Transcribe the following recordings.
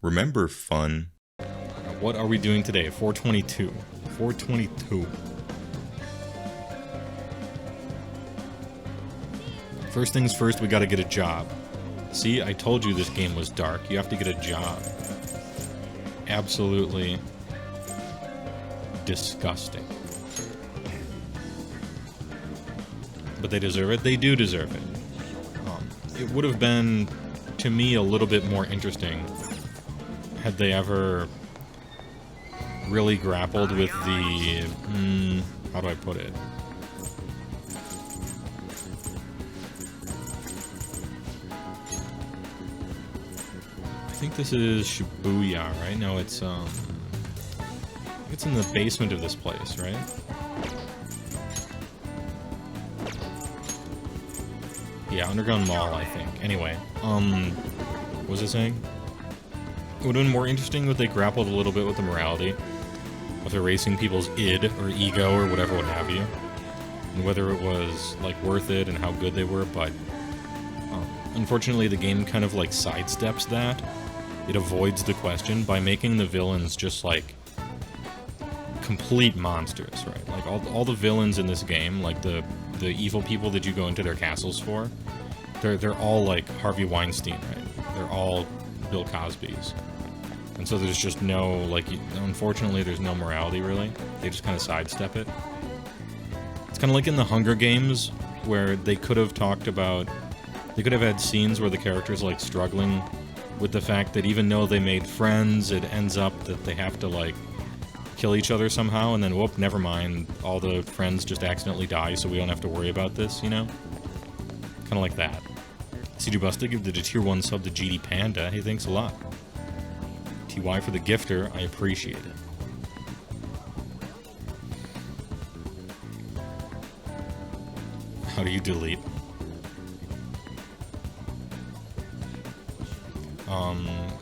Remember fun? What are we doing today? 422. 422. First things first, we gotta get a job. See, I told you this game was dark. You have to get a job. Absolutely disgusting. But they deserve it. They do deserve it. It would have been, to me, a little bit more interesting had they ever really grappled with the... how do I put it? I think this is Shibuya, right? No, it's in the basement of this place, right? Yeah, Underground Mall, I think. Anyway, what was I saying? It would have been more interesting if they grappled a little bit with the morality of erasing people's id or ego or whatever what have you, and whether it was like worth it and how good they were. But unfortunately, the game kind of like sidesteps that. It avoids the question by making the villains just like complete monsters, right? Like all the villains in this game, like the evil people that you go into their castles for, they're all like Harvey Weinstein, right? They're all Bill Cosby's. And so there's just no, like, unfortunately there's no morality really. They just kind of sidestep it. It's kind of like in the Hunger Games, where they could have talked about, they could have had scenes where the characters like struggling with the fact that even though they made friends, it ends up that they have to like kill each other somehow, and then whoop, never mind, all the friends just accidentally die, so we don't have to worry about this, you know? Kind of like that. CG Busta give the tier 1 sub to GD Panda. Hey, thanks a lot. TY for the gifter, I appreciate it. How do you delete?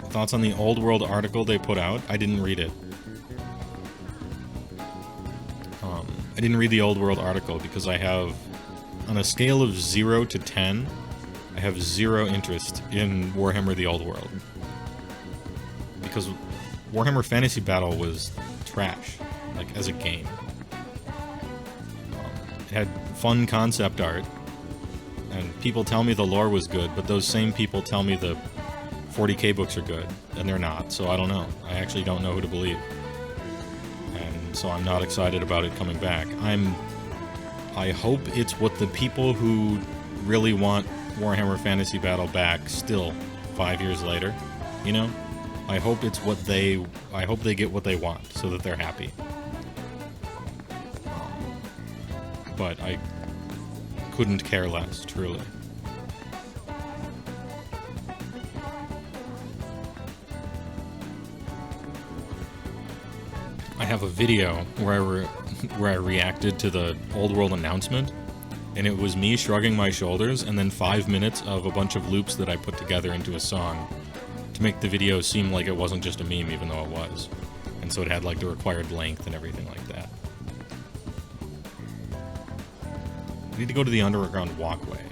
Thoughts on the Old World article they put out? I didn't read it. I didn't read the Old World article because I have, on a scale of 0 to 10, I have 0 interest in Warhammer the Old World. Because Warhammer Fantasy Battle was trash, like, as a game. It had fun concept art, and people tell me the lore was good, but those same people tell me the 40k books are good, and they're not, so I don't know. I actually don't know who to believe. And so I'm not excited about it coming back. I hope it's what the people who really want Warhammer Fantasy Battle back still 5 years later, you know? I hope it's what I hope they get what they want so that they're happy. But I couldn't care less, truly. I have a video where I reacted to the Old World announcement, and it was me shrugging my shoulders and then 5 minutes of a bunch of loops that I put together into a song to make the video seem like it wasn't just a meme, even though it was. And so it had like the required length and everything like that. I need to go to the underground walkway.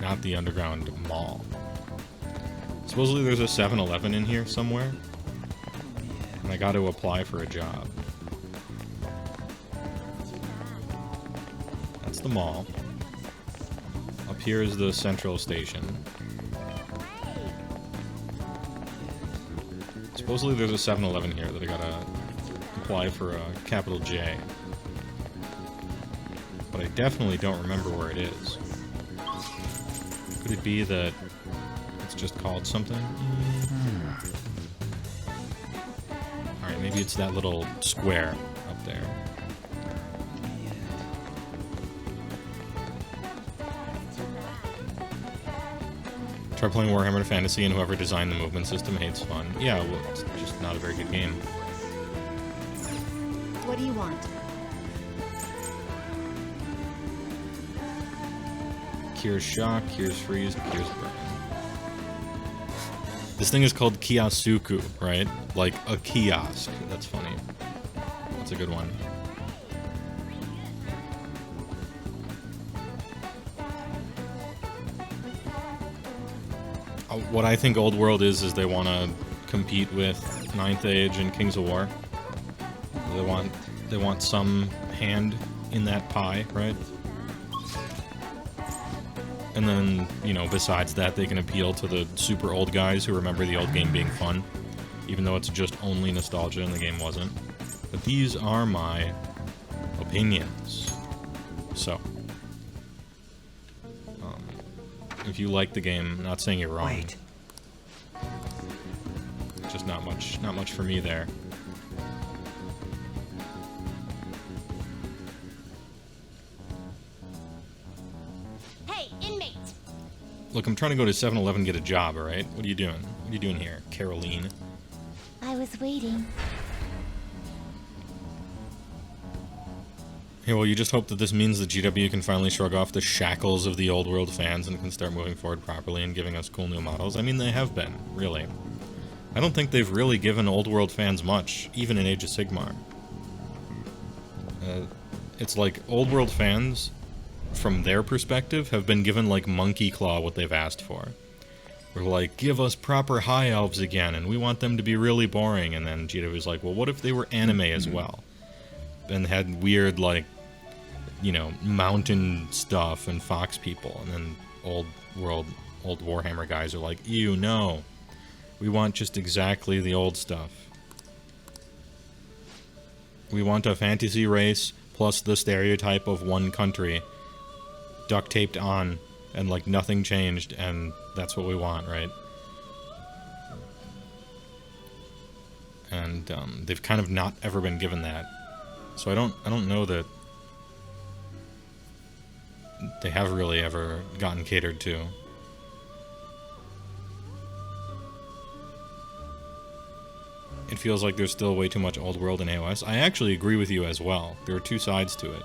Not the underground mall. Supposedly there's a 7-Eleven in here somewhere. And I got to apply for a job. That's the mall. Up here is the central station. Supposedly there's a 7-Eleven here that I gotta apply for a capital J. But I definitely don't remember where it is. Could it be that it's just called something? Alright, maybe it's that little square up there. Try playing Warhammer Fantasy and whoever designed the movement system hates fun. Yeah, well, it's just not a very good game. What do you want? Cures shock, cures freeze, cures burn. This thing is called Kiosuku, right? Like a kiosk. That's funny. That's a good one. What I think Old World is they want to compete with Ninth Age and Kings of War. They want some hand in that pie, right? And then, you know, besides that, they can appeal to the super old guys who remember the old game being fun, even though it's just only nostalgia and the game wasn't. But these are my opinions. So, if you like the game, not saying you're wrong. Wait. Just not much for me there. Hey, inmate! Look, I'm trying to go to 7-Eleven and get a job, alright? What are you doing? What are you doing here, Caroline? I was waiting. Hey, well, you just hope that this means that GW can finally shrug off the shackles of the old world fans and can start moving forward properly and giving us cool new models. I mean, they have been, really. I don't think they've really given old world fans much, even in Age of Sigmar. It's like old world fans, from their perspective, have been given like Monkey Claw what they've asked for. We're like, give us proper high elves again, and we want them to be really boring. And then GW's like, well, what if they were anime as well? And had weird, like, you know, mountain stuff and fox people. And then old Warhammer guys are like, ew, no. We want just exactly the old stuff. We want a fantasy race plus the stereotype of one country duct taped on and like nothing changed, and that's what we want, right? And they've kind of not ever been given that. So I don't know that they have really ever gotten catered to. It feels like there's still way too much old world in AOS. I actually agree with you as well. There are two sides to it.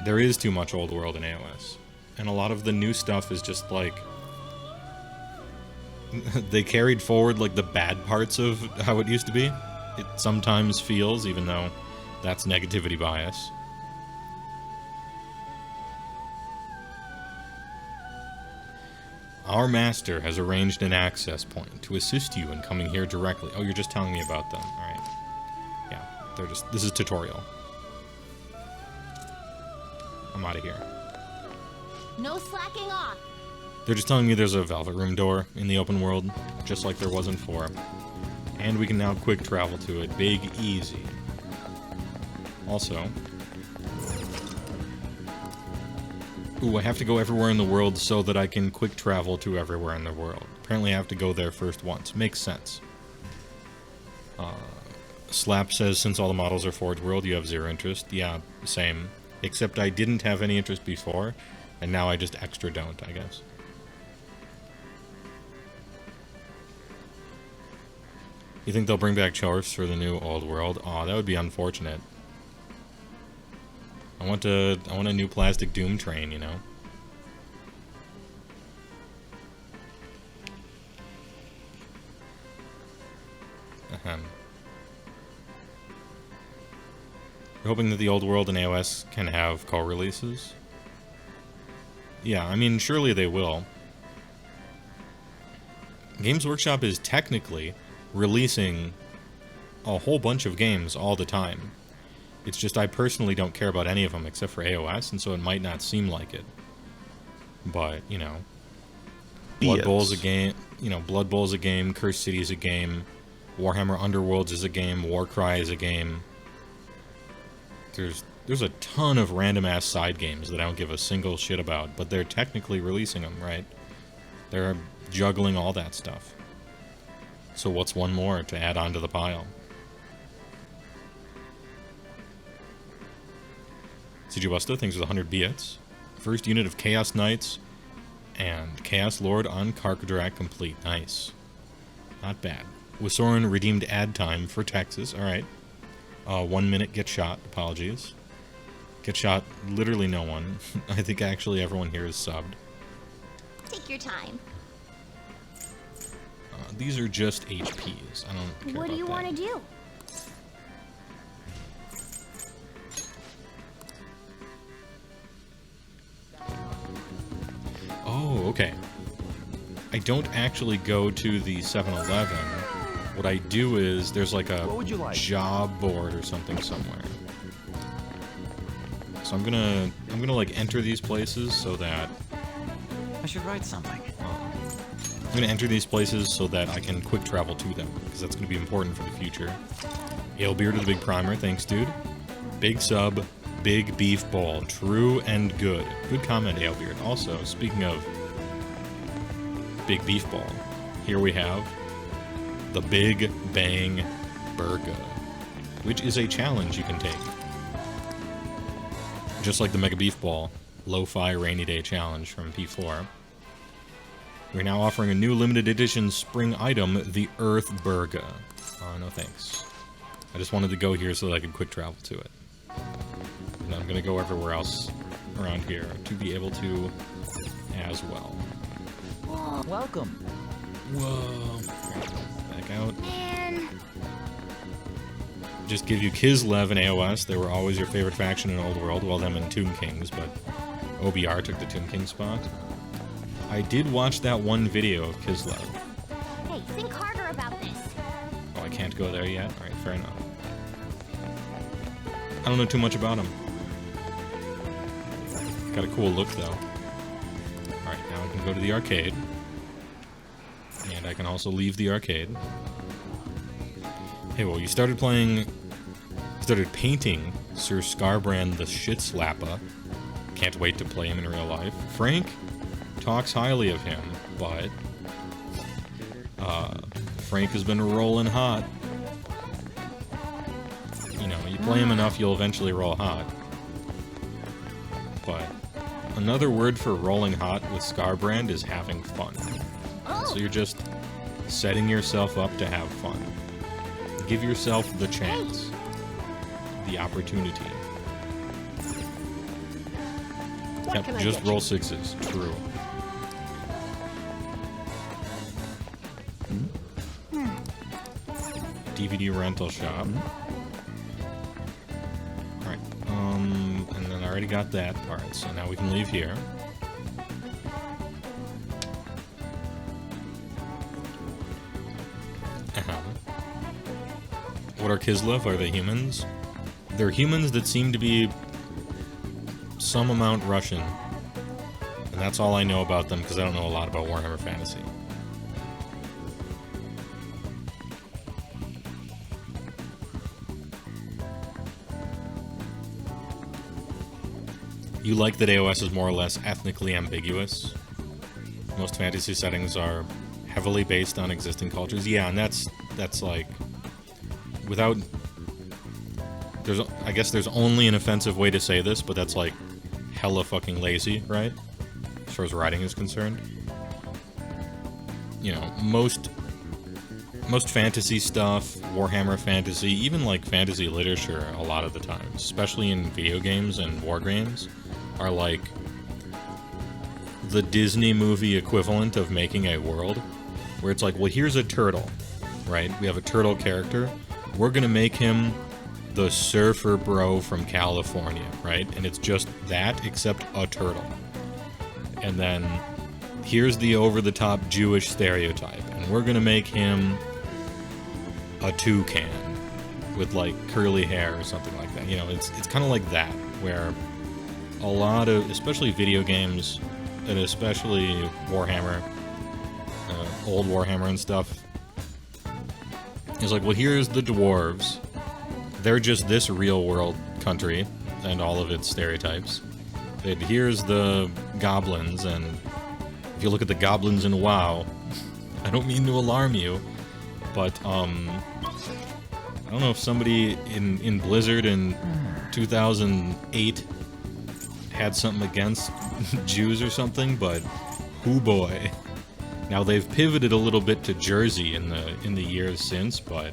There is too much old world in AOS. And a lot of the new stuff is just like... they carried forward like the bad parts of how it used to be. It sometimes feels, even though that's negativity bias. Our master has arranged an access point to assist you in coming here directly. Oh, you're just telling me about them. Alright. Yeah, they're just... this is tutorial. I'm out of here. No slacking off. They're just telling me there's a Velvet Room door in the open world, just like there was in 4. And we can now quick travel to it. Big easy. Also... ooh, I have to go everywhere in the world so that I can quick travel to everywhere in the world. Apparently I have to go there first once. Makes sense. Slap says, since all the models are Forge World, you have 0 interest. Yeah, same. Except I didn't have any interest before, and now I just extra don't, I guess. You think they'll bring back Chorfs for the new Old World? Aw, that would be unfortunate. I want a new plastic Doom train, you know? Ahem. You're hoping that the Old World and AOS can have co-releases? Yeah, I mean, surely they will. Games Workshop is technically releasing a whole bunch of games all the time. It's just I personally don't care about any of them except for AOS, and so it might not seem like it. But, you know, Blood Bowl's a game, you know, Blood Bowl's a game, Cursed City's a game, Warhammer Underworlds is a game, Warcry is a game. There's a ton of random-ass side games that I don't give a single shit about, but they're technically releasing them, right? They're juggling all that stuff. So what's one more to add onto the pile? Sijubusta, thanks for the 100 bits. First unit of Chaos Knights and Chaos Lord on Karkadurak complete. Nice. Not bad. Wisoran redeemed ad time for Texas. Alright. 1 minute get shot. Apologies. Get shot. Literally no one. I think actually everyone here is subbed. Take your time. These are just HPs. I don't care What do you want to do? Oh, okay. I don't actually go to the 7-Eleven. What I do is, there's like a job board or something somewhere. So I'm gonna like enter these places so that... I should write something. I'm gonna enter these places so that I can quick travel to them, because that's gonna be important for the future. Alebeard to the big primer, thanks dude. Big sub, big beef bowl, true and good. Good comment, Alebeard. Also, speaking of big beef bowl, here we have the Big Bang Burger, which is a challenge you can take. Just like the Mega Beef Ball, Lo-Fi Rainy Day Challenge from P4. We're now offering a new limited edition spring item, the Earth Burger. No thanks. I just wanted to go here so that I could quick travel to it. And I'm gonna go everywhere else around here to be able to as well. Welcome. Whoa. Back out. Man. Just give you Kislev and AOS. They were always your favorite faction in Old World, well, them and Tomb Kings, but OBR took the Tomb King spot. I did watch that one video of Kislev. Hey, think harder about this. Oh, I can't go there yet? Alright, fair enough. I don't know too much about him. Got a cool look, though. Alright, now I can go to the arcade. And I can also leave the arcade. Hey, well, you started painting Sir Scarbrand the Shit Slapper. Can't wait to play him in real life. Frank talks highly of him, but Frank has been rolling hot. You know, you play him enough, you'll eventually roll hot. But another word for rolling hot with Scarbrand is having fun. So you're just setting yourself up to have fun. Give yourself the chance, the opportunity. Yep, just roll sixes. True. DVD rental shop. Alright, and then I already got that part, so now we can leave here. What are Kislev? Are they humans? They're humans that seem to be some amount Russian. And that's all I know about them, because I don't know a lot about Warhammer Fantasy. You like that AOS is more or less ethnically ambiguous? Most fantasy settings are heavily based on existing cultures. Yeah, and that's like... Without... I guess there's only an offensive way to say this, but that's like hella fucking lazy, right? As far as writing is concerned. You know, most fantasy stuff, Warhammer fantasy, even like fantasy literature a lot of the time, especially in video games and war games, are like the Disney movie equivalent of making a world, where it's like, well, here's a turtle, right? We have a turtle character. We're gonna make him the surfer bro from California, right? And it's just that, except a turtle. And then here's the over-the-top Jewish stereotype, and we're gonna make him a toucan with like curly hair or something like that. You know, it's kind of like that, where a lot of, especially video games, and especially Warhammer, old Warhammer and stuff, is like, well, here's the dwarves. They're just this real-world country and all of its stereotypes. And here's the goblins, and if you look at the goblins in WoW, I don't mean to alarm you, but, I don't know if somebody in Blizzard in 2008 had something against Jews or something, but hoo boy. Now they've pivoted a little bit to Jersey in the years since, but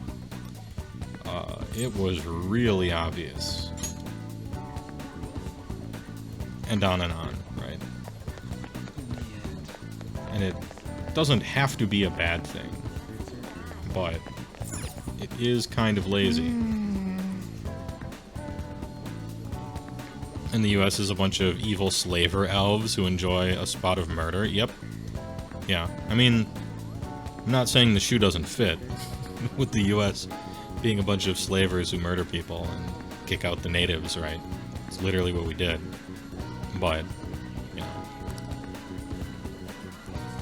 it was really obvious. And on, right? And it doesn't have to be a bad thing, but it is kind of lazy. In the US is a bunch of evil slaver elves who enjoy a spot of murder. Yep. Yeah. I mean, I'm not saying the shoe doesn't fit, with the U.S. being a bunch of slavers who murder people and kick out the natives, right? It's literally what we did. But, you know,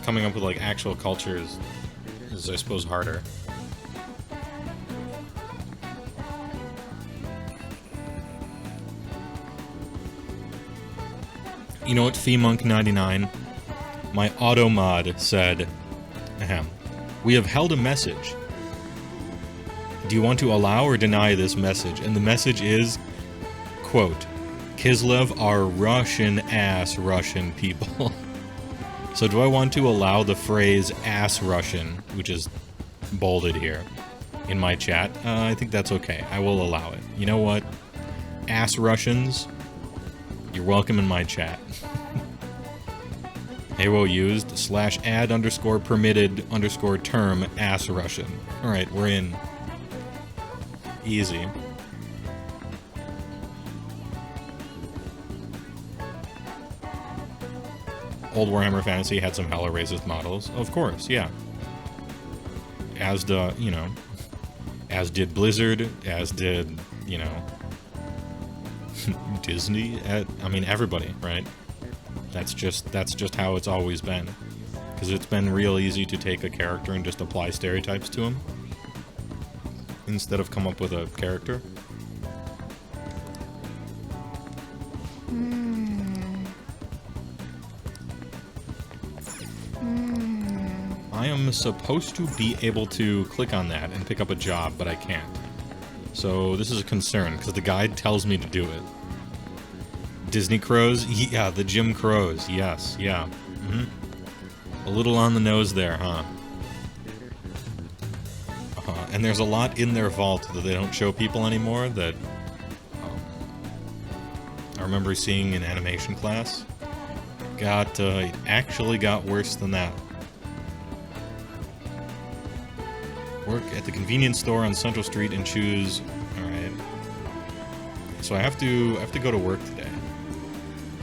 coming up with, like, actual cultures is, I suppose, harder. You know what, FeeMonk99? My auto mod said, ahem, we have held a message. Do you want to allow or deny this message? And the message is, quote, Kislev are Russian-ass Russian people. So do I want to allow the phrase ass Russian, which is bolded here, in my chat? I think that's okay. I will allow it. You know what? Ass Russians, you're welcome in my chat. HeyWoah used /ad_permitted_term ass Russian. Alright, we're in. Easy. Old Warhammer Fantasy had some hella racist models. Of course, yeah. As the, you know, as did Blizzard, as did, you know, Disney. I mean, everybody, right? That's just how it's always been. Because it's been real easy to take a character and just apply stereotypes to him, instead of come up with a character. I am supposed to be able to click on that and pick up a job, but I can't. So this is a concern, because the guide tells me to do it. Disney Crows? Yeah, the Jim Crows. Yes, yeah. A little on the nose there, huh? And there's a lot in their vault that they don't show people anymore that I remember seeing in animation class. It actually got worse than that. Work at the convenience store on Central Street and choose. Alright. So I have to go to work today.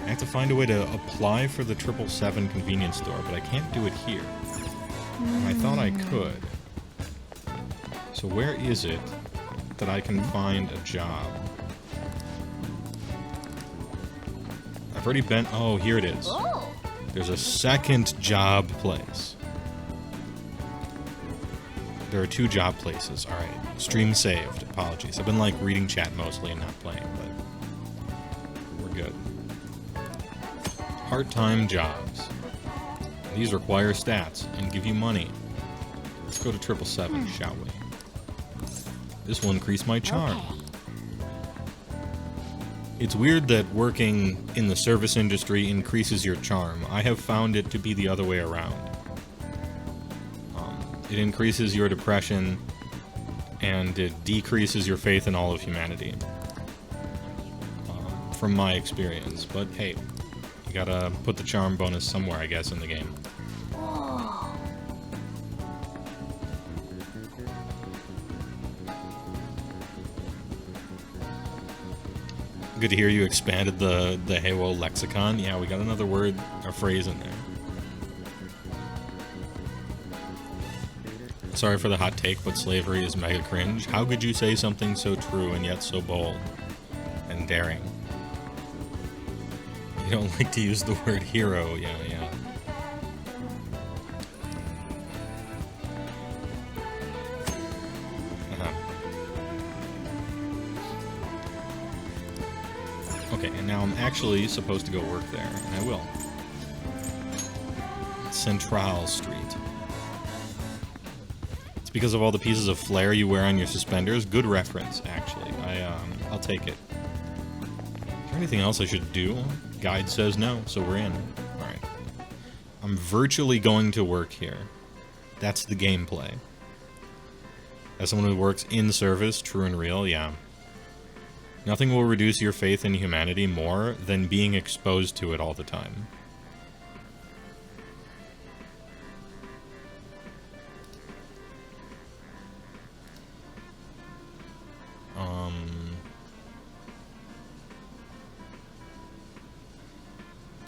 I have to find a way to apply for the 777 convenience store, but I can't do it here. And I thought I could. So where is it that I can find a job? I've already been... Oh, here it is. There's a second job place. There are 2 job places. Alright. Stream saved. Apologies. I've been, like, reading chat mostly and not playing, but... we're good. Part-time jobs. These require stats and give you money. Let's go to 777, shall we? This will increase my charm. Okay. It's weird that working in the service industry increases your charm. I have found it to be the other way around. It increases your depression, and it decreases your faith in all of humanity. From my experience. But hey, you gotta put the charm bonus somewhere, I guess, in the game. Good to hear you expanded the HeyWoah lexicon. Yeah, we got another word or phrase in there. Sorry for the hot take, but slavery is mega cringe. How could you say something so true and yet so bold and daring? You don't like to use the word hero, yeah. Okay, and now I'm actually supposed to go work there, and I will. Central Street. It's because of all the pieces of flair you wear on your suspenders. Good reference, actually. I'll take it. Is there anything else I should do? Guide says no, so we're in. Alright. I'm virtually going to work here. That's the gameplay. As someone who works in service, true and real, yeah. Nothing will reduce your faith in humanity more than being exposed to it all the time.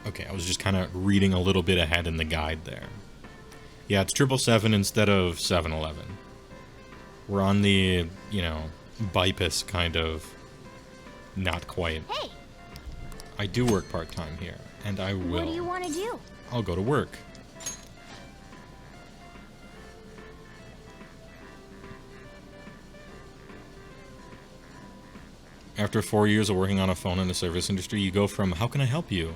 Okay, I was just kind of reading a little bit ahead in the guide there. Yeah, it's 777 instead of 7-Eleven. We're on the, you know, bypass kind of. Not quite. Hey, I do work part-time here, and I will. what do you want to do? I'll go to work. After 4 years of working on a phone in the service industry, you go from, how can I help you?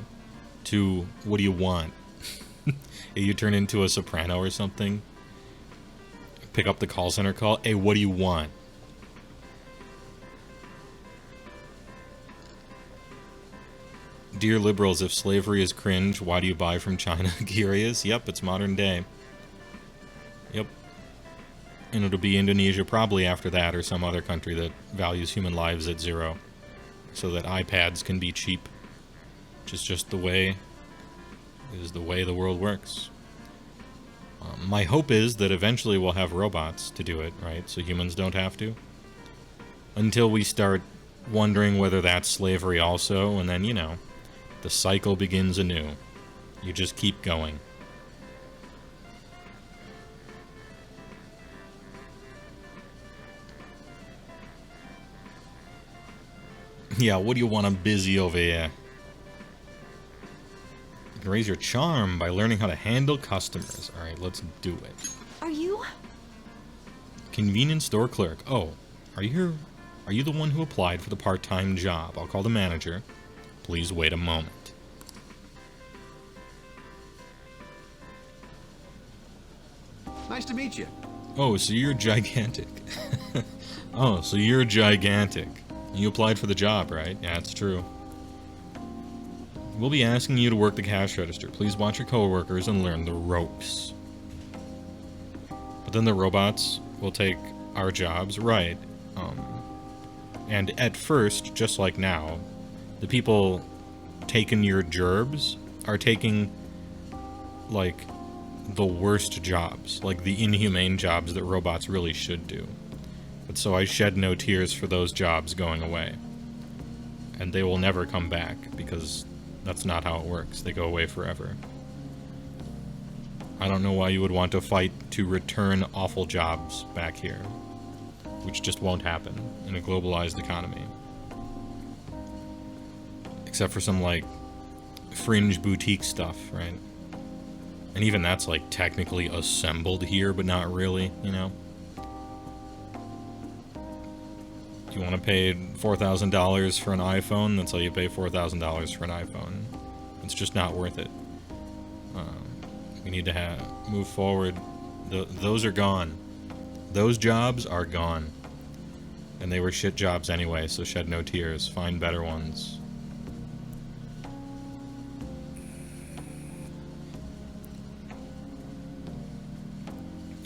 To, what do you want? You turn into a soprano or something. Pick up the call center call. Hey, what do you want? Dear liberals, if slavery is cringe, why do you buy from China? Curious? Yep, it's modern day. Yep. And it'll be Indonesia probably after that, or some other country that values human lives at 0. So that iPads can be cheap. Which is just the way the world works. My hope is that eventually we'll have robots to do it, right? So humans don't have to. Until we start wondering whether that's slavery also, and then, you know, the cycle begins anew. You just keep going. Yeah, what do you want? I'm busy over here. You can raise your charm by learning how to handle customers. Alright, let's do it. Are you? Convenience store clerk. Oh, are you the one who applied for the part-time job? I'll call the manager. Please wait a moment. Nice to meet you. Oh, so you're gigantic. Oh, so you're gigantic. You applied for the job, right? Yeah, it's true. We'll be asking you to work the cash register. Please watch your coworkers and learn the ropes. But then the robots will take our jobs, right? And at first, just like now, the people taking your gerbs are taking, like, the worst jobs. Like, the inhumane jobs that robots really should do. But so I shed no tears for those jobs going away. And they will never come back, because that's not how it works. They go away forever. I don't know why you would want to fight to return awful jobs back here. Which just won't happen in a globalized economy. Except for some, like, fringe boutique stuff, right? And even that's, like, technically assembled here, but not really, you know? You want to pay $4,000 for an iPhone? That's how you pay $4,000 for an iPhone. It's just not worth it. We need to move forward. Those are gone. Those jobs are gone. And they were shit jobs anyway, so shed no tears. Find better ones.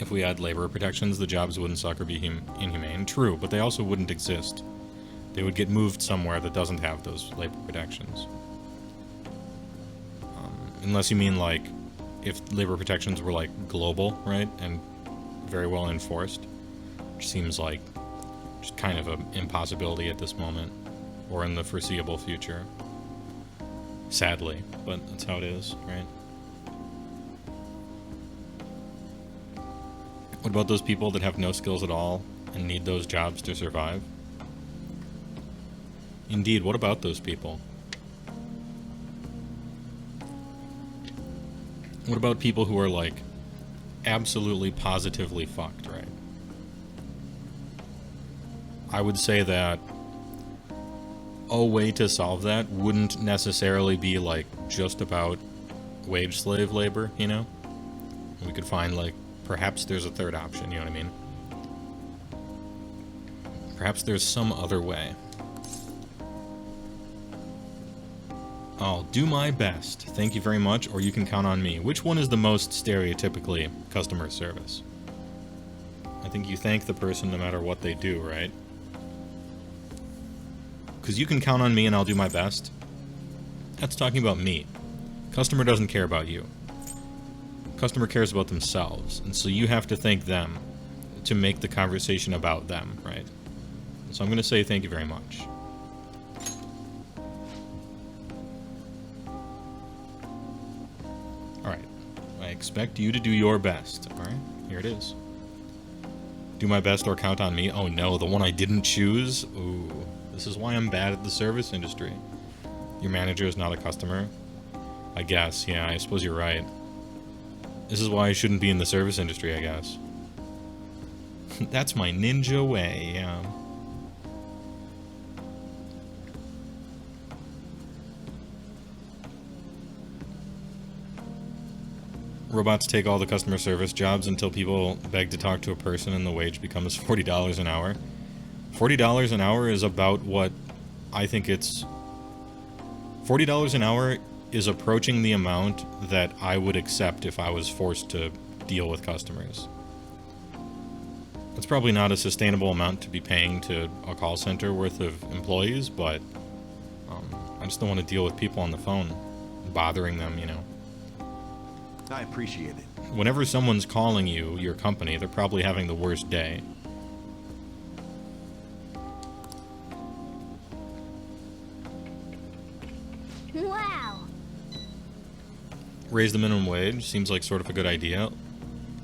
If we had labor protections, the jobs wouldn't suck or be inhumane. True, but they also wouldn't exist. They would get moved somewhere that doesn't have those labor protections. Unless you mean, like, if labor protections were, like, global, right? And very well enforced. Which seems like just kind of an impossibility at this moment. Or in the foreseeable future. Sadly, but that's how it is, right? What about those people that have no skills at all and need those jobs to survive? Indeed, what about those people? What about people who are, like, absolutely positively fucked, right? I would say that a way to solve that wouldn't necessarily be, like, just about wage slave labor, you know? We could find, like, perhaps there's a third option, you know what I mean? Perhaps there's some other way. I'll do my best. Thank you very much, or you can count on me. Which one is the most stereotypically customer service? I think you thank the person no matter what they do, right? Because you can count on me and I'll do my best. That's talking about me. Customer doesn't care about you. Customer cares about themselves, and so you have to thank them to make the conversation about them, right? So I'm going to say thank you very much. Alright. expect you to do your best. Alright, here it is. Do my best or count on me. Oh no, the one I didn't choose? Ooh, this is why I'm bad at the service industry. Your manager is not a customer? I guess, yeah, I suppose you're right. This is why I shouldn't be in the service industry, I guess. That's my ninja way, yeah. Robots take all the customer service jobs until people beg to talk to a person and the wage becomes $40 an hour. $40 an hour is about what I think it's... $40 an hour is approaching the amount that I would accept if I was forced to deal with customers. It's probably not a sustainable amount to be paying to a call center worth of employees, but I just don't want to deal with people on the phone, bothering them, you know. I appreciate it. Whenever someone's calling you, your company, they're probably having the worst day. Wow. Raise the minimum wage seems like sort of a good idea.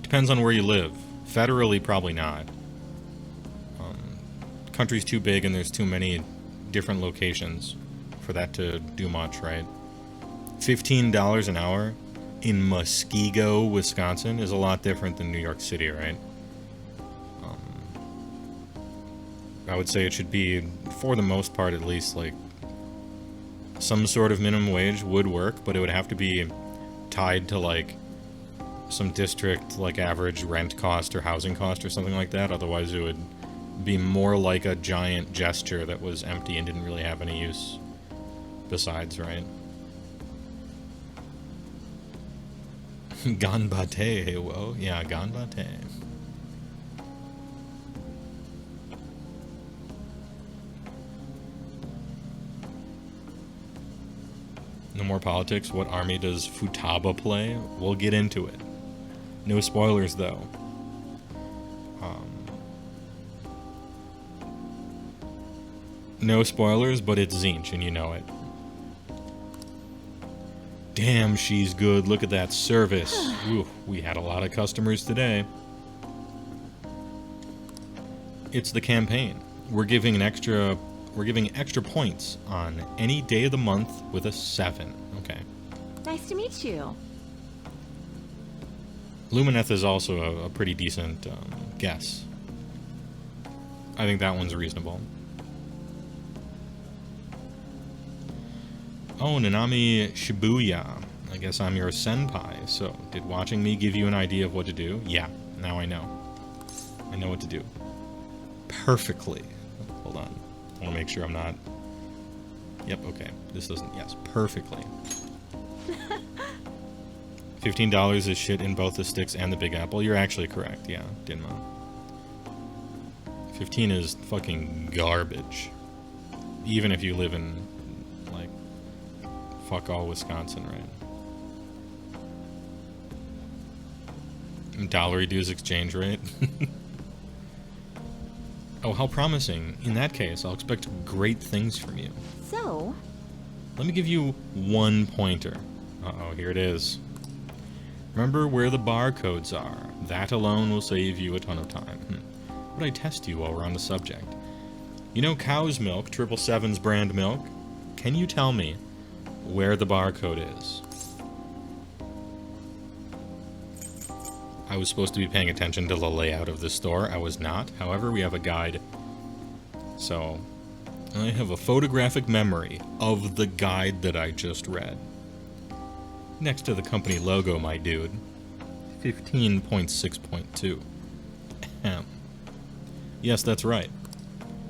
Depends on where you live. Federally, probably not. Country's too big and there's too many different locations for that to do much, right? $15 an hour in Muskego, Wisconsin is a lot different than New York City, right? I would say it should be, for the most part at least, like some sort of minimum wage would work, but it would have to be tied to like some district like average rent cost or housing cost or something like that. Otherwise it would be more like a giant gesture that was empty and didn't really have any use besides, right? Ganbate, HeyWoah. Yeah, Ganbate. No more politics. What army does Futaba play? We'll get into it. No spoilers, though. No spoilers, but it's Zinch, and you know it. Damn, she's good. Look at that service. Ooh, we had a lot of customers today. It's the campaign. We're giving extra points on any day of the month with a 7. Okay. Nice to meet you. Lumineth is also a pretty decent guess. I think that one's reasonable. Oh, Nanami Shibuya. I guess I'm your senpai, so did watching me give you an idea of what to do? Yeah, now I know. I know what to do. Perfectly. Hold on. I want to make sure I'm not... Yep, okay. This doesn't... Yes, perfectly. $15 is shit in both the sticks and the Big Apple. You're actually correct, yeah, Dinmo. 15 is fucking garbage. Even if you live in, like, fuck all Wisconsin, right? Dollar reduced exchange rate. Oh, how promising. In that case, I'll expect great things from you. So? Let me give you one pointer. Uh-oh, here it is. Remember where the barcodes are. That alone will save you a ton of time. Would I test you while we're on the subject? You know cow's milk, 777's brand milk? Can you tell me where the barcode is? I was supposed to be paying attention to the layout of the store. I was not. However, we have a guide. So, I have a photographic memory of the guide that I just read. Next to the company logo, my dude. 15.6.2. Ahem. Yes, that's right.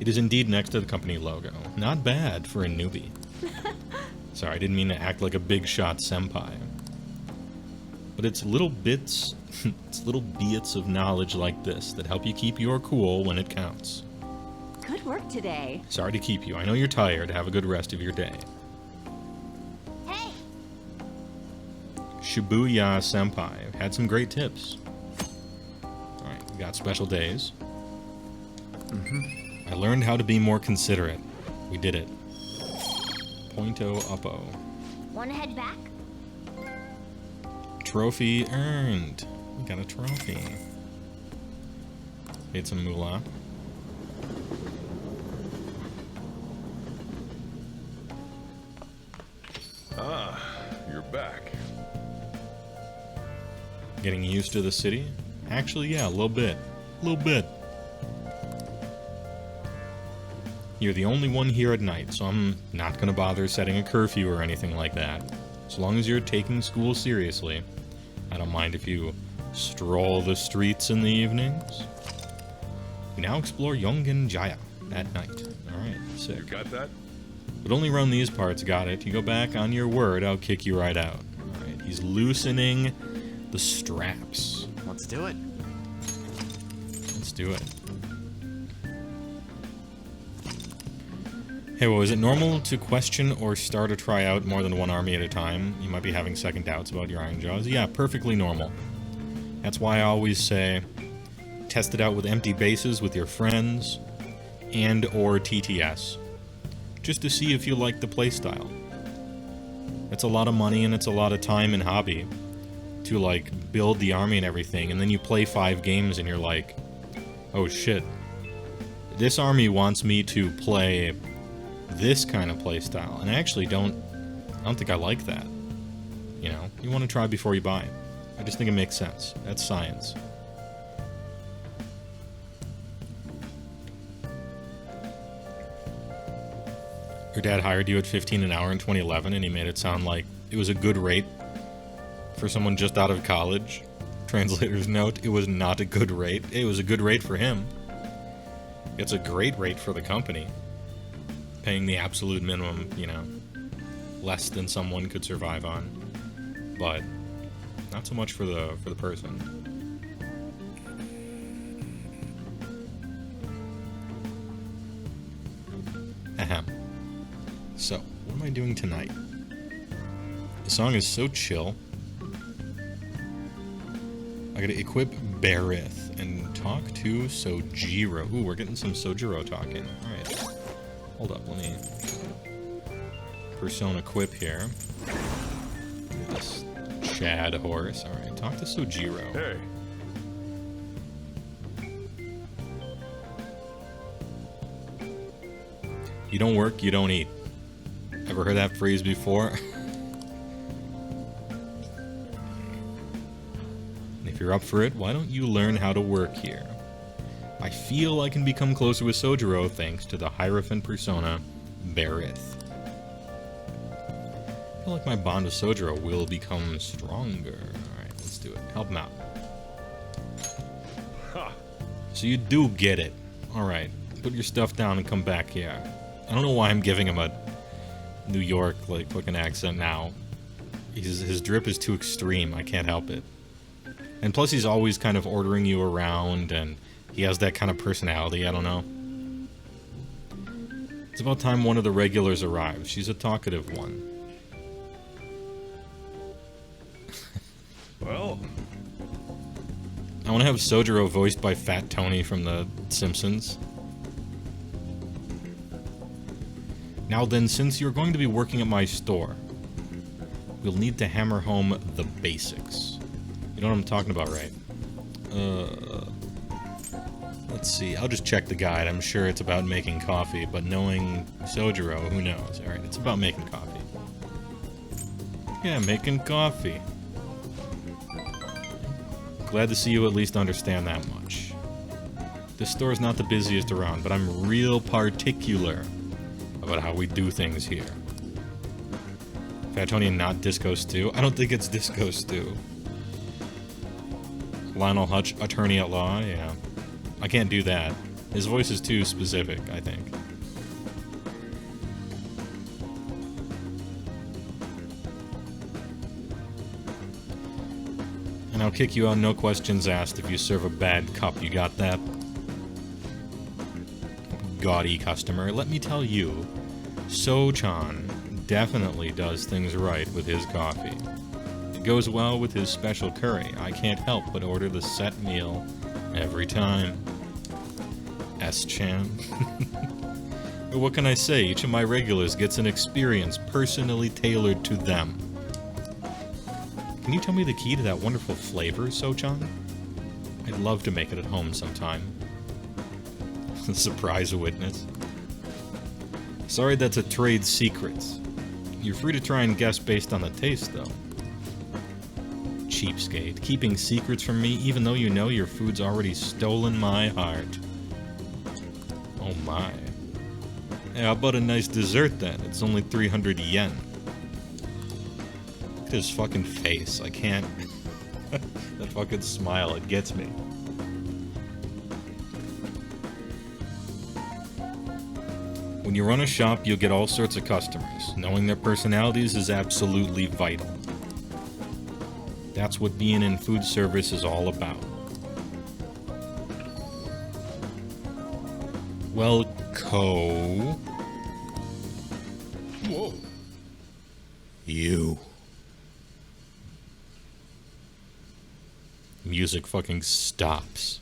It is indeed next to the company logo. Not bad for a newbie. Sorry, I didn't mean to act like a big shot senpai. But it's little bits, it's little bits of knowledge like this that help you keep your cool when it counts. Good work today. Sorry to keep you. I know you're tired. Have a good rest of your day. Hey! Shibuya senpai had some great tips. Alright, we got special days. I learned how to be more considerate. We did it. Pointo uppo. Wanna head back? Trophy earned. We got a trophy. Paid some moolah. Ah, you're back. Getting used to the city? Actually, yeah, a little bit. A little bit. You're the only one here at night, so I'm not gonna bother setting a curfew or anything like that. As long as you're taking school seriously, I don't mind if you stroll the streets in the evenings. You now explore Yongan Jaya at night. Alright, sick. You got that? But only around these parts, got it. You go back on your word, I'll kick you right out. Alright, he's loosening the straps. Let's do it. Let's do it. Hey, well, is it normal to question or start a tryout more than one army at a time? You might be having second doubts about your Iron Jaws. Yeah, perfectly normal. That's why I always say, test it out with empty bases with your friends, and or TTS. Just to see if you like the playstyle. It's a lot of money and it's a lot of time and hobby to, like, build the army and everything, and then you play 5 games and you're like, oh shit. This army wants me to play this kind of playstyle, and I actually don't think I like that. You know, you want to try before you buy. I just think it makes sense. That's science. Your dad hired you at 15 an hour in 2011, and he made it sound like it was a good rate for someone just out of college. Translator's note, it was not a good rate. It was a good rate for him. It's a great rate for the company. Paying the absolute minimum, you know, less than someone could survive on, but not so much for the person. Ahem. So, what am I doing tonight? The song is so chill. I gotta equip Barith and talk to Sojiro. Ooh, we're getting some Sojiro talking. Alright. Hold up, let me persona equip here. This Chad horse. Alright, talk to Sojiro. Hey. You don't work, you don't eat. Ever heard that phrase before? And if you're up for it, why don't you learn how to work here? I feel I can become closer with Sojiro thanks to the Hierophant persona, Barith. I feel like my bond with Sojiro will become stronger. Alright, let's do it. Help him out. Ha. So you do get it. Alright, put your stuff down and come back here. I don't know why I'm giving him a New York, like, fucking accent now. His drip is too extreme, I can't help it. And plus he's always kind of ordering you around, and he has that kind of personality, I don't know. It's about time one of the regulars arrives. She's a talkative one. Well, I want to have Sojiro voiced by Fat Tony from The Simpsons. Now then, since you're going to be working at my store, we'll need to hammer home the basics. You know what I'm talking about, right? Let's see, I'll just check the guide. I'm sure it's about making coffee, but knowing Sojiro, who knows? Alright, it's about making coffee. Yeah, making coffee. Glad to see you at least understand that much. This store's not the busiest around, but I'm real particular about how we do things here. Fat Tony and not Disco Stew? I don't think it's Disco Stew. Lionel Hutch, attorney at law? Yeah. I can't do that. His voice is too specific, I think. And I'll kick you out, no questions asked, if you serve a bad cup. You got that? Gaudy customer. Let me tell you, So-chan definitely does things right with his coffee. It goes well with his special curry. I can't help but order the set meal every time. S-chan. What can I say? Each of my regulars gets an experience personally tailored to them. Can you tell me the key to that wonderful flavor, So-chan? I'd love to make it at home sometime. Surprise witness. Sorry, that's a trade secret. You're free to try and guess based on the taste, though. Cheapskate. Keeping secrets from me even though you know your food's already stolen my heart. Oh my. Hey, how about a nice dessert then? It's only 300 yen. Look at his fucking face. I can't... that fucking smile, it gets me. When you run a shop, you'll get all sorts of customers. Knowing their personalities is absolutely vital. That's what being in food service is all about. Well, Whoa. You. Music fucking stops.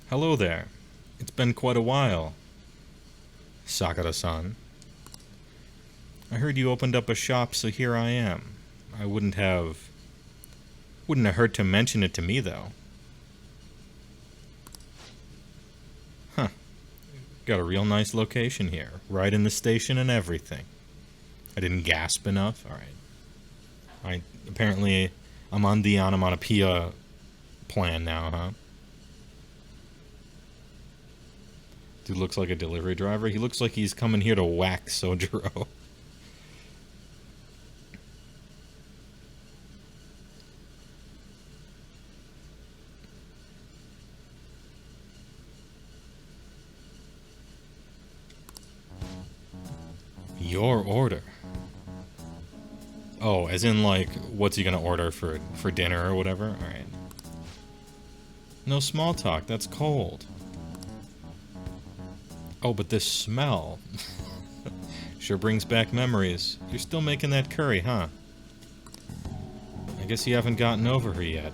Hello there. It's been quite a while, Sakura-san. I heard you opened up a shop, so here I am. I wouldn't have hurt to mention it to me, though. Huh. Got a real nice location here. Right in the station and everything. I didn't gasp enough? Alright. Apparently, I'm on the onomatopoeia plan now, huh? Dude looks like a delivery driver. He looks like he's coming here to whack Sojiro. Your order. Oh, as in like, what's he gonna order for dinner or whatever? Alright. No small talk, that's cold. Oh, but this smell. Sure brings back memories. You're still making that curry, huh? I guess you haven't gotten over her yet.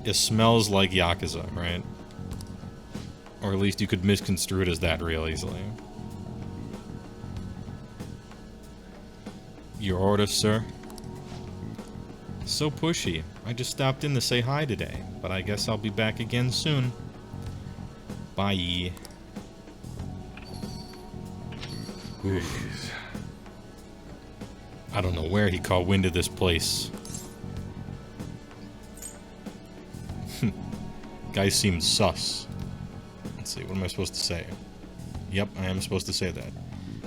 It smells like Yakuza, right? Or at least you could misconstrue it as that real easily. Your order, sir? So pushy. I just stopped in to say hi today, but I guess I'll be back again soon. Bye. Oof. I don't know where he caught wind of this place. Guy seems sus. Let's see, what am I supposed to say? Yep, I am supposed to say that.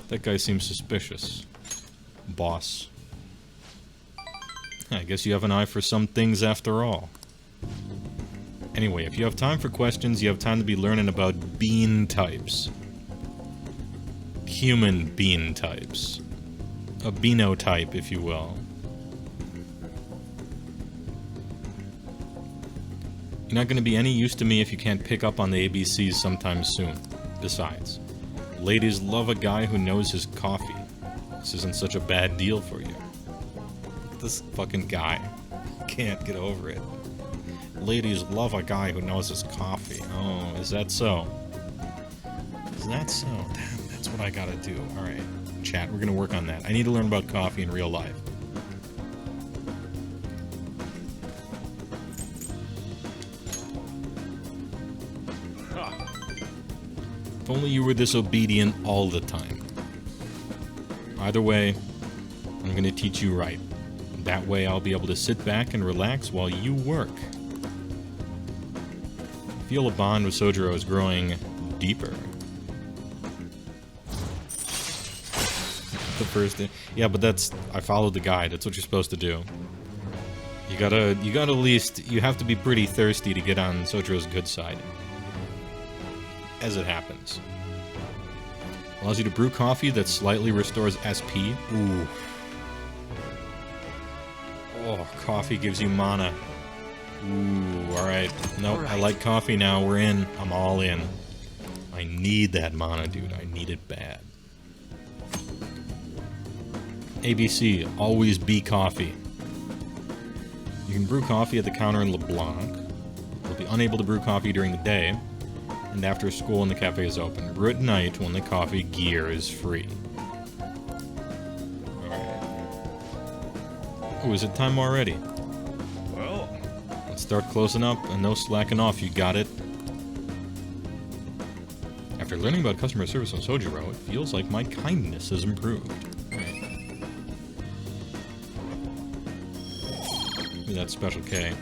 That guy seems suspicious. Boss. I guess you have an eye for some things after all. Anyway, if you have time for questions, you have time to be learning about bean types. Human bean types. A beanotype, if you will. You're not going to be any use to me if you can't pick up on the ABCs sometime soon. Besides, ladies love a guy who knows his coffee. This isn't such a bad deal for you. This fucking guy. Can't get over it. Ladies love a guy who knows his coffee. Oh, is that so? Is that so? Damn, that's what I gotta do. Alright. Chat, we're gonna work on that. I need to learn about coffee in real life. If only you were this obedient all the time. Either way, I'm gonna teach you right. That way I'll be able to sit back and relax while you work. I feel a bond with Sojiro is growing deeper. The first thing. Yeah, but that's... I followed the guide. That's what you're supposed to do. You gotta at least... You have to be pretty thirsty to get on Sojiro's good side. As it happens. Allows you to brew coffee that slightly restores SP. Ooh. Oh, coffee gives you mana. Ooh, alright. Nope, I like coffee now. We're in. I'm all in. I need that mana, dude. I need it bad. ABC, always be coffee. You can brew coffee at the counter in LeBlanc. You'll be unable to brew coffee during the day. and after school when the cafe is open. Brew at night when the coffee gear is free. Alright. Oh, is it time already? Well, Let's start closing up and no slacking off, you got it? After learning about customer service on Sojiro, it feels like my kindness has improved. Right. Ooh, that's Special K.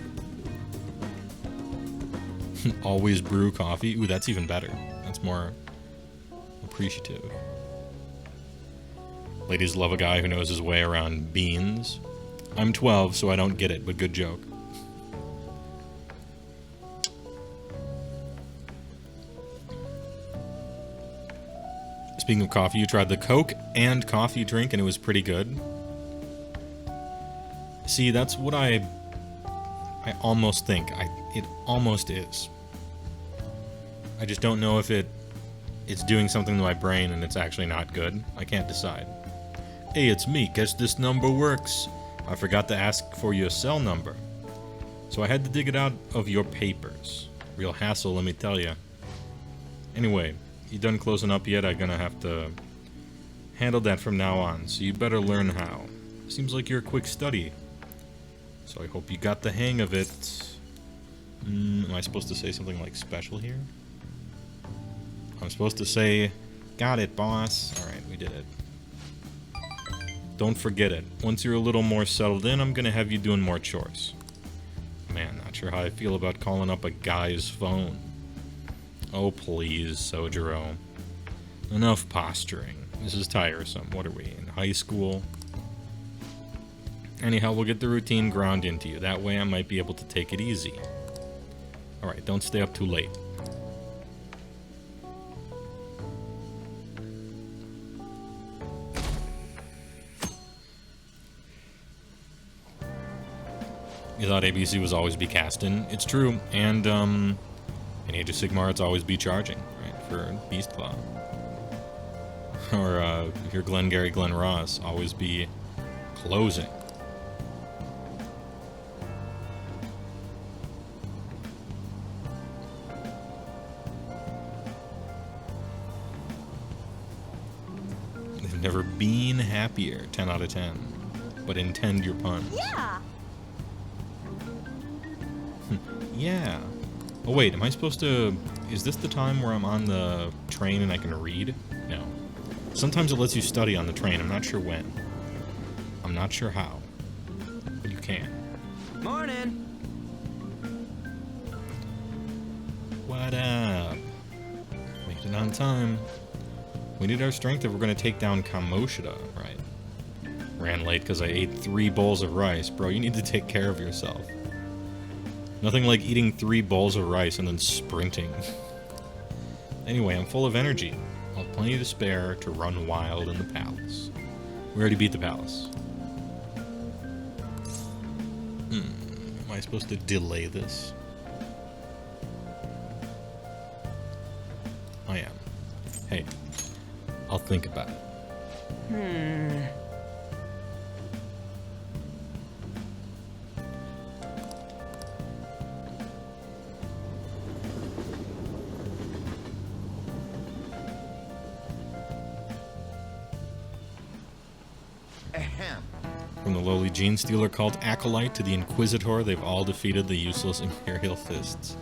Always brew coffee? Ooh, that's even better. That's more appreciative. Ladies love a guy who knows his way around beans. I'm 12, so I don't get it, but good joke. Speaking of coffee, you tried the Coke and coffee drink, and it was pretty good. See, that's what I almost think. It almost is. I just don't know if it's doing something to my brain and it's actually not good. I can't decide. Hey, it's me. Guess this number works. I forgot to ask for your cell number. So I had to dig it out of your papers. Real hassle, let me tell you. Anyway, you done closing up yet? I'm gonna have to handle that from now on, so you better learn how. Seems like you're a quick study. So I hope you got the hang of it. Am I supposed to say something like special here? I'm supposed to say, got it, boss. Alright, we did it. Don't forget it. Once you're a little more settled in, I'm gonna have you doing more chores. Man, not sure how I feel about calling up a guy's phone. Oh, please, Sojiro. Enough posturing. This is tiresome. What are we, in high school? Anyhow, we'll get the routine ground into you. That way I might be able to take it easy. Alright, don't stay up too late. You thought ABC was always be casting. It's true. And, in Age of Sigmar, it's always be charging, right? For Beast Claw. Or, if you're Glengarry Glen Ross, always be closing. They've never been happier. 10 out of 10. But intend your puns. Yeah. Yeah. Oh wait, am I supposed to... Is this the time where I'm on the train and I can read? No. Sometimes it lets you study on the train. I'm not sure when. I'm not sure how. But you can. Morning. What up? Made it on time. We need our strength if we're going to take down Kamoshida, right? Ran late because I ate 3 bowls of rice. Bro, you need to take care of yourself. Nothing like eating 3 bowls of rice and then sprinting. Anyway, I'm full of energy. I'll have plenty to spare to run wild in the palace. We already beat the palace. Am I supposed to delay this? I am. Hey, I'll think about it. Ahem. From the lowly gene stealer called Acolyte to the Inquisitor, they've all defeated the useless Imperial fists.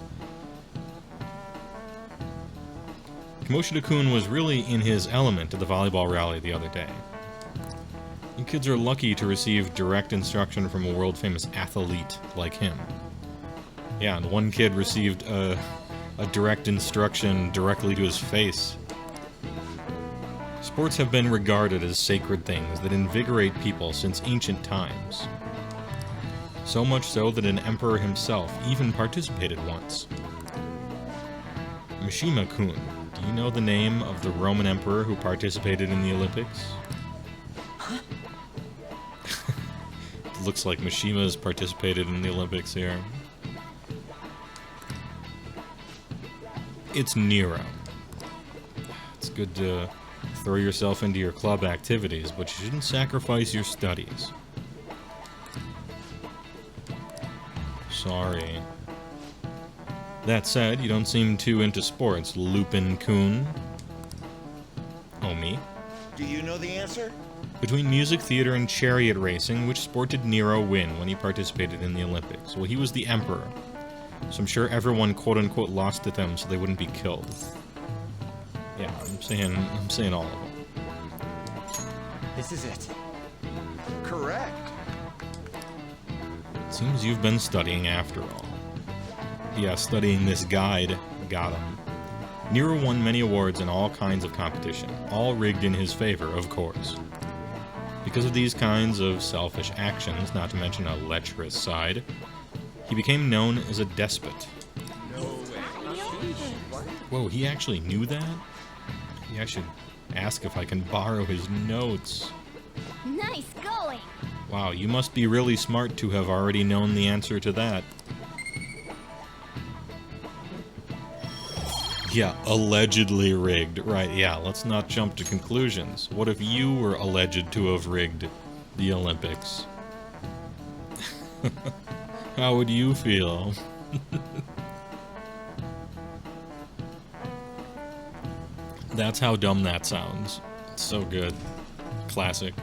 Kamoshida-kun was really in his element at the volleyball rally the other day. You kids are lucky to receive direct instruction from a world-famous athlete like him. Yeah, and one kid received a direct instruction directly to his face. Sports have been regarded as sacred things that invigorate people since ancient times. So much so that an emperor himself even participated once. Mishima-kun, do you know the name of the Roman emperor who participated in the Olympics? It looks like Mishima's participated in the Olympics here. It's Nero. It's good to throw yourself into your club activities, but you shouldn't sacrifice your studies. Sorry. That said, you don't seem too into sports, Lupin Coon. Oh, me? Do you know the answer? Between music, theater, and chariot racing, which sport did Nero win when he participated in the Olympics? Well, he was the emperor, so I'm sure everyone quote-unquote lost to them so they wouldn't be killed. Yeah, I'm saying all of them. This is it. Correct. Seems you've been studying after all. Yeah, studying this guide got him. Nero won many awards in all kinds of competition, all rigged in his favor, of course. Because of these kinds of selfish actions, not to mention a lecherous side, he became known as a despot. Whoa, he actually knew that? Yeah, I should ask if I can borrow his notes. Nice going. Wow, you must be really smart to have already known the answer to that. Yeah, allegedly rigged. Right, yeah, let's not jump to conclusions. What if you were alleged to have rigged the Olympics? How would you feel? That's how dumb that sounds. It's so good. Classic.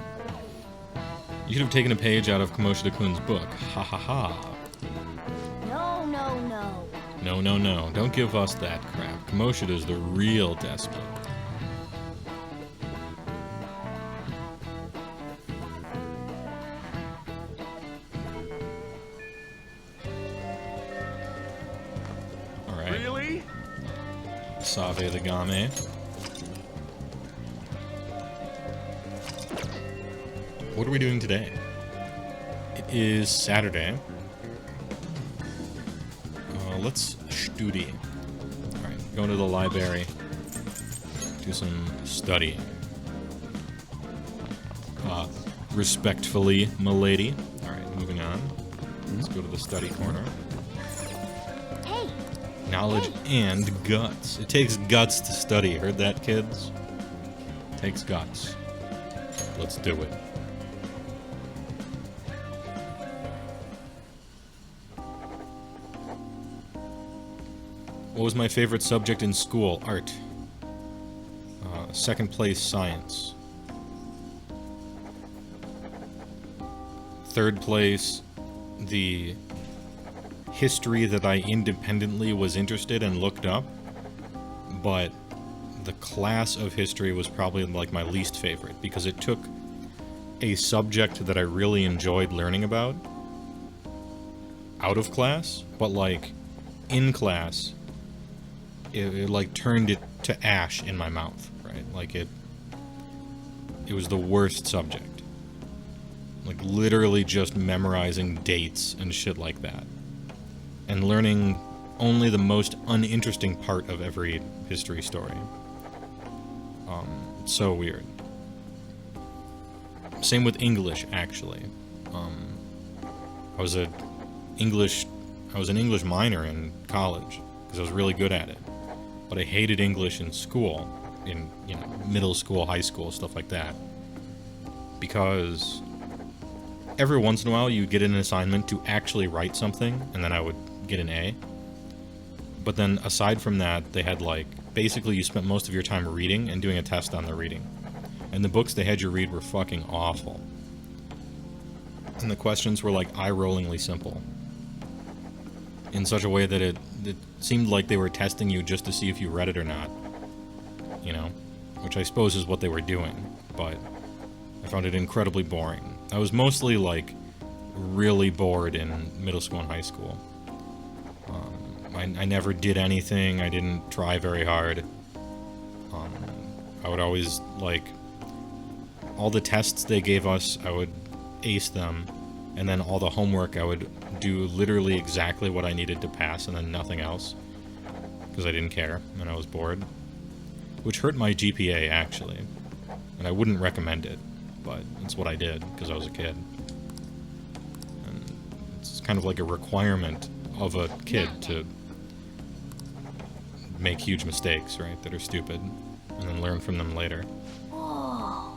You should have taken a page out of Kamoshida-kun's book. Ha ha ha. No, no, no. No, no, no. Don't give us that crap. Kamoshida's the real despot. Alright. Really? Save the game. What are we doing today? It is Saturday. Let's study. Alright, go to the library. Do some studying. Respectfully, milady. Alright, moving on. Let's go to the study corner. Hey. Knowledge and guts. It takes guts to study. Heard that, kids? It takes guts. Let's do it. What was my favorite subject in school? Art. Second place, science. Third place, the history that I independently was interested and looked up, but the class of history was probably like my least favorite because it took a subject that I really enjoyed learning about out of class, but like in class it like turned it to ash in my mouth, right? Like it was the worst subject. Like literally just memorizing dates and shit like that. And learning only the most uninteresting part of every history story. It's so weird. Same with English, actually. I was an English minor in college because I was really good at it. But I hated English in school, in, you know, middle school, high school, stuff like that. Because every once in a while you get an assignment to actually write something, and then I would get an A. But then aside from that, they had like, basically you spent most of your time reading and doing a test on the reading. And the books they had you read were fucking awful. And the questions were like eye-rollingly simple. In such a way that it seemed like they were testing you just to see if you read it or not. You know? Which I suppose is what they were doing, but I found it incredibly boring. I was mostly like really bored in middle school and high school. I never did anything, I didn't try very hard. I would always, like, all the tests they gave us, I would ace them, and then all the homework I would do literally exactly what I needed to pass and then nothing else. Because I didn't care, and I was bored. Which hurt my GPA, actually. And I wouldn't recommend it, but it's what I did, because I was a kid. And it's kind of like a requirement of a kid to make huge mistakes, right, that are stupid, and then learn from them later. Whoa.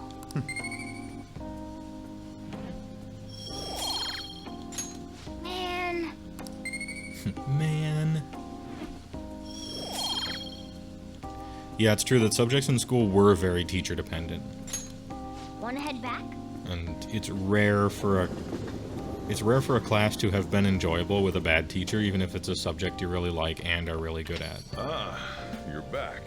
Man. Man. Yeah, it's true that subjects in school were very teacher dependent. Wanna head back? And it's rare for a class to have been enjoyable with a bad teacher, even if it's a subject you really like and are really good at. Ah, you're back.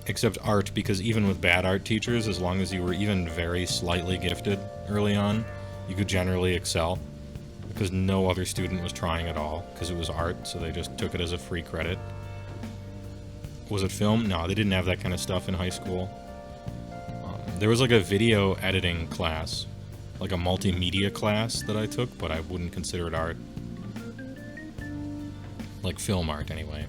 Except art, because even with bad art teachers, as long as you were even very slightly gifted early on, you could generally excel. Because no other student was trying at all, because it was art, so they just took it as a free credit. Was it film? No, they didn't have that kind of stuff in high school. There was like a video editing class, like a multimedia class that I took, but I wouldn't consider it art. Like film art, anyway.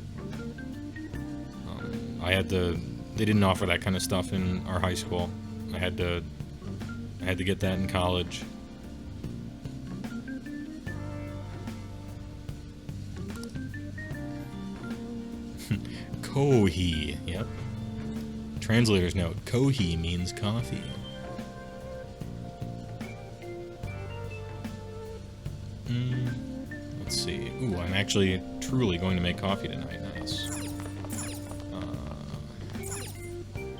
They didn't offer that kind of stuff in our high school. I had to get that in college. Kohi, yep. Translator's note, Kohi means coffee. Let's see. Ooh, I'm actually truly going to make coffee tonight. Nice.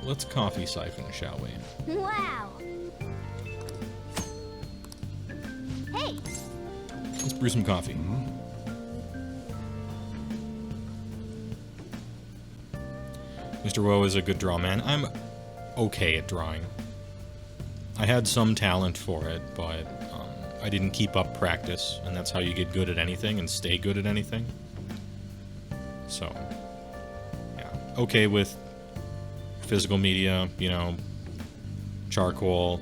Let's coffee siphon, shall we? Wow. Hey, Let's brew some coffee. Mr. Woe is a good draw man. I'm okay at drawing. I had some talent for it, but I didn't keep up practice, and that's how you get good at anything and stay good at anything. So, yeah. Okay with physical media, you know, charcoal,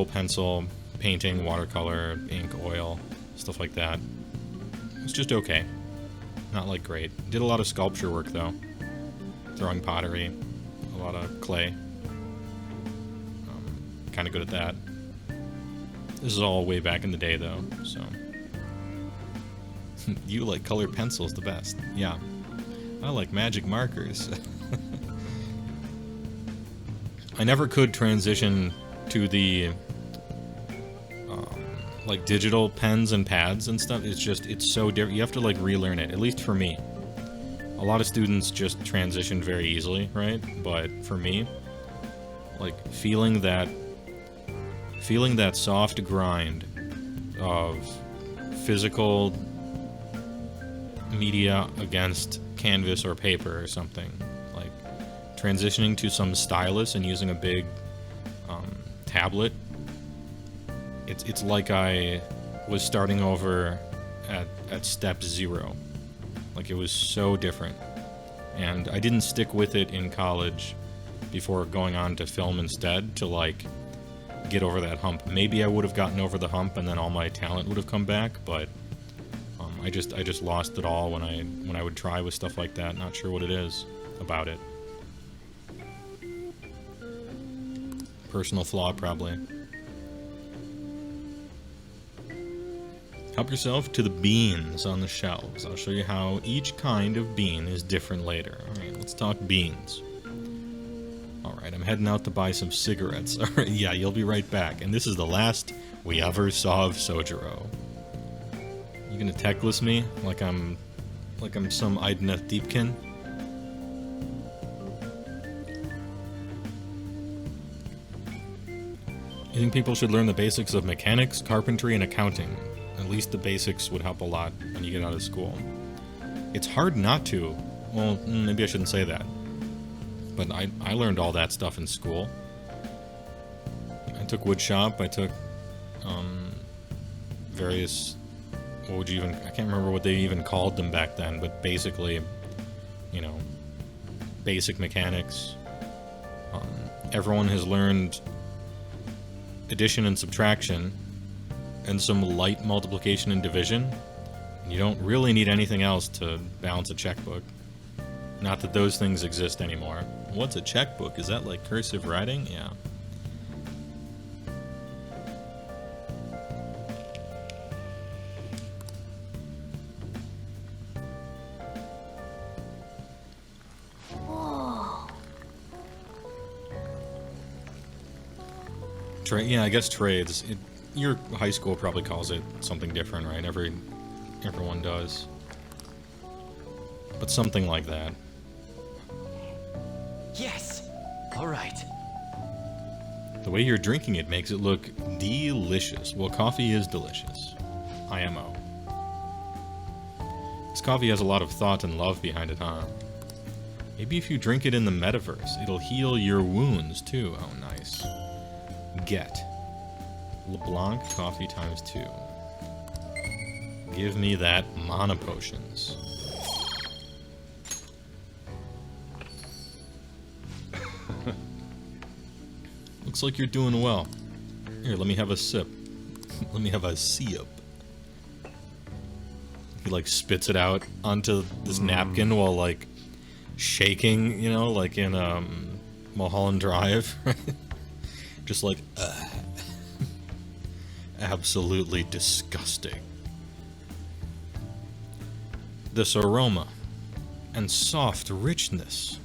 pencil, painting, watercolor, ink, oil, stuff like that. It's just okay. Not like great. Did a lot of sculpture work though. Throwing pottery, a lot of clay. Kind of good at that. This is all way back in the day though, so. You like colored pencils the best. Yeah. I like magic markers. I never could transition to the like digital pens and pads and stuff. It's so different. You have to like relearn it, at least for me. A lot of students just transition very easily, right? But for me, like feeling that soft grind of physical media against canvas or paper or something, like transitioning to some stylus and using a big tablet, it's like I was starting over at step 0. Like, it was so different. And I didn't stick with it in college before going on to film instead to, like, get over that hump. Maybe I would have gotten over the hump and then all my talent would have come back, but I just lost it all when I would try with stuff like that. Not sure what it is about it. Personal flaw, probably. Help yourself to the beans on the shelves. I'll show you how each kind of bean is different later. Alright, let's talk beans. Alright, I'm heading out to buy some cigarettes. Alright, yeah, you'll be right back. And this is the last we ever saw of Sojiro. You gonna techless me like I'm some Idnath Deepkin? You think people should learn the basics of mechanics, carpentry, and accounting? At least the basics would help a lot when you get out of school. It's hard not to. Well, maybe I shouldn't say that. But I learned all that stuff in school. I took woodshop, I took various, I can't remember what they even called them back then, but basically, you know, basic mechanics. Everyone has learned addition and subtraction, and some light multiplication and division. And you don't really need anything else to balance a checkbook. Not that those things exist anymore. What's a checkbook? Is that like cursive writing? Yeah. Yeah, I guess trades. Your high school probably calls it something different, right? Everyone does. But something like that. Yes! Alright. The way you're drinking it makes it look delicious. Well, coffee is delicious. IMO. This coffee has a lot of thought and love behind it, huh? Maybe if you drink it in the metaverse, it'll heal your wounds, too. Oh, nice. Get. LeBlanc coffee times 2. Give me that mana potions. Looks like you're doing well. Here, let me have a sip. Let me have a sip. He, like, spits it out onto this napkin while, like, shaking, you know, like in, Mulholland Drive. Just like, absolutely disgusting. This aroma and soft richness.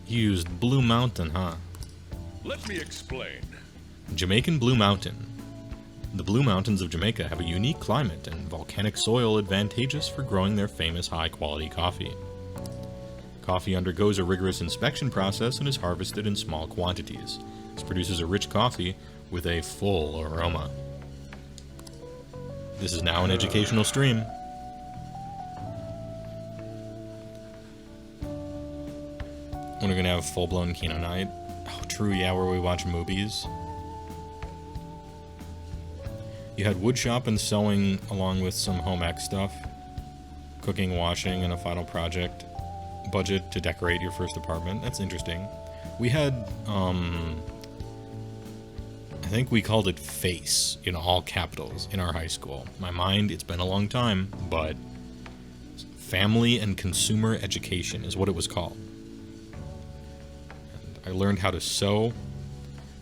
You used Blue Mountain, huh? Let me explain. Jamaican Blue Mountain. The Blue Mountains of Jamaica have a unique climate and volcanic soil advantageous for growing their famous high-quality coffee. Coffee undergoes a rigorous inspection process and is harvested in small quantities. This produces a rich coffee with a full aroma. This is now an educational stream. When we're gonna have full-blown Kino night. Oh, true, yeah, where we watch movies. You had woodshop and sewing along with some home ec stuff. Cooking, washing, and a final project. Budget to decorate your first apartment. That's interesting. We had, I think we called it FACE in all capitals in our high school. My mind, it's been a long time, but Family and Consumer Education is what it was called. I learned how to sew,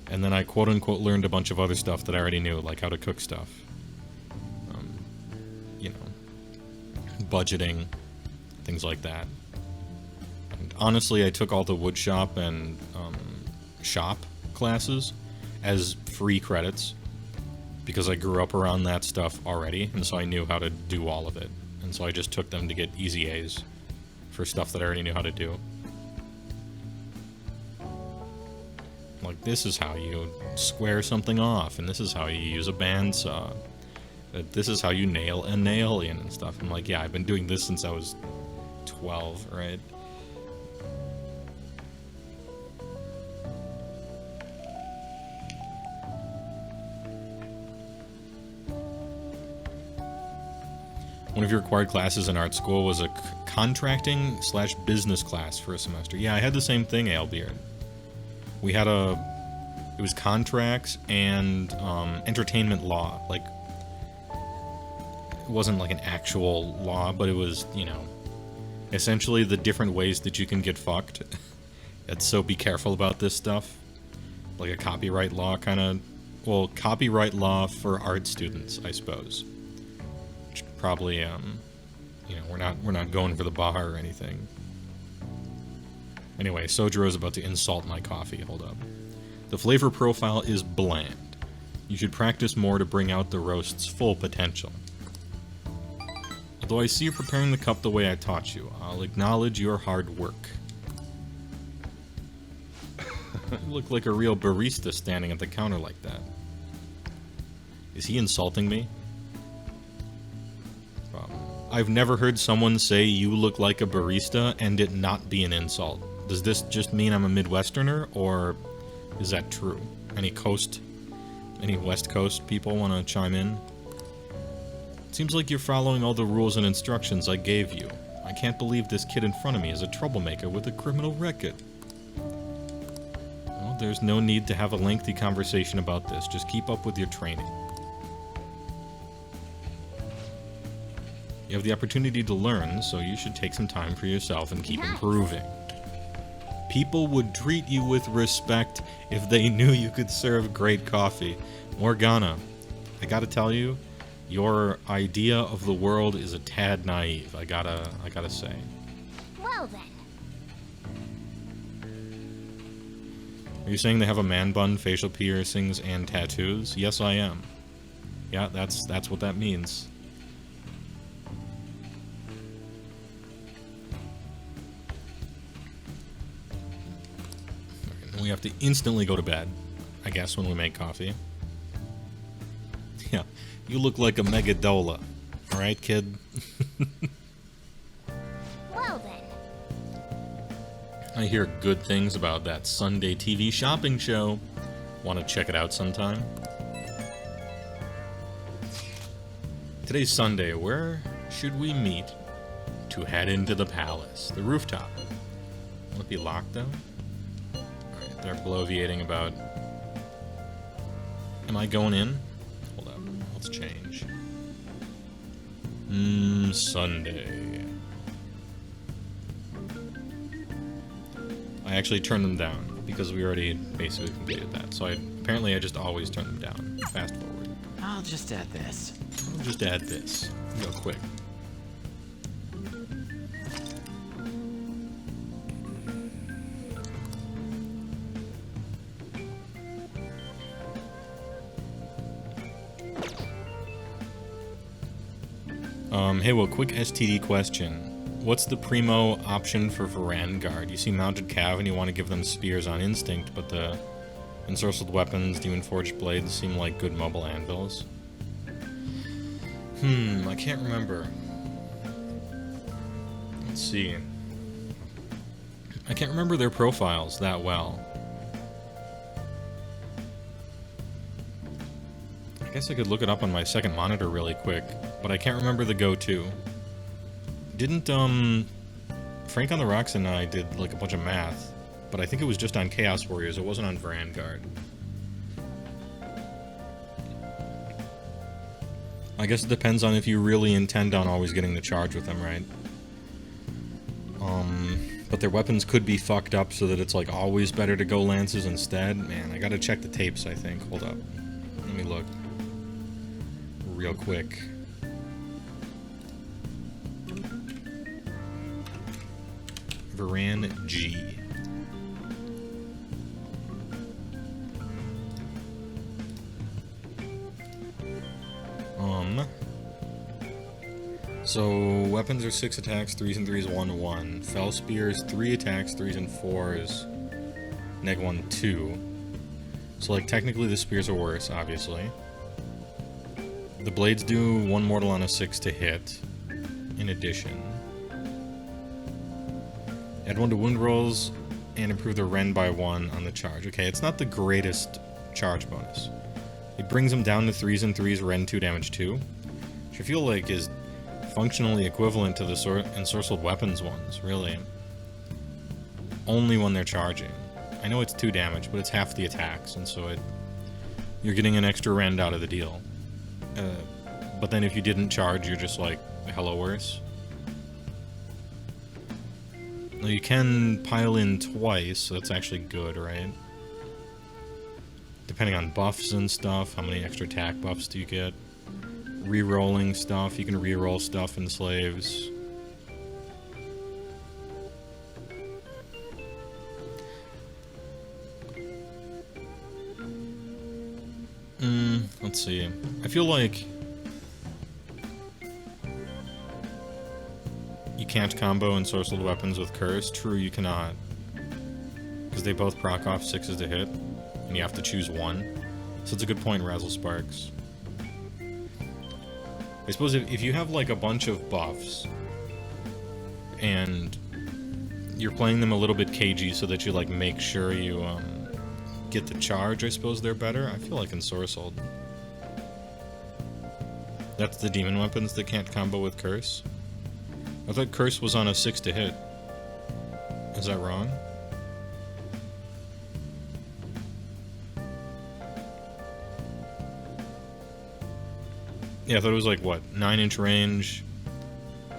and then I quote-unquote learned a bunch of other stuff that I already knew, like how to cook stuff. You know, budgeting, things like that. And honestly, I took all the woodshop and shop classes as free credits, because I grew up around that stuff already, and so I knew how to do all of it. And so I just took them to get easy A's for stuff that I already knew how to do. Like, this is how you square something off, and this is how you use a bandsaw. This is how you nail a nail in and stuff. I'm like, yeah, I've been doing this since I was 12, right? One of your required classes in art school was a contracting/business class for a semester. Yeah, I had the same thing, Alebeard. We had it was contracts and entertainment law. Like, it wasn't like an actual law, but it was, you know, essentially the different ways that you can get fucked. And so be careful about this stuff. Like a copyright law kind of, well, copyright law for art students, I suppose. Which probably, you know, we're not going for the bar or anything. Anyway, Sojiro's about to insult my coffee. Hold up. The flavor profile is bland. You should practice more to bring out the roast's full potential. Although I see you preparing the cup the way I taught you, I'll acknowledge your hard work. You look like a real barista standing at the counter like that. Is he insulting me? I've never heard someone say you look like a barista and it not be an insult. Does this just mean I'm a Midwesterner, or is that true? Any West Coast people want to chime in? It seems like you're following all the rules and instructions I gave you. I can't believe this kid in front of me is a troublemaker with a criminal record. Well, there's no need to have a lengthy conversation about this. Just keep up with your training. You have the opportunity to learn, so you should take some time for yourself and keep improving. People would treat you with respect if they knew you could serve great coffee. Morgana, I gotta tell you, your idea of the world is a tad naive. I gotta say. Well then. Are you saying they have a man bun, facial piercings, and tattoos? Yes, I am. Yeah, that's what that means. We have to instantly go to bed, I guess, when we make coffee. Yeah, you look like a megadola. Alright, kid? Well then. I hear good things about that Sunday TV shopping show. Want to check it out sometime? Today's Sunday. Where should we meet to head into the palace? The rooftop. Will it be locked, though? Alright, they're bloviating about... Am I going in? Hold up. Let's change. Sunday. I actually turned them down because we already basically completed that. So apparently I just always turn them down. Fast forward. I'll just add this. I'll just add this. Go quick. Hey, well, quick STD question. What's the primo option for Vanguard? You see mounted cav and you want to give them spears on instinct, but the ensorcelled weapons, demon forged blades seem like good mobile anvils. I can't remember. Let's see. I can't remember their profiles that well. I guess I could look it up on my second monitor really quick, but I can't remember the go-to. Didn't, Frank on the Rocks and I did, like, a bunch of math, but I think it was just on Chaos Warriors, it wasn't on Vanguard. I guess it depends on if you really intend on always getting the charge with them, right? But their weapons could be fucked up so that it's, like, always better to go Lances instead. Man, I gotta check the tapes, I think. Hold up. Let me look. Real quick. Varan G. So weapons are 6 attacks, 3s and 3s, 1-1. Fell spears 3 attacks, 3s and 4s, -1, 2. So like technically the spears are worse, obviously. The blades do 1 mortal on a 6 to hit. In addition, add 1 to wound rolls and improve the Ren by 1 on the charge. Okay, it's not the greatest charge bonus. It brings them down to 3s and 3s, Ren 2, damage 2, which I feel like is functionally equivalent to the ensorcelled weapons ones, really. Only when they're charging. I know it's 2 damage, but it's half the attacks, and so you're getting an extra rend out of the deal. But then if you didn't charge, you're just like hella worse. Now you can pile in twice, so that's actually good, right? Depending on buffs and stuff, how many extra attack buffs do you get? Re-rolling stuff, you can re-roll stuff in slaves. Let's see. I feel like you can't combo ensorcelled weapons with Curse. True, you cannot. Because they both proc off 6s to hit, and you have to choose one. So it's a good point, Razzle Sparks. I suppose if you have like a bunch of buffs, and you're playing them a little bit cagey so that you like make sure you get the charge, I suppose they're better. I feel like ensorcelled. That's the demon weapons that can't combo with Curse. I thought Curse was on a 6 to hit. Is that wrong? Yeah, I thought it was like, what, 9-inch range,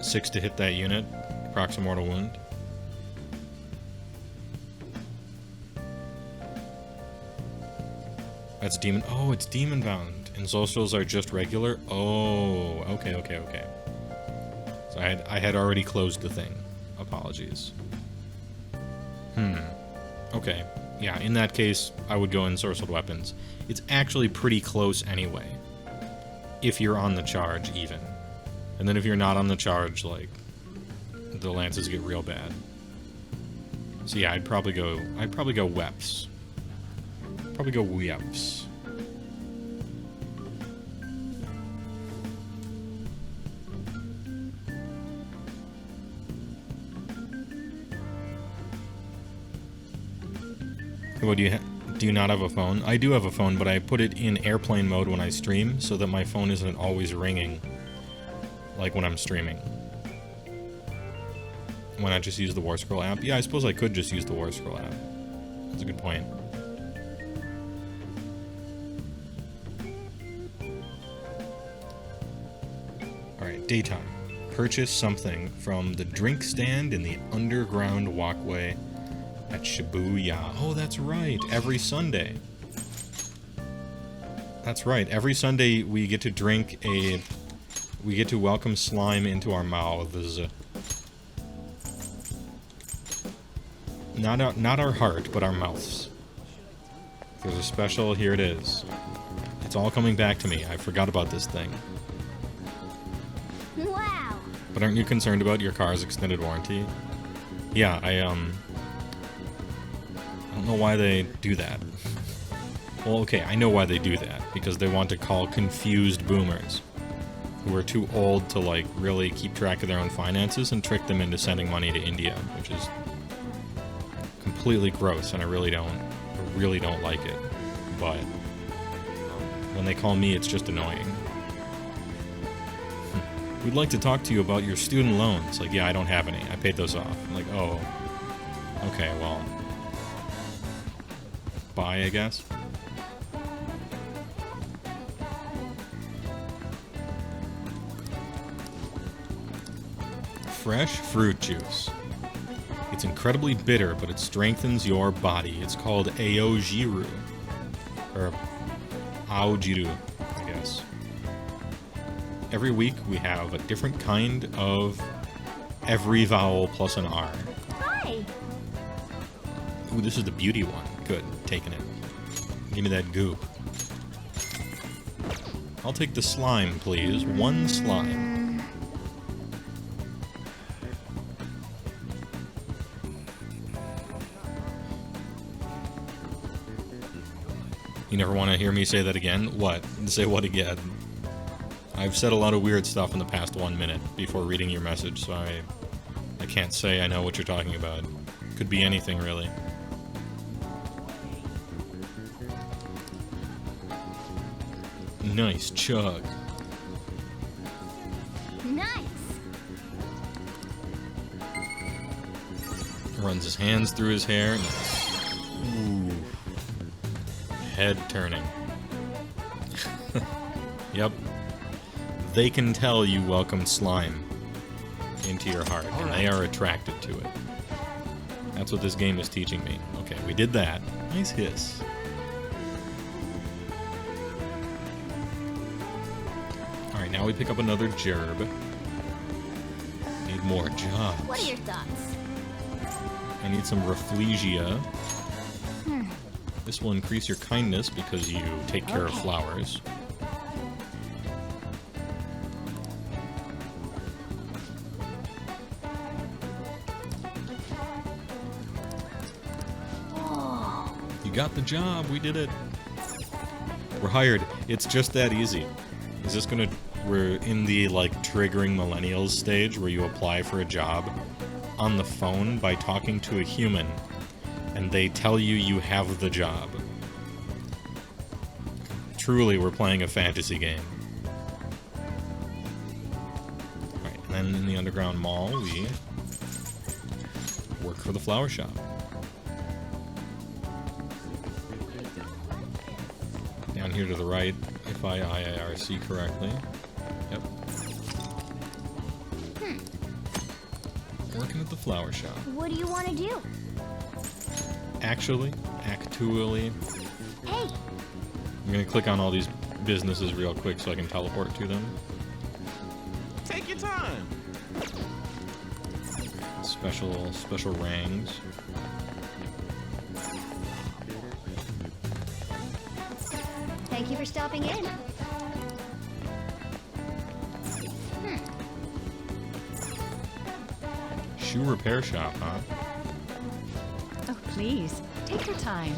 6 to hit that unit, procs a mortal wound. That's demon. Oh, it's demon bound. And socials are just regular. Oh, okay. So I had already closed the thing. Apologies. Okay. Yeah, in that case, I would go ensorcelled weapons. It's actually pretty close anyway. If you're on the charge, even. And then if you're not on the charge, like, the lances get real bad. So yeah, I'd probably go Weps Probably go Weeps. What do you not have a phone? I do have a phone, but I put it in airplane mode when I stream so that my phone isn't always ringing like when I'm streaming. Why not just use the War Scroll app? Yeah, I suppose I could just use the War Scroll app. That's a good point. Alright, daytime. Purchase something from the drink stand in the underground walkway at Shibuya. Oh, that's right. Every Sunday. That's right. Every Sunday we get to drink a... We get to welcome slime into our mouths. Not our heart, but our mouths. There's a special... Here it is. It's all coming back to me. I forgot about this thing. Wow. But aren't you concerned about your car's extended warranty? Yeah, I don't know why they do that. Well, okay, I know why they do that. Because they want to call confused boomers who are too old to, like, really keep track of their own finances and trick them into sending money to India, which is completely gross, and I really don't like it. But when they call me, it's just annoying. We'd like to talk to you about your student loans. Like, yeah, I don't have any. I paid those off. I'm like, oh, okay, well, bye, I guess. Fresh fruit juice. It's incredibly bitter, but it strengthens your body. It's called Aojiru. Or Aojiru, I guess. Every week we have a different kind of every vowel plus an R. Hi. Ooh, this is the beauty one. Good, taking it. Give me that goop. I'll take the slime, please. One slime. You never want to hear me say that again? What? Say what again? I've said a lot of weird stuff in the past 1 minute before reading your message, so I can't say I know what you're talking about. Could be anything, really. Nice chug. Nice. Runs his hands through his hair. Nice. Ooh. Head turning. Yep. They can tell you welcomed slime into your heart, and they are attracted to it. That's what this game is teaching me. Okay, we did that. Nice hiss. Alright, now we pick up another gerb. Need more jobs. What are your thoughts? I need some Rafflesia. This will increase your kindness because you take care of flowers. You got the job. We did it. We're hired. It's just that easy. Is this gonna... We're in the, like, triggering millennials stage where you apply for a job on the phone by talking to a human, and they tell you you have the job. Truly, we're playing a fantasy game. Alright, and then in the underground mall, we work for the flower shop. Down here to the right, if I IIRC correctly. Yep. Working at the flower shop. What do you want to do? Actually, Hey. I'm gonna click on all these businesses real quick so I can teleport to them. Take your time. Special rangs. Thank you for stopping in. Shoe repair shop, huh? Oh, please. Take your time.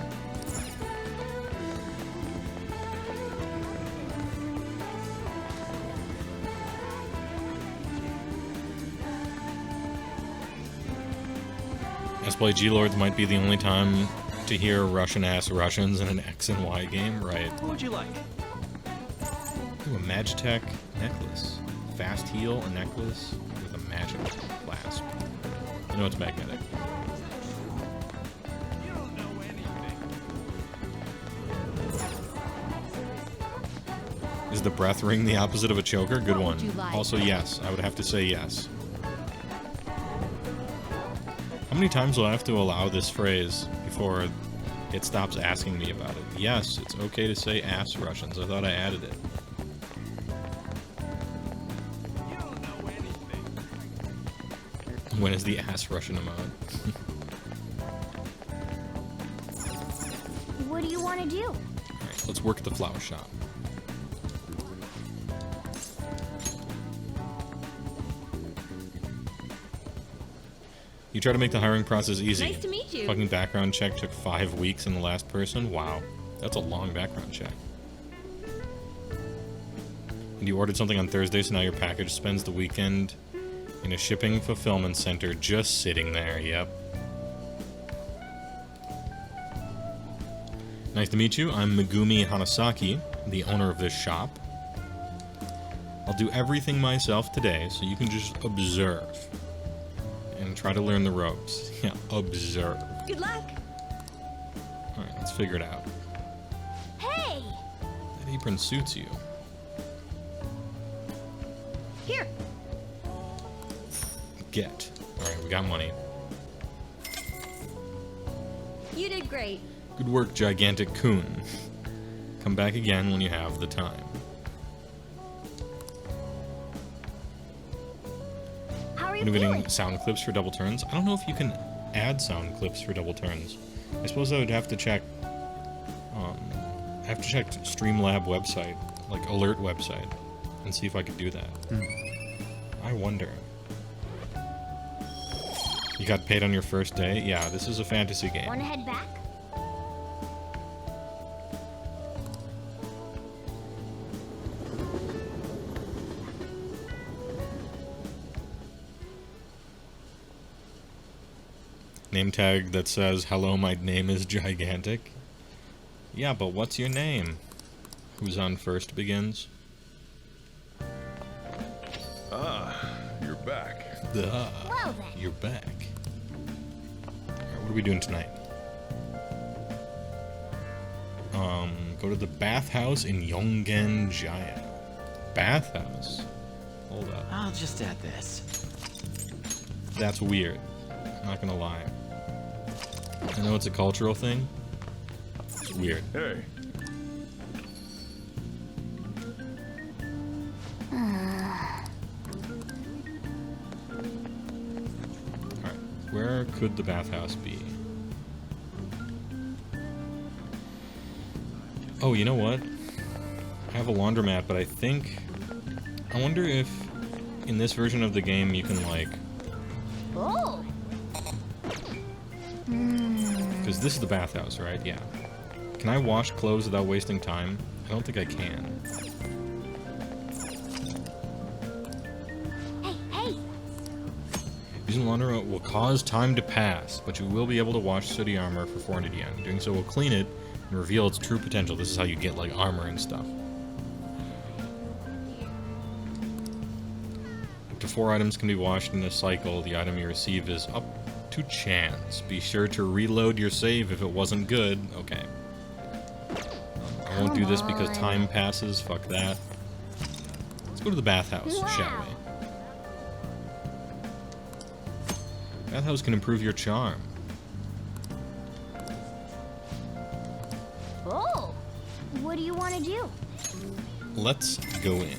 Let's Play G-Lords might be the only time to hear Russian-ass Russians in an X and Y game, right? What would you like? Ooh, a Magitech necklace. Fast heal, a necklace with a magic clasp. You know it's magnetic. You don't know anything. Is the breath ring the opposite of a choker? Good What one. would you like? Also, yes. I would have to say yes. How many times will I have to allow this phrase before it stops asking me about it? Yes, it's okay to say ass Russians. I thought I added it. You don't know anything. When is the ass Russian emote? What do you want to do? Alright, let's work at the flower shop. You try to make the hiring process easy. Nice to meet you. Fucking background check took 5 weeks in the last person? Wow. That's a long background check. And you ordered something on Thursday, so now your package spends the weekend in a shipping fulfillment center just sitting there. Yep. Nice to meet you. I'm Megumi Hanasaki, the owner of this shop. I'll do everything myself today, so you can just observe. And try to learn the ropes. Yeah, observe. Good luck. Alright, let's figure it out. Hey! That apron suits you. Here. Get. Alright, we got money. You did great. Good work, Gigantic Coon. Come back again when you have the time. How are you When are we feeling? getting sound clips for double turns? I don't know if you can add sound clips for double turns. I suppose I would have to check. I have to check Streamlab website, like alert website, and see if I could do that. I wonder. You got paid on your first day? Yeah, this is a fantasy game. Want to head back? Name tag that says, "Hello, my name is Gigantic." Yeah, but what's your name? Who's on first begins? Ah, you're back. Duh. Well then. You're back. Alright, what are we doing tonight? Go to the bathhouse in Yongen-jaya. Bathhouse? Hold up. I'll just add this. That's weird. I'm not gonna lie. I know it's a cultural thing. It's weird. Hey, Alright, where could the bathhouse be? Oh, you know what? I have a laundromat, but I wonder if in this version of the game you can, like... Oh. Because this is the bathhouse, right? Yeah. Can I wash clothes without wasting time? I don't think I can. Hey. Using laundromat will cause time to pass, but you will be able to wash sooty armor for 400 yen. Doing so will clean it and reveal its true potential. This is how you get, like, armor and stuff. Up to 4 items can be washed in a cycle. The item you receive is up to chance. Be sure to reload your save if it wasn't good. Okay. I won't do this because time passes. Fuck that. Let's go to the bathhouse, shall we? Bathhouse can improve your charm. Oh. What do you want to do? Let's go in.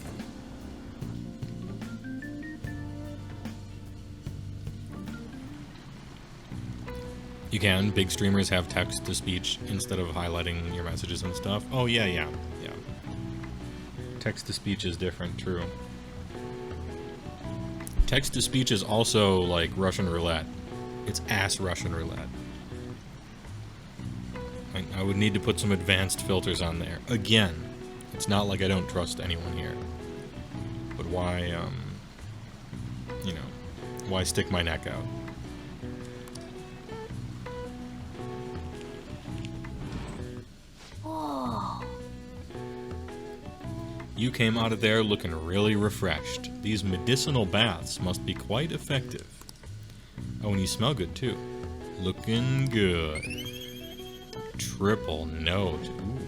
You can. Big streamers have text-to-speech instead of highlighting your messages and stuff. Oh, yeah. Text-to-speech is different, true. Text-to-speech is also like Russian roulette. It's ass Russian roulette. I would need to put some advanced filters on there. Again, it's not like I don't trust anyone here. But why, why stick my neck out? You came out of there looking really refreshed. These medicinal baths must be quite effective. Oh, and you smell good, too. Looking good. Triple note. Ooh.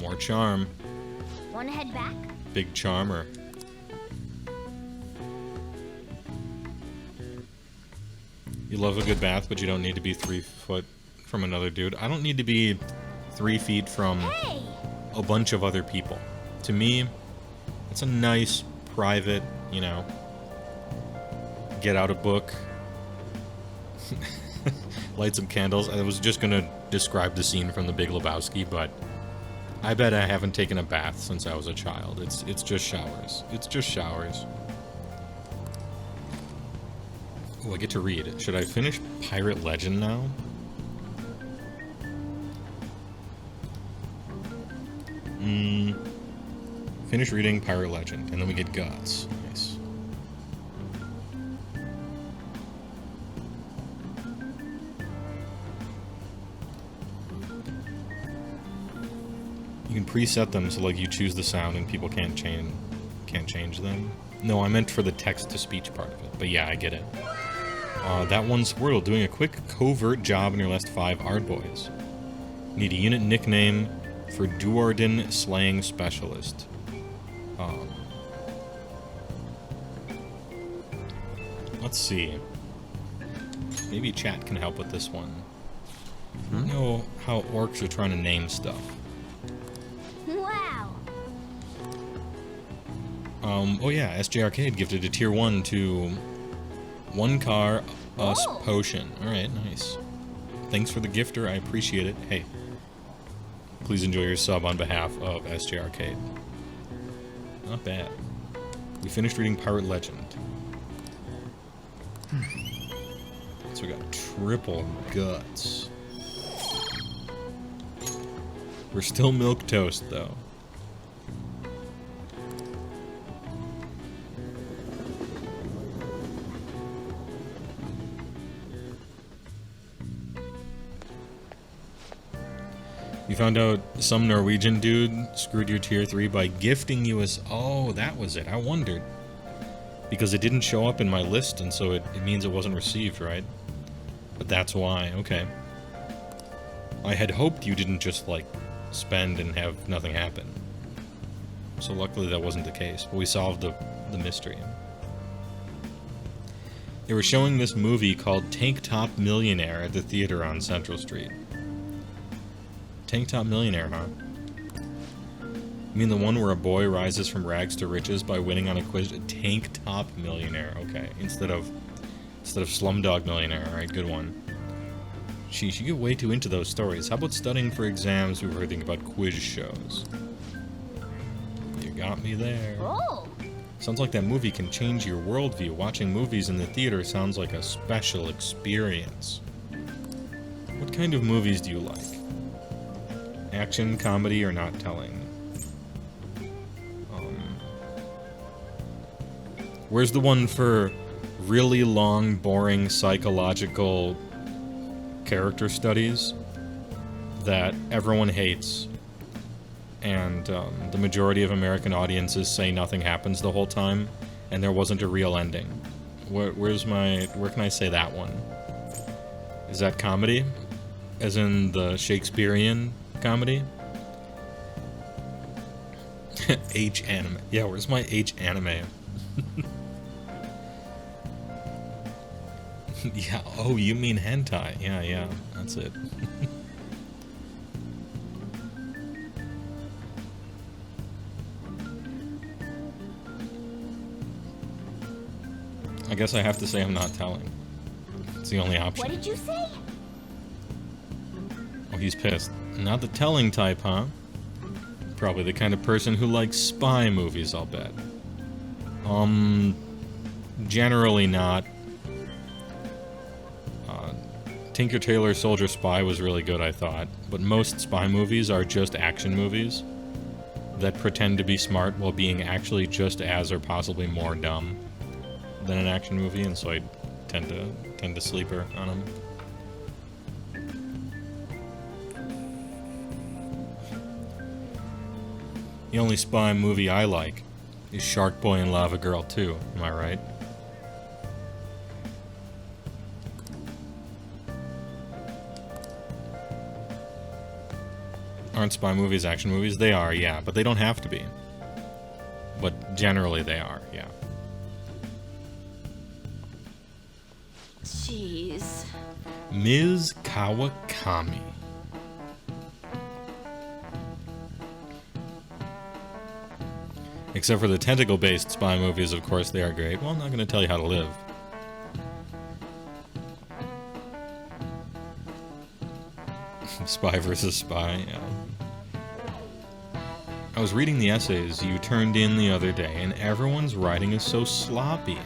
More charm. Wanna head back? Big charmer. You love a good bath, but you don't need to be 3 foot from another dude. I don't need to be 3 feet from Hey! a bunch of other people. To me, it's a nice, private, you know, get out a book, light some candles. I was just gonna describe the scene from The Big Lebowski, but I bet I haven't taken a bath since I was a child. It's just showers. It's just showers. Oh, I get to read. Should I finish Pirate Legend now? Finish reading Pirate Legend, and then we get Guts. Nice. You can preset them so like you choose the sound and people can't change them. No, I meant for the text-to-speech part of it, but yeah, I get it. That one Squirtle doing a quick covert job in your last 5 Ardboys. Need a unit nickname for Duardin Slaying Specialist. Let's see. Maybe chat can help with this one. I don't know how orcs are trying to name stuff. Wow! Oh yeah, SJ Arcade gifted a tier 1 to 1 car, us Oh. potion. Alright, nice. Thanks for the gifter, I appreciate it. Hey, please enjoy your sub on behalf of SJ Arcade. Not bad. We finished reading Pirate Legend. So we got triple guts. We're still milquetoast though. You found out some Norwegian dude screwed your tier 3 by gifting you as... Oh, that was it. I wondered. Because it didn't show up in my list, and so it means it wasn't received, right? But that's why. Okay. I had hoped you didn't just, like, spend and have nothing happen. So luckily that wasn't the case. But we solved the mystery. They were showing this movie called Tank Top Millionaire at the theater on Central Street. Tank Top Millionaire, huh? You mean the one where a boy rises from rags to riches by winning on a quiz? Tank Top Millionaire, okay. Instead of Slumdog Millionaire, alright, good one. Sheesh, you get way too into those stories. How about studying for exams before thinking about quiz shows? You got me there. Oh! Sounds like that movie can change your worldview. Watching movies in the theater sounds like a special experience. What kind of movies do you like? Action, comedy, or not telling? Where's the one for really long, boring psychological character studies that everyone hates, and the majority of American audiences say nothing happens the whole time, and there wasn't a real ending? Where can I say that one? Is that comedy? As in the Shakespearean comedy? H anime. Yeah, where's my H anime? Yeah, oh, you mean hentai. Yeah, that's it. I guess I have to say I'm not telling. It's the only option. What did you say? Oh, he's pissed. Not the telling type, huh? Probably the kind of person who likes spy movies, I'll bet. Generally not. Tinker Tailor Soldier Spy was really good, I thought. But most spy movies are just action movies that pretend to be smart while being actually just as or possibly more dumb than an action movie, and so I tend to sleeper on them. The only spy movie I like is Shark Boy and Lava Girl 2. Am I right? Aren't spy movies action movies? They are, yeah, but they don't have to be. But generally they are, yeah. Jeez. Ms. Kawakami. Except for the tentacle-based spy movies, of course, they are great. Well, I'm not going to tell you how to live. Spy versus spy, yeah. I was reading the essays you turned in the other day, and everyone's writing is so sloppy.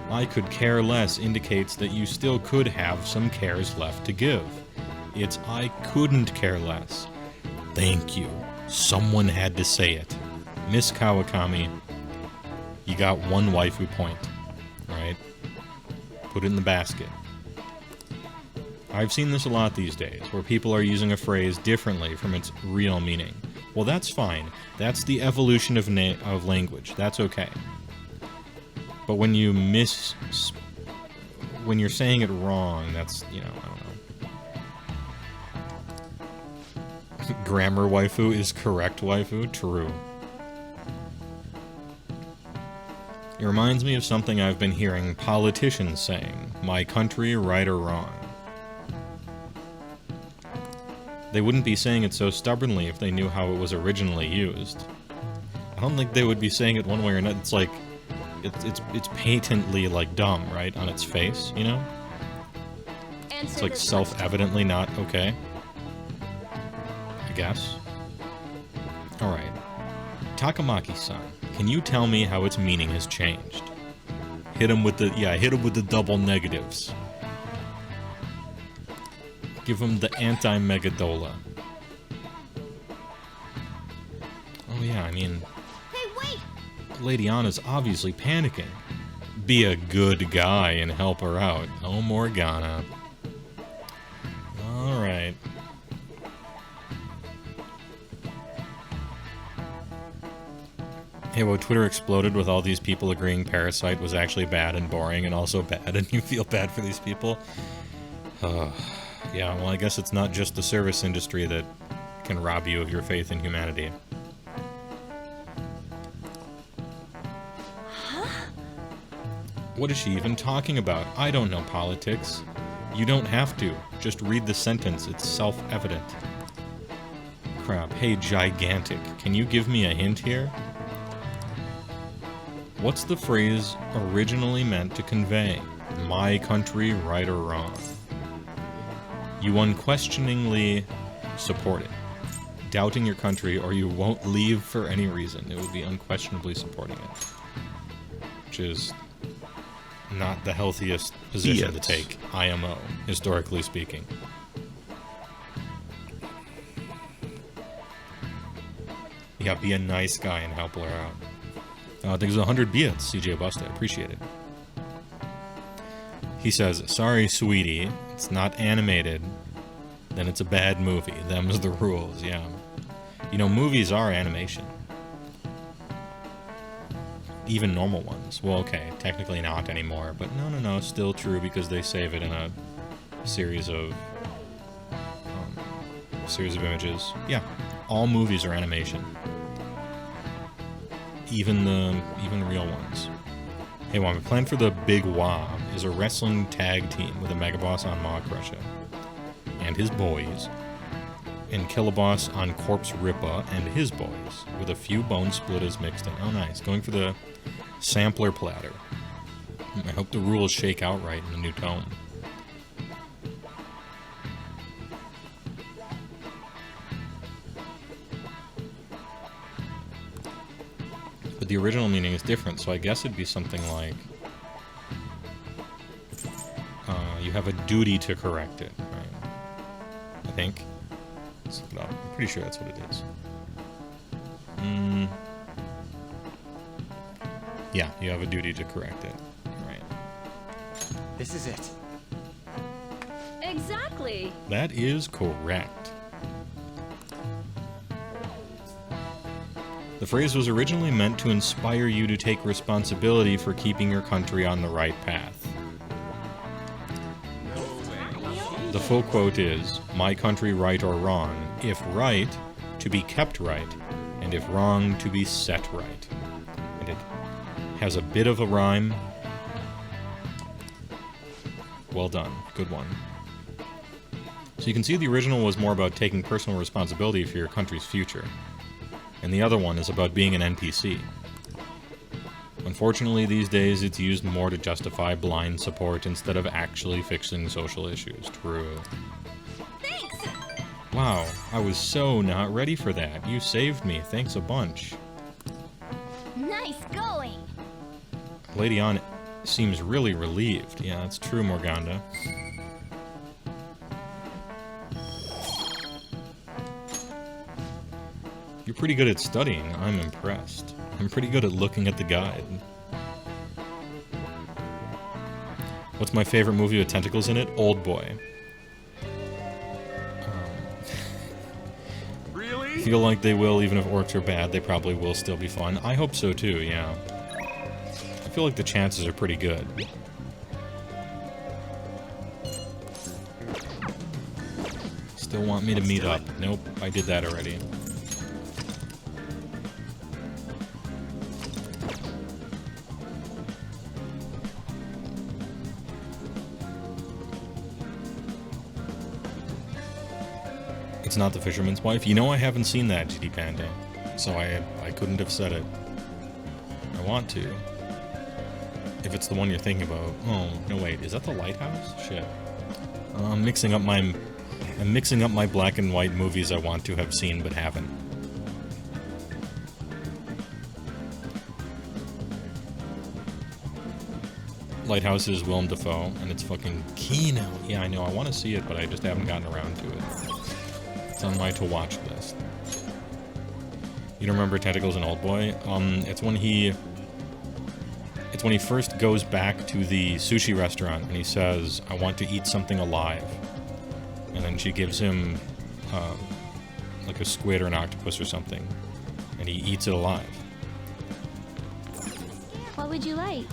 I could care less indicates that you still could have some cares left to give. It's I couldn't care less. Thank you. Someone had to say it. Miss Kawakami, you got one waifu point, right? Put it in the basket. I've seen this a lot these days, where people are using a phrase differently from its real meaning. Well, that's fine. That's the evolution of language. That's okay. But when you when you're saying it wrong, that's, you know, I don't know. Grammar waifu is correct waifu? True. It reminds me of something I've been hearing politicians saying. My country, right or wrong. They wouldn't be saying it so stubbornly if they knew how it was originally used. I don't think they would be saying it one way or another. It's like, it's patently, like, dumb, right? On its face, you know? It's like self-evidently not okay. I guess. Alright. Takamaki-san, can you tell me how its meaning has changed? Hit him with the double negatives. Give him the anti-Megadola. Oh yeah, I mean... Hey, wait! Lady Anna's obviously panicking. Be a good guy and help her out. Oh, Morgana. Alright. Hey, well, Twitter exploded with all these people agreeing Parasite was actually bad and boring and also bad, and you feel bad for these people? Yeah, well, I guess it's not just the service industry that can rob you of your faith in humanity. Huh? What is she even talking about? I don't know politics. You don't have to. Just read the sentence. It's self-evident. Crap. Hey, Gigantic. Can you give me a hint here? What's the phrase originally meant to convey? My country, right or wrong? You unquestioningly support it. Doubting your country or you won't leave for any reason. It would be unquestionably supporting it. Which is not the healthiest position to take, IMO, historically speaking. Yeah, be a nice guy and help her out. I think it's 100 bits, CJ Busta. Appreciate it. He says, sorry, sweetie, it's not animated. Then it's a bad movie. Them's the rules, yeah. You know, movies are animation. Even normal ones. Well, okay, technically not anymore, but no, still true because they save it in a series of images. Yeah, all movies are animation. Even the real ones. Hey, my plan for the Big Wah is a wrestling tag team with a Megaboss on Ma Crusher and his boys, and Killaboss on Corpse Rippa and his boys, with a few bone splitters mixed in. Oh, nice. Going for the sampler platter. I hope the rules shake out right in the new tome. But the original meaning is different, so I guess it'd be something like, you have a duty to correct it, right? I think. Let's look it up. I'm pretty sure that's what it is. Yeah, you have a duty to correct it, right? This is it. Exactly. That is correct. The phrase was originally meant to inspire you to take responsibility for keeping your country on the right path. The full quote is, "My country right or wrong, if right, to be kept right, and if wrong, to be set right." And it has a bit of a rhyme. Well done. Good one. So you can see the original was more about taking personal responsibility for your country's future, and the other one is about being an NPC. Unfortunately, these days it's used more to justify blind support instead of actually fixing social issues. True. Thanks! Wow, I was so not ready for that. You saved me. Thanks a bunch. Nice going. Lady On seems really relieved. Yeah, that's true, Morganda. You're pretty good at studying. I'm impressed. I'm pretty good at looking at the guide. What's my favorite movie with tentacles in it? Old Boy. Really? Feel like they will, even if orcs are bad, they probably will still be fun. I hope so too, yeah. I feel like the chances are pretty good. Still want me to meet up. Nope, I did that already. It's not the fisherman's wife. You know I haven't seen that, GD Panda, so I couldn't have said it. I want to. If it's the one you're thinking about. Oh, no wait, is that the lighthouse? Shit. I'm mixing up my black and white movies I want to have seen but haven't. Lighthouse is Willem Dafoe, and it's fucking Kino. Yeah, I know, I want to see it, but I just haven't gotten around to it. It's on my to-watch list. You don't remember Tentacles in Old Boy? It's when he first goes back to the sushi restaurant, and he says, "I want to eat something alive." And then she gives him, like a squid or an octopus or something, and he eats it alive. What would you like?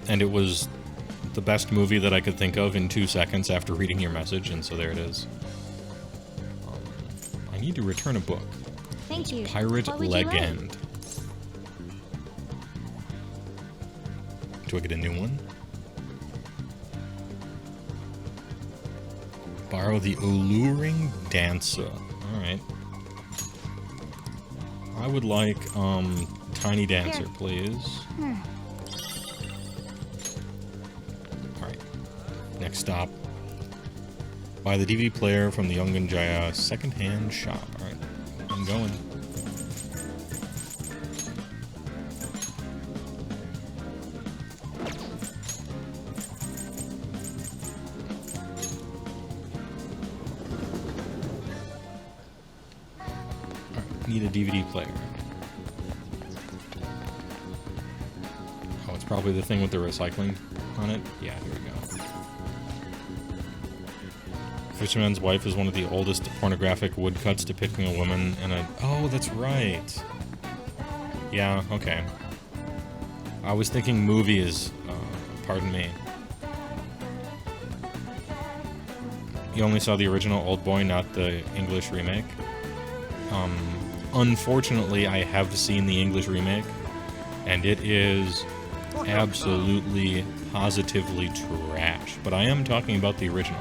And it was the best movie that I could think of in 2 seconds after reading your message, and so there it is. I need to return a book. Thank you. Pirate What would you like? Legend. Do I get a new one? Borrow the Alluring Dancer. Alright. I would like, Tiny Dancer, Here. please. Alright. Next stop. Buy the DVD player from the Yonganjaya second-hand shop. Alright. I'm going. Need a DVD player. Oh, it's probably the thing with the recycling on it. Yeah, here we go. Fisherman's Wife is one of the oldest pornographic woodcuts depicting a woman in a... Oh, that's right. Yeah, okay. I was thinking movies. Pardon me. You only saw the original Old Boy, not the English remake? Unfortunately, I have seen the English remake, and it is absolutely, positively trash. But I am talking about the original.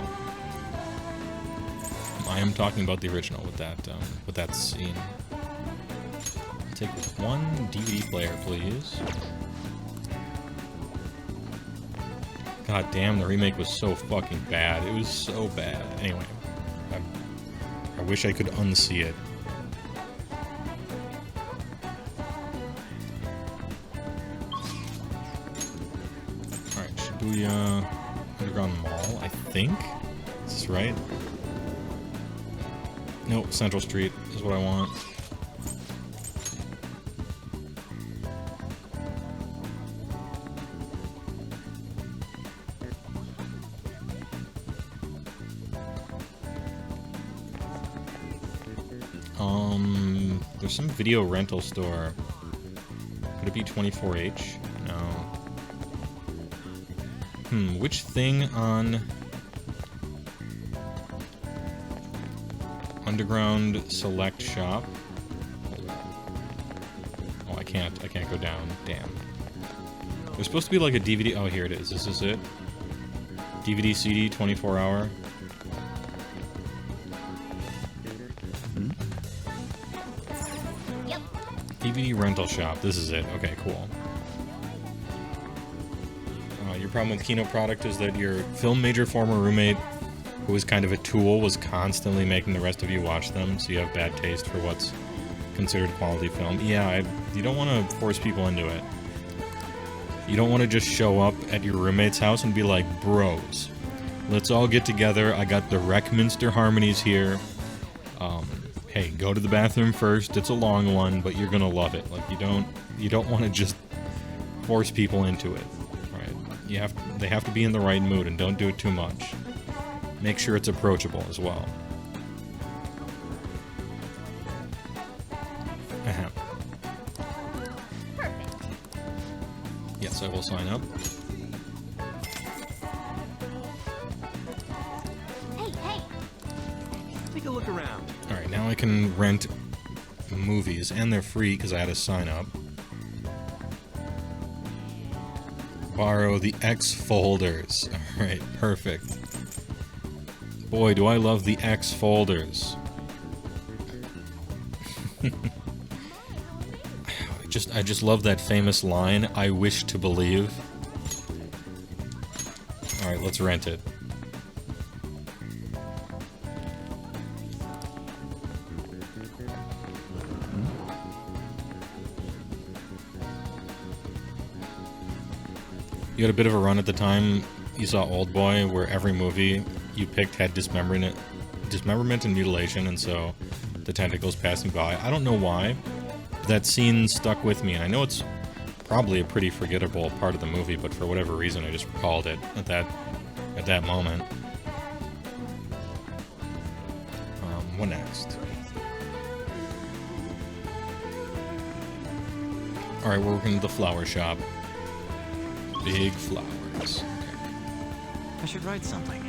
I am talking about the original with that scene. I'll take one DVD player, please. God damn, the remake was so fucking bad. It was so bad. Anyway, I wish I could unsee it. Shibuya Underground Mall, I think? Is this right? Nope, Central Street is what I want. There's some video rental store. Could it be 24H? No. Which thing on Underground Select Shop? Oh, I can't go down. Damn. There's supposed to be like a DVD. Oh, here it is. This is it. DVD CD 24 hour. Yep. DVD rental shop. This is it. Okay, cool. Your problem with Kino Product is that your film major former roommate, who was kind of a tool, was constantly making the rest of you watch them, so you have bad taste for what's considered quality film. Yeah, you don't want to force people into it. You don't want to just show up at your roommate's house and be like, bros, let's all get together. I got the Reckminster Harmonies here. Hey, go to the bathroom first. It's a long one, but you're gonna love it. Like, you don't want to just force people into it, right? They have to be in the right mood, and don't do it too much. Make sure it's approachable as well. Perfect. Yes, I will sign up. Hey. Take a look around. Alright, now I can rent movies, and they're free because I had to sign up. Borrow the X folders. Alright, perfect. Boy, do I love the X folders. I just love that famous line, I wish to believe. Alright, let's rent it. You had a bit of a run at the time. You saw Oldboy, where every movie you picked had dismemberment and mutilation, and so the tentacles passing by. I don't know why, but that scene stuck with me, and I know it's probably a pretty forgettable part of the movie, but for whatever reason, I just recalled it at that moment. What next? All right, we're working at the flower shop. Big flowers. I should write something.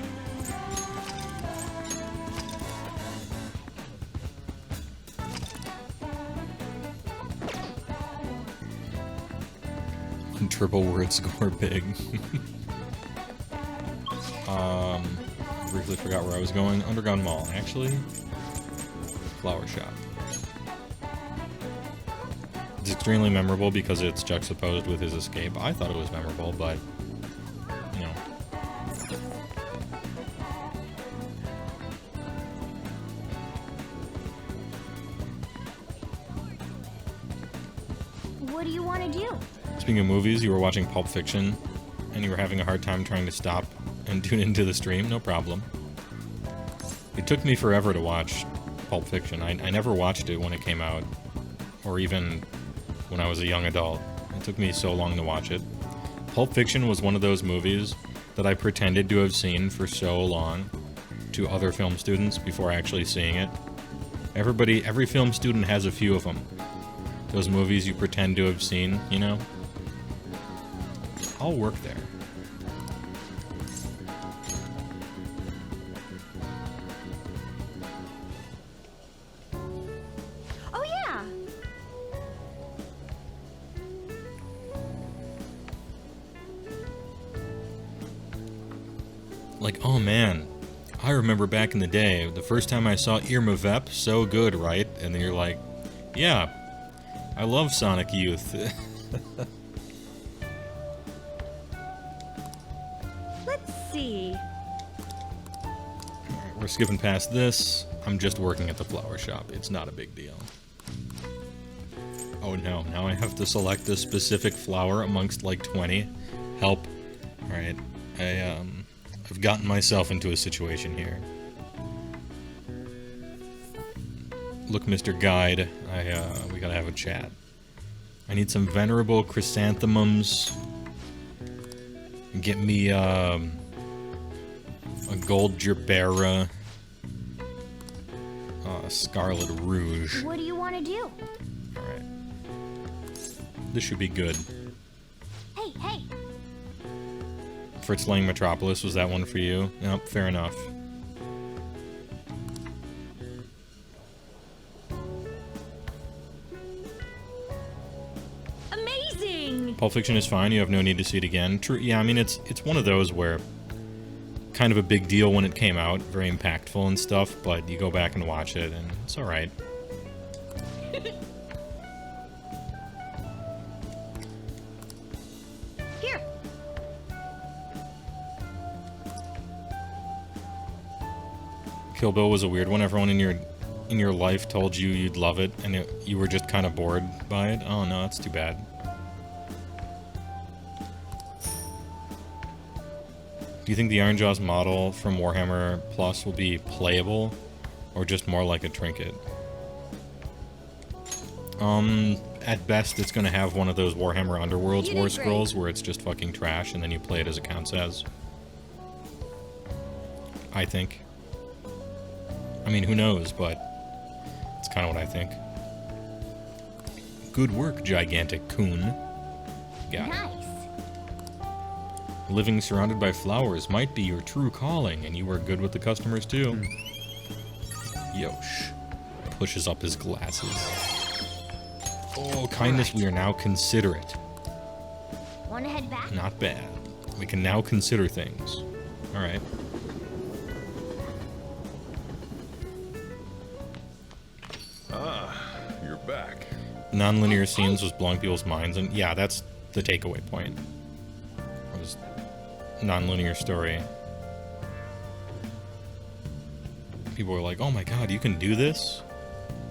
Triple word score big. Briefly forgot where I was going. Underground Mall, actually. Flower shop. It's extremely memorable because it's juxtaposed with his escape. I thought it was memorable, but you know. What do you want to do? Speaking of movies, you were watching Pulp Fiction, and you were having a hard time trying to stop and tune into the stream. No problem. It took me forever to watch Pulp Fiction. I never watched it when it came out, or even when I was a young adult. It took me so long to watch it. Pulp Fiction was one of those movies that I pretended to have seen for so long to other film students before actually seeing it. Every film student has a few of them. Those movies you pretend to have seen, you know? I'll work there. Oh, yeah. Like, oh man, I remember back in the day, the first time I saw Irma Vep, so good, right? And then you're like, yeah, I love Sonic Youth. Let's see. Alright, we're skipping past this. I'm just working at the flower shop. It's not a big deal. Oh no, now I have to select a specific flower amongst like 20. Help. Alright, I've gotten myself into a situation here. Look, Mr. Guide, we gotta have a chat. I need some venerable chrysanthemums. Get me, a gold gerbera. Scarlet Rouge. What do you want to do? Alright. This should be good. Hey, hey. Fritz Lang Metropolis, was that one for you? Nope, fair enough. Amazing! Pulp Fiction is fine, you have no need to see it again. True, yeah, I mean, it's one of those where kind of a big deal when it came out, very impactful and stuff, but you go back and watch it and it's alright. Here. Kill Bill was a weird one. Everyone in your life told you you'd love it, and you were just kind of bored by it. Oh no, that's too bad. Do you think the Iron Jaws model from Warhammer Plus will be playable, or just more like a trinket? At best, it's gonna have one of those Warhammer Underworlds War Scrolls where it's just fucking trash, and then you play it as it counts as. I think. I mean, who knows, but it's kind of what I think. Good work, gigantic coon. Got it. Nice. Living surrounded by flowers might be your true calling, and you are good with the customers too. Yosh. Pushes up his glasses. Oh, kindness, we are now considerate. Want to head back? Not bad. We can now consider things. Alright. Ah, you're back. Non-linear scenes was blowing people's minds, and yeah, that's the takeaway point. It was non-linear story. People were like, oh my god, you can do this?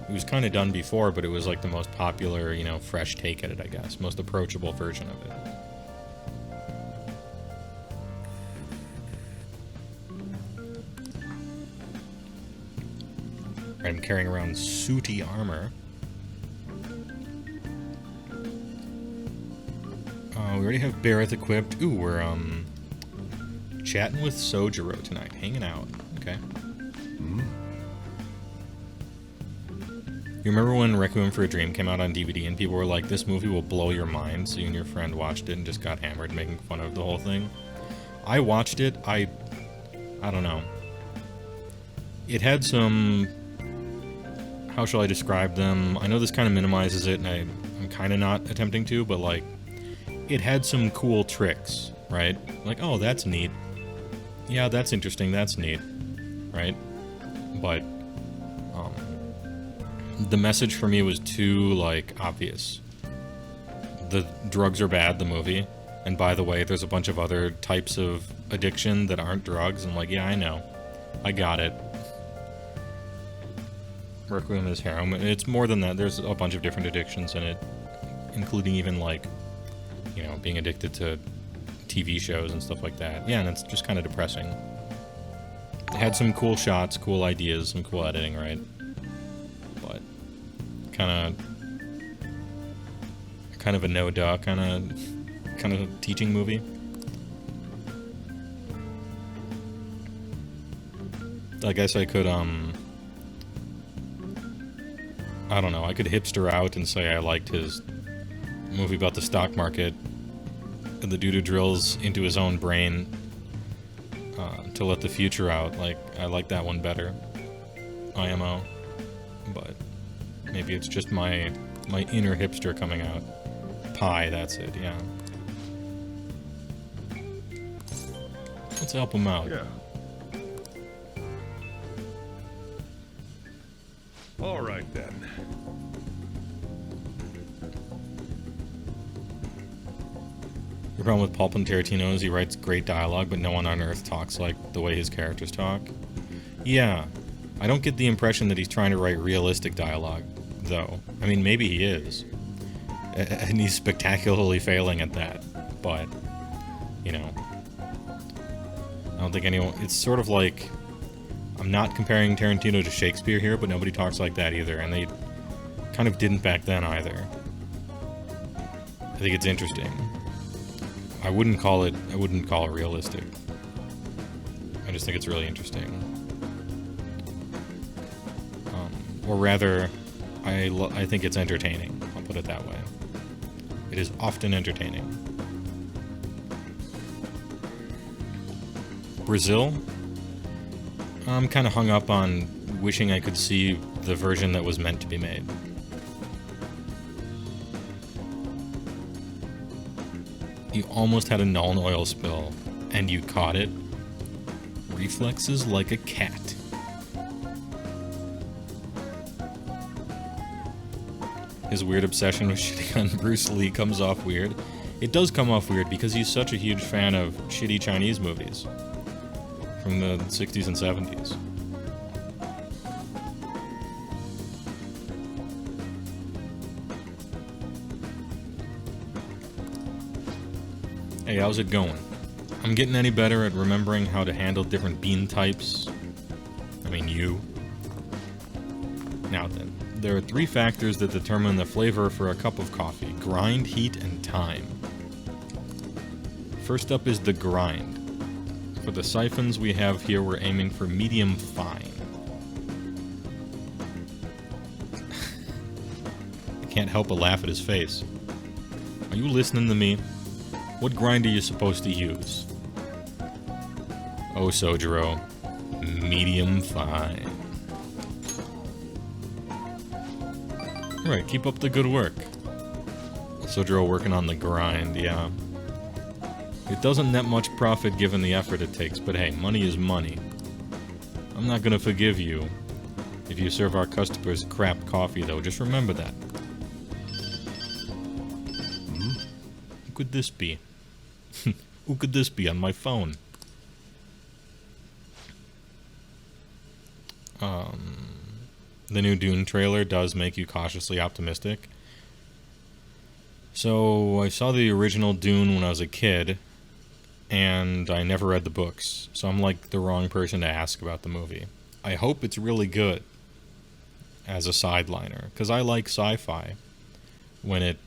It was kind of done before, but it was like the most popular, you know, fresh take at it, I guess. Most approachable version of it. I'm carrying around sooty armor. We already have Barrett equipped. Ooh, we're chatting with Sojiro tonight, hanging out. Okay. You remember when Requiem for a Dream came out on DVD and people were like, this movie will blow your mind, so you and your friend watched it and just got hammered making fun of the whole thing? I watched it, I don't know. It had some... How shall I describe them? I know this kind of minimizes it, and I'm kind of not attempting to, but like, it had some cool tricks, right? Like, oh, that's neat. Yeah, that's interesting, that's neat, right? But, the message for me was too, like, obvious. The drugs are bad, the movie. And by the way, there's a bunch of other types of addiction that aren't drugs. I'm like, yeah, I know. I got it. Requiem is heroin. It's more than that. There's a bunch of different addictions in it. Including even, like, you know, being addicted to TV shows and stuff like that. Yeah, and it's just kind of depressing. It had some cool shots, cool ideas, some cool editing, right? But kind of a no-duh kind of teaching movie. I guess I could I don't know, I could hipster out and say I liked his movie about the stock market, and the dude who drills into his own brain to let the future out. Like, I like that one better. IMO. But maybe it's just my inner hipster coming out. Pie, that's it, yeah. Let's help him out. Yeah. All right then. The problem with Pulp and Tarantino is he writes great dialogue, but no one on Earth talks like the way his characters talk. Yeah, I don't get the impression that he's trying to write realistic dialogue, though. I mean, maybe he is. And he's spectacularly failing at that, but, you know. I don't think anyone... It's sort of like... I'm not comparing Tarantino to Shakespeare here, but nobody talks like that either, and they kind of didn't back then either. I think it's interesting. I wouldn't call it realistic. I just think it's really interesting. Or rather, I think it's entertaining. I'll put it that way. It is often entertaining. Brazil? I'm kind of hung up on wishing I could see the version that was meant to be made. You almost had a Nuln Oil spill, and you caught it. Reflexes like a cat. His weird obsession with shitting on Bruce Lee comes off weird. It does come off weird because he's such a huge fan of shitty Chinese movies from the 60s and 70s. Hey, how's it going? I'm getting any better at remembering how to handle different bean types. I mean, you. Now then, there are 3 factors that determine the flavor for a cup of coffee: grind, heat, and time. First up is the grind. For the siphons we have here, we're aiming for medium fine. I can't help but laugh at his face. Are you listening to me? What grind are you supposed to use? Oh, Sojiro. Medium fine. Alright, keep up the good work. Sojiro working on the grind, yeah. It doesn't net much profit given the effort it takes, but hey, money is money. I'm not gonna forgive you if you serve our customers crap coffee, though. Just remember that. Who could this be? Who could this be on my phone? The new Dune trailer does make you cautiously optimistic. So, I saw the original Dune when I was a kid, and I never read the books, so I'm like the wrong person to ask about the movie. I hope it's really good as a sideliner, because I like sci-fi when it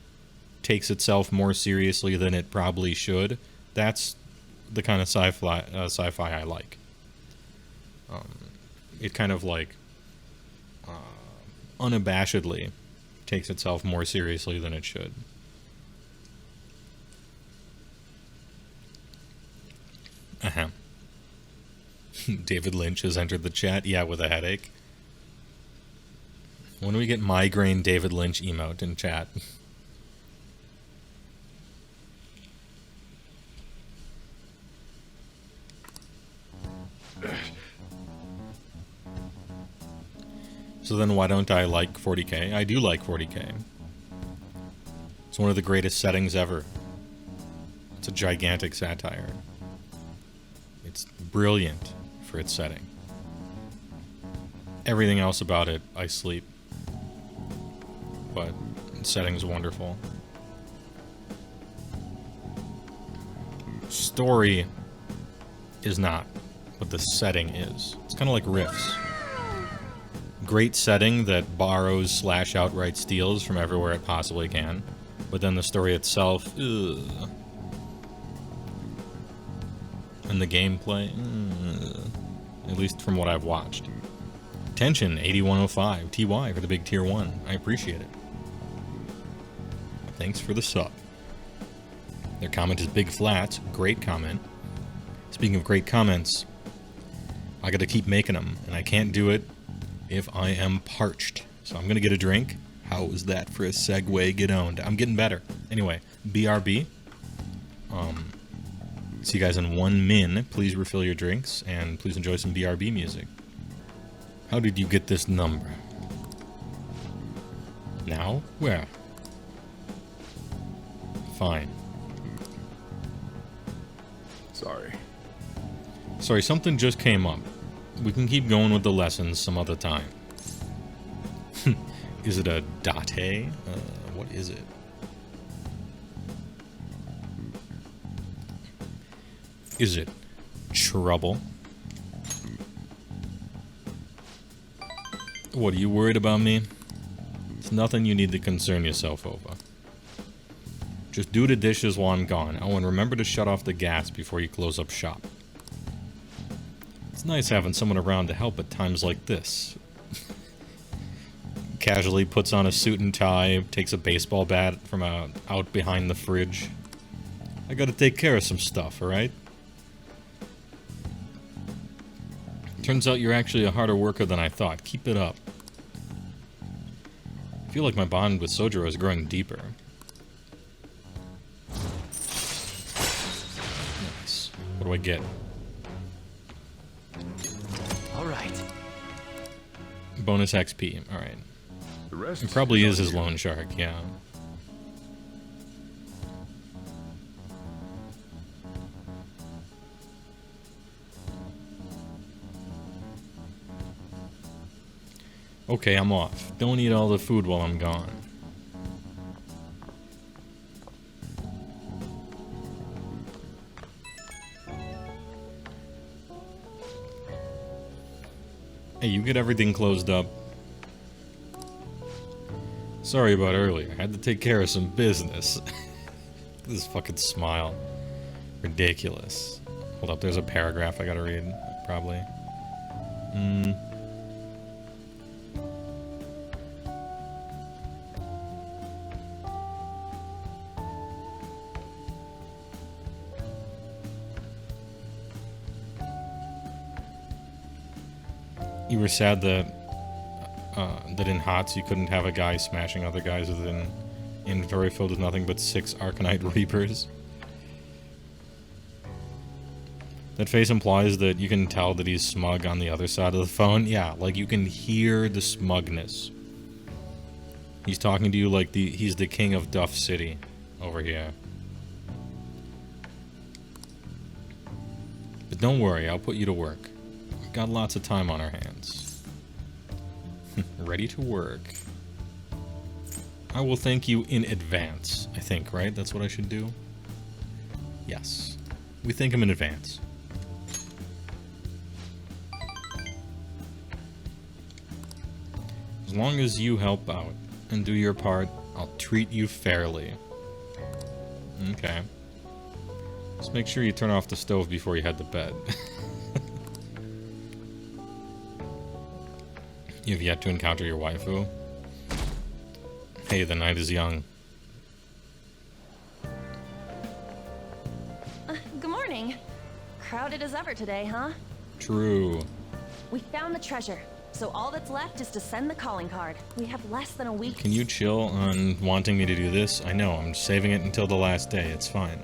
takes itself more seriously than it probably should. That's the kind of sci-fi I like. It kind of like unabashedly takes itself more seriously than it should. David Lynch has entered the chat. Yeah, with a headache. When do we get migraine David Lynch emote in chat? So then why don't I like 40K? I do like 40K. It's one of the greatest settings ever. It's a gigantic satire. It's brilliant for its setting. Everything else about it, I sleep. But the setting's wonderful. Story is not, but the setting is. It's kind of like Riffs. Great setting that borrows / outright steals from everywhere it possibly can, but then the story itself, ugh. And the gameplay, at least from what I've watched. Tension 8105 TY for the big tier 1. I appreciate it. Thanks for the sub. Their comment is Big Flats. Great comment. Speaking of great comments, I gotta keep making them, and I can't do it if I am parched. So I'm gonna get a drink. How was that for a segue? Get owned. I'm getting better. Anyway, BRB. See you guys in 1 min. Please refill your drinks, and please enjoy some BRB music. How did you get this number? Now? Where? Fine. Sorry, something just came up. We can keep going with the lessons some other time. Is it a date? What is it? Is it trouble? What, are you worried about me? It's nothing you need to concern yourself over. Just do the dishes while I'm gone. Oh, and remember to shut off the gas before you close up shop. It's nice having someone around to help at times like this. casually puts on a suit and tie, takes a baseball bat from out behind the fridge. I gotta take care of some stuff, alright? Turns out you're actually a harder worker than I thought. Keep it up. I feel like my bond with Sojiro is growing deeper. Nice. What do I get? All right. Bonus XP. Alright. The rest It probably is on his you. loan shark, yeah. Okay, I'm off. Don't eat all the food while I'm gone. Hey, you get everything closed up. Sorry about earlier. Had to take care of some business. This fucking smile. Ridiculous. Hold up, there's a paragraph I gotta read. Probably. You were sad that in HOTS you couldn't have a guy smashing other guys with an inventory filled with nothing but 6 Arcanite Reapers. That face implies that you can tell that he's smug on the other side of the phone. Yeah, like you can hear the smugness. He's talking to you like he's the king of Duff City over here. But don't worry, I'll put you to work. We've got lots of time on our hands. Ready to work. I will thank you in advance, I think, right? That's what I should do? Yes. We thank him in advance. As long as you help out and do your part, I'll treat you fairly. Okay. Just make sure you turn off the stove before you head to bed. You've yet to encounter your waifu? Hey, the night is young. Good morning. Crowded as ever today, huh? True. We found the treasure, so all that's left is to send the calling card. We have less than a week. Can you chill on wanting me to do this? I know, I'm saving it until the last day. It's fine.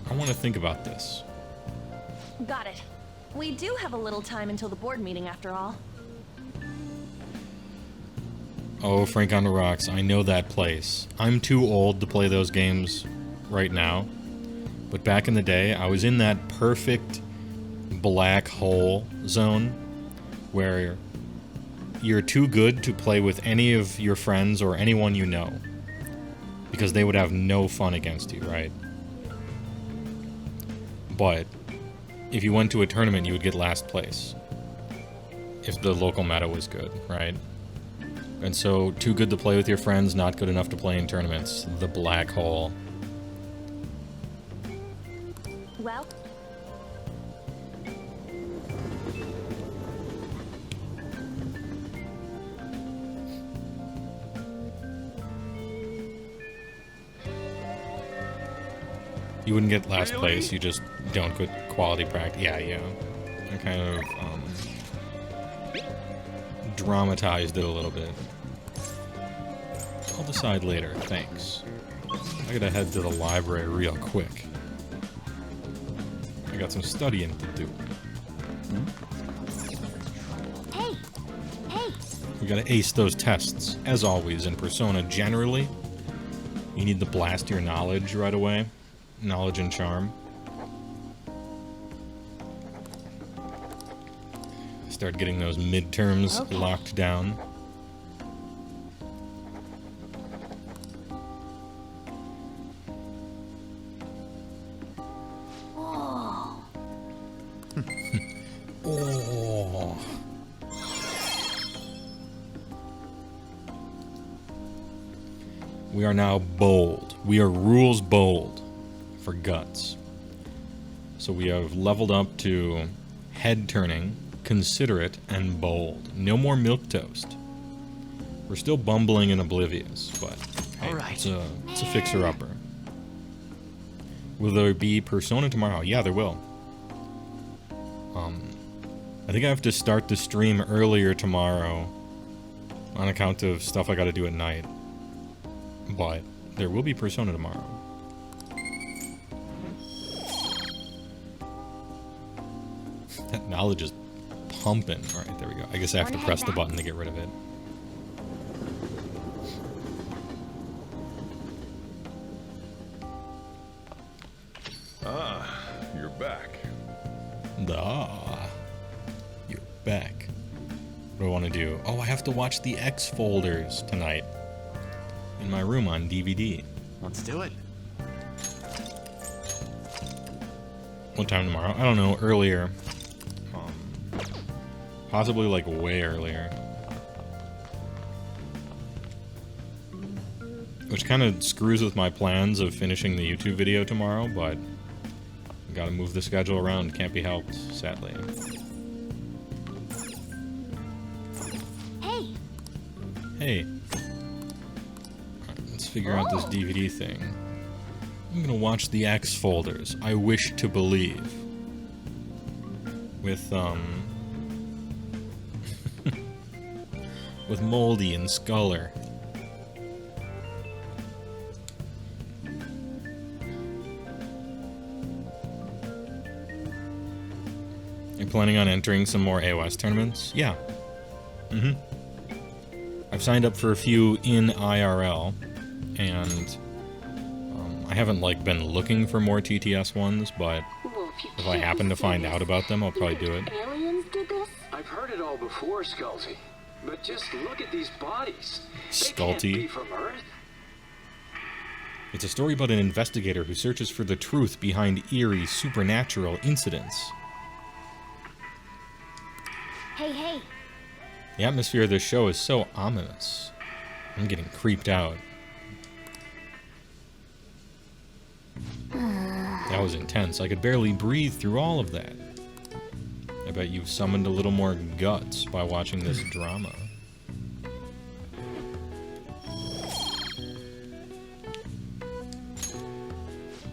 I want to think about this. Got it. We do have a little time until the board meeting after all. Oh, Frank on the Rocks. I know that place. I'm too old to play those games right now. But back in the day, I was in that perfect black hole zone where you're too good to play with any of your friends or anyone you know. Because they would have no fun against you, right? But if you went to a tournament, you would get last place. If the local meta was good, right? And so, too good to play with your friends, not good enough to play in tournaments. The black hole. Well, You wouldn't get last place, you just don't get quality practice. Yeah. I kind of, dramatized it a little bit. I'll decide later, thanks. I gotta head to the library real quick. I got some studying to do. Hey! Hey! We gotta ace those tests, as always, in Persona generally. You need to blast your knowledge right away. Knowledge and charm. Start getting those midterms Okay. locked down. Whoa! Oh. We are now bold. We are rules bold for guts. So we have leveled up to head turning considerate, and bold. No more milquetoast. We're still bumbling and oblivious, but hey, All right. it's a fixer-upper. Will there be Persona tomorrow? Yeah, there will. I think I have to start the stream earlier tomorrow on account of stuff I gotta do at night. But there will be Persona tomorrow. That knowledge is pumping. Alright, there we go. I guess I have to press the button to get rid of it. Ah, you're back. You're back. What do I want to do? Oh, I have to watch the X Folders tonight. In my room on DVD. Let's do it. What time tomorrow? I don't know. Earlier. Possibly like way earlier. Which kind of screws with my plans of finishing the YouTube video tomorrow, but gotta move the schedule around. Can't be helped, sadly. Hey. Hey. Alright, let's figure out this DVD thing. I'm gonna watch the X Folders. I wish to believe. With, with Moldy and Sculler. You planning on entering some more AOS tournaments? Yeah. I've signed up for a few in IRL, and I haven't like been looking for more TTS ones, but if I happen to find out about them, I'll probably do it. Aliens did this? I've heard it all before, Sculty. But just look at these bodies. They can't Sculty. be from Earth. It's a story about an investigator who searches for the truth behind eerie supernatural incidents. Hey. The atmosphere of this show is so ominous. I'm getting creeped out. That was intense. I could barely breathe through all of that. I bet you've summoned a little more guts by watching this drama.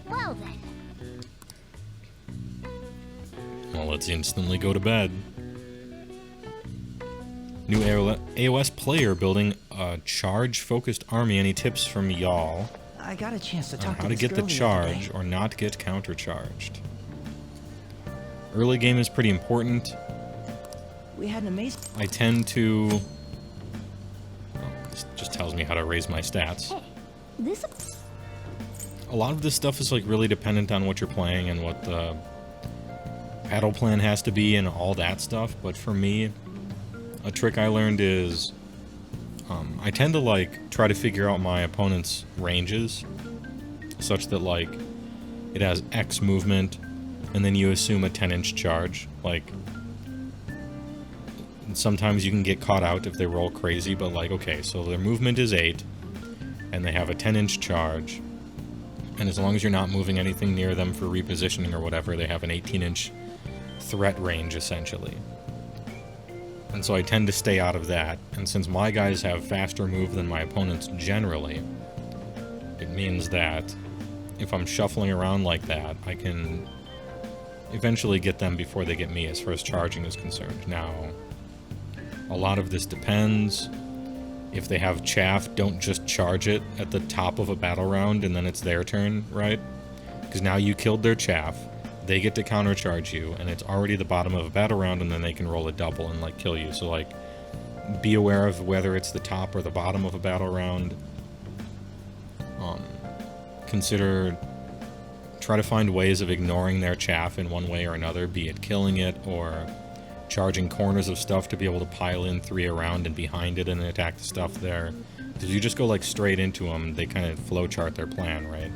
Well then. Well, let's instantly go to bed. New AOS player building a charge-focused army. Any tips from y'all I got a chance to on talk how to to this get the girl charge other day. or not get countercharged? Early game is pretty important. We had an amazing. I tend to... Oh, this just tells me how to raise my stats. Hey. This. A lot of this stuff is like really dependent on what you're playing and what the battle plan has to be and all that stuff, but for me, a trick I learned is I tend to like try to figure out my opponent's ranges such that like it has X movement and then you assume a 10-inch charge. Like sometimes you can get caught out if they roll crazy, but like okay, so their movement is 8 and they have a 10-inch charge, and as long as you're not moving anything near them for repositioning or whatever, they have an 18-inch threat range essentially. And so I tend to stay out of that, and since my guys have faster move than my opponents generally, it means that if I'm shuffling around like that, I can eventually get them before they get me as far as charging is concerned. Now, a lot of this depends. If they have chaff, don't just charge it at the top of a battle round and then it's their turn, right? Because now you killed their chaff. They get to countercharge you, and it's already the bottom of a battle round, and then they can roll a double and, like, kill you. So, like, be aware of whether it's the top or the bottom of a battle round. Try to find ways of ignoring their chaff in one way or another, be it killing it or charging corners of stuff to be able to pile in 3 around and behind it and attack the stuff there. Because if you just go, like, straight into them, they kind of flowchart their plan, right?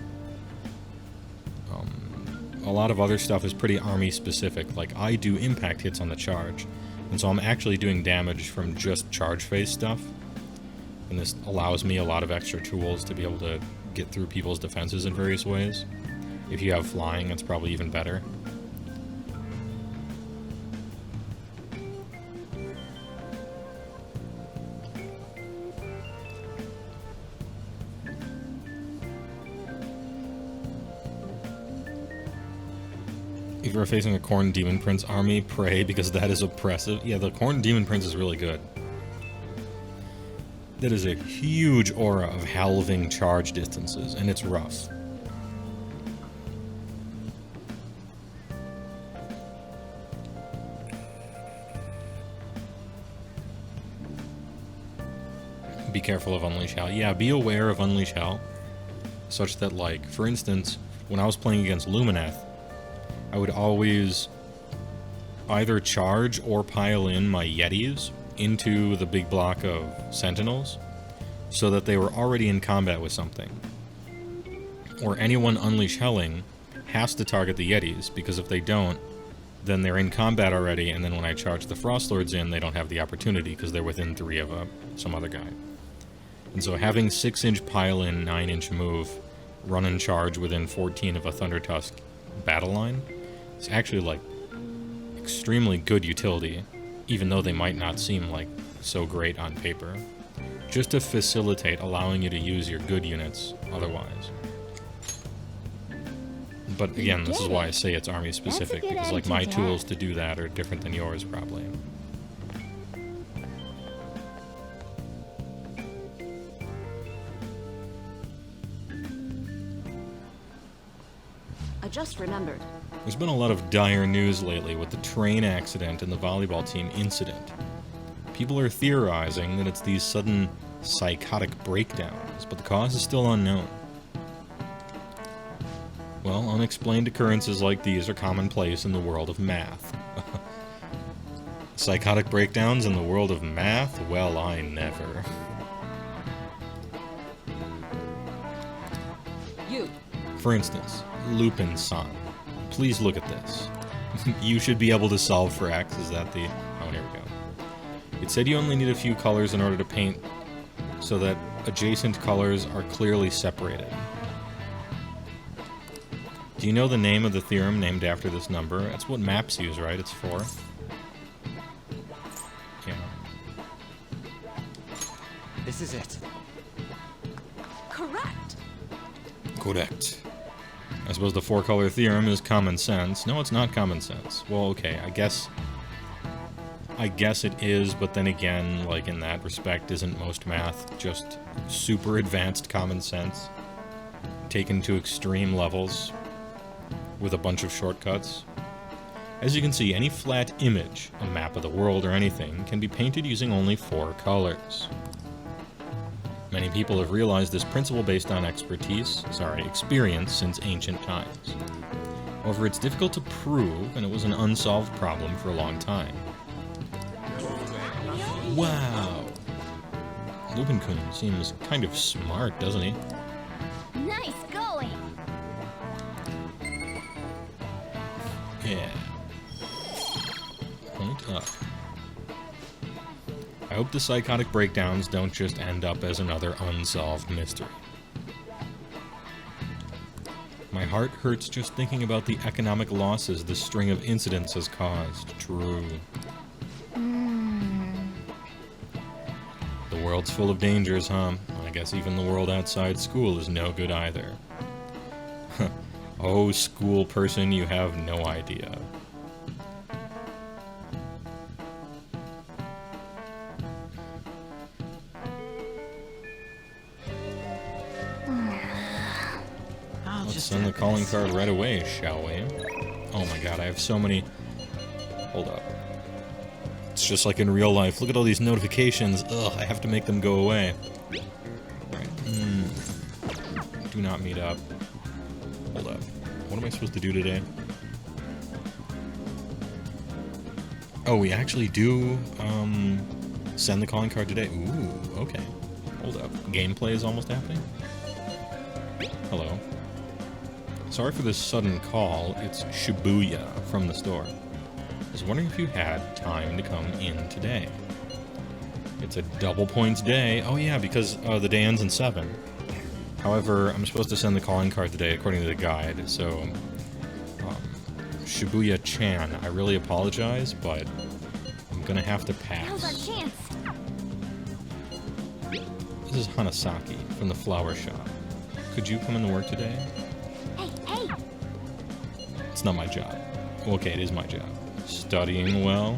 A lot of other stuff is pretty army specific, like I do impact hits on the charge, and so I'm actually doing damage from just charge phase stuff, and this allows me a lot of extra tools to be able to get through people's defenses in various ways. If you have flying, it's probably even better. If you're facing a Corn Demon Prince army, pray, because that is oppressive. Yeah, the Corn Demon Prince is really good. That is a huge aura of halving charge distances, and it's rough. Be careful of Unleash Hell. Yeah, be aware of Unleash Hell. Such that, like, for instance, when I was playing against Lumineth, I would always either charge or pile in my Yetis into the big block of Sentinels so that they were already in combat with something. Or anyone Unleash Helling has to target the Yetis, because if they don't, then they're in combat already, and then when I charge the Frost Lords in, they don't have the opportunity because they're within 3 of some other guy. And so having 6-inch pile-in, 9-inch move, run and charge within 14 of a Thunder Tusk battle line is actually, like, extremely good utility, even though they might not seem, like, so great on paper. Just to facilitate allowing you to use your good units otherwise. But again, this is why I say it's army specific, because, like, my tools to do that are different than yours, probably. I just remembered. There's been a lot of dire news lately with the train accident and the volleyball team incident. People are theorizing that it's these sudden psychotic breakdowns, but the cause is still unknown. Well, unexplained occurrences like these are commonplace in the world of math. Psychotic breakdowns in the world of math? Well, I never. You. For instance, Lupin-san. Please look at this. You should be able to solve for X. Is that the... Oh, here we go. It said you only need a few colors in order to paint so that adjacent colors are clearly separated. Do you know the name of the theorem named after this number? That's what maps use, right? It's 4. Yeah. This is it. Correct. Correct. I suppose the 4-color theorem is common sense. No, it's not common sense. Well, okay, I guess it is, but then again, like, in that respect, isn't most math just super advanced common sense taken to extreme levels with a bunch of shortcuts? As you can see, any flat image, a map of the world or anything, can be painted using only 4 colors. Many people have realized this principle based on experience since ancient times. However, it's difficult to prove, and it was an unsolved problem for a long time. Wow! Lupin-kun seems kind of smart, doesn't he? Nice going. Yeah. Point up. I hope the psychotic breakdowns don't just end up as another unsolved mystery. My heart hurts just thinking about the economic losses this string of incidents has caused. True. The world's full of dangers, huh? I guess even the world outside school is no good either. Oh, school person, you have no idea. Let's send the calling card right away, shall we? Oh my god, I have so many... Hold up. It's just like in real life. Look at all these notifications. Ugh, I have to make them go away. Alright. Do not meet up. Hold up. What am I supposed to do today? Oh, we actually do, send the calling card today. Ooh, okay. Hold up. Gameplay is almost happening? Hello. Sorry for this sudden call. It's Shibuya from the store. I was wondering if you had time to come in today. It's a double points day. Oh yeah, because the day ends in 7. However, I'm supposed to send the calling card today according to the guide, so... Shibuya-chan, I really apologize, but I'm gonna have to pass. Now's our chance. This is Hanasaki from the flower shop. Could you come into work today? Hey, hey. It's not my job. Okay, it is my job. Studying well.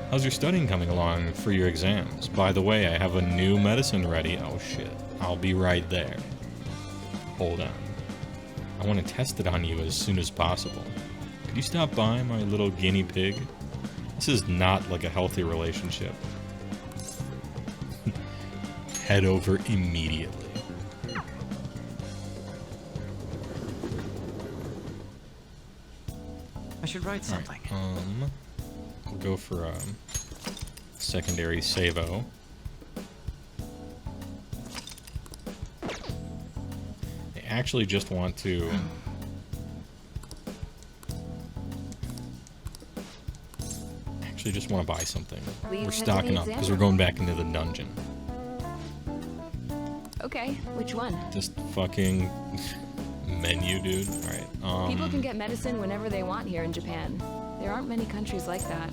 How's your studying coming along for your exams? By the way, I have a new medicine ready. Oh shit. I'll be right there. Hold on. I want to test it on you as soon as possible. Could you stop by, my little guinea pig? This is not like a healthy relationship. Head over immediately. I should write something. We'll go for secondary savo. I actually just want to buy something. Leave We're head to stocking the up because exam we're going back into the dungeon. Okay, which one? Just fucking menu, dude. Alright, People can get medicine whenever they want here in Japan. There aren't many countries like that.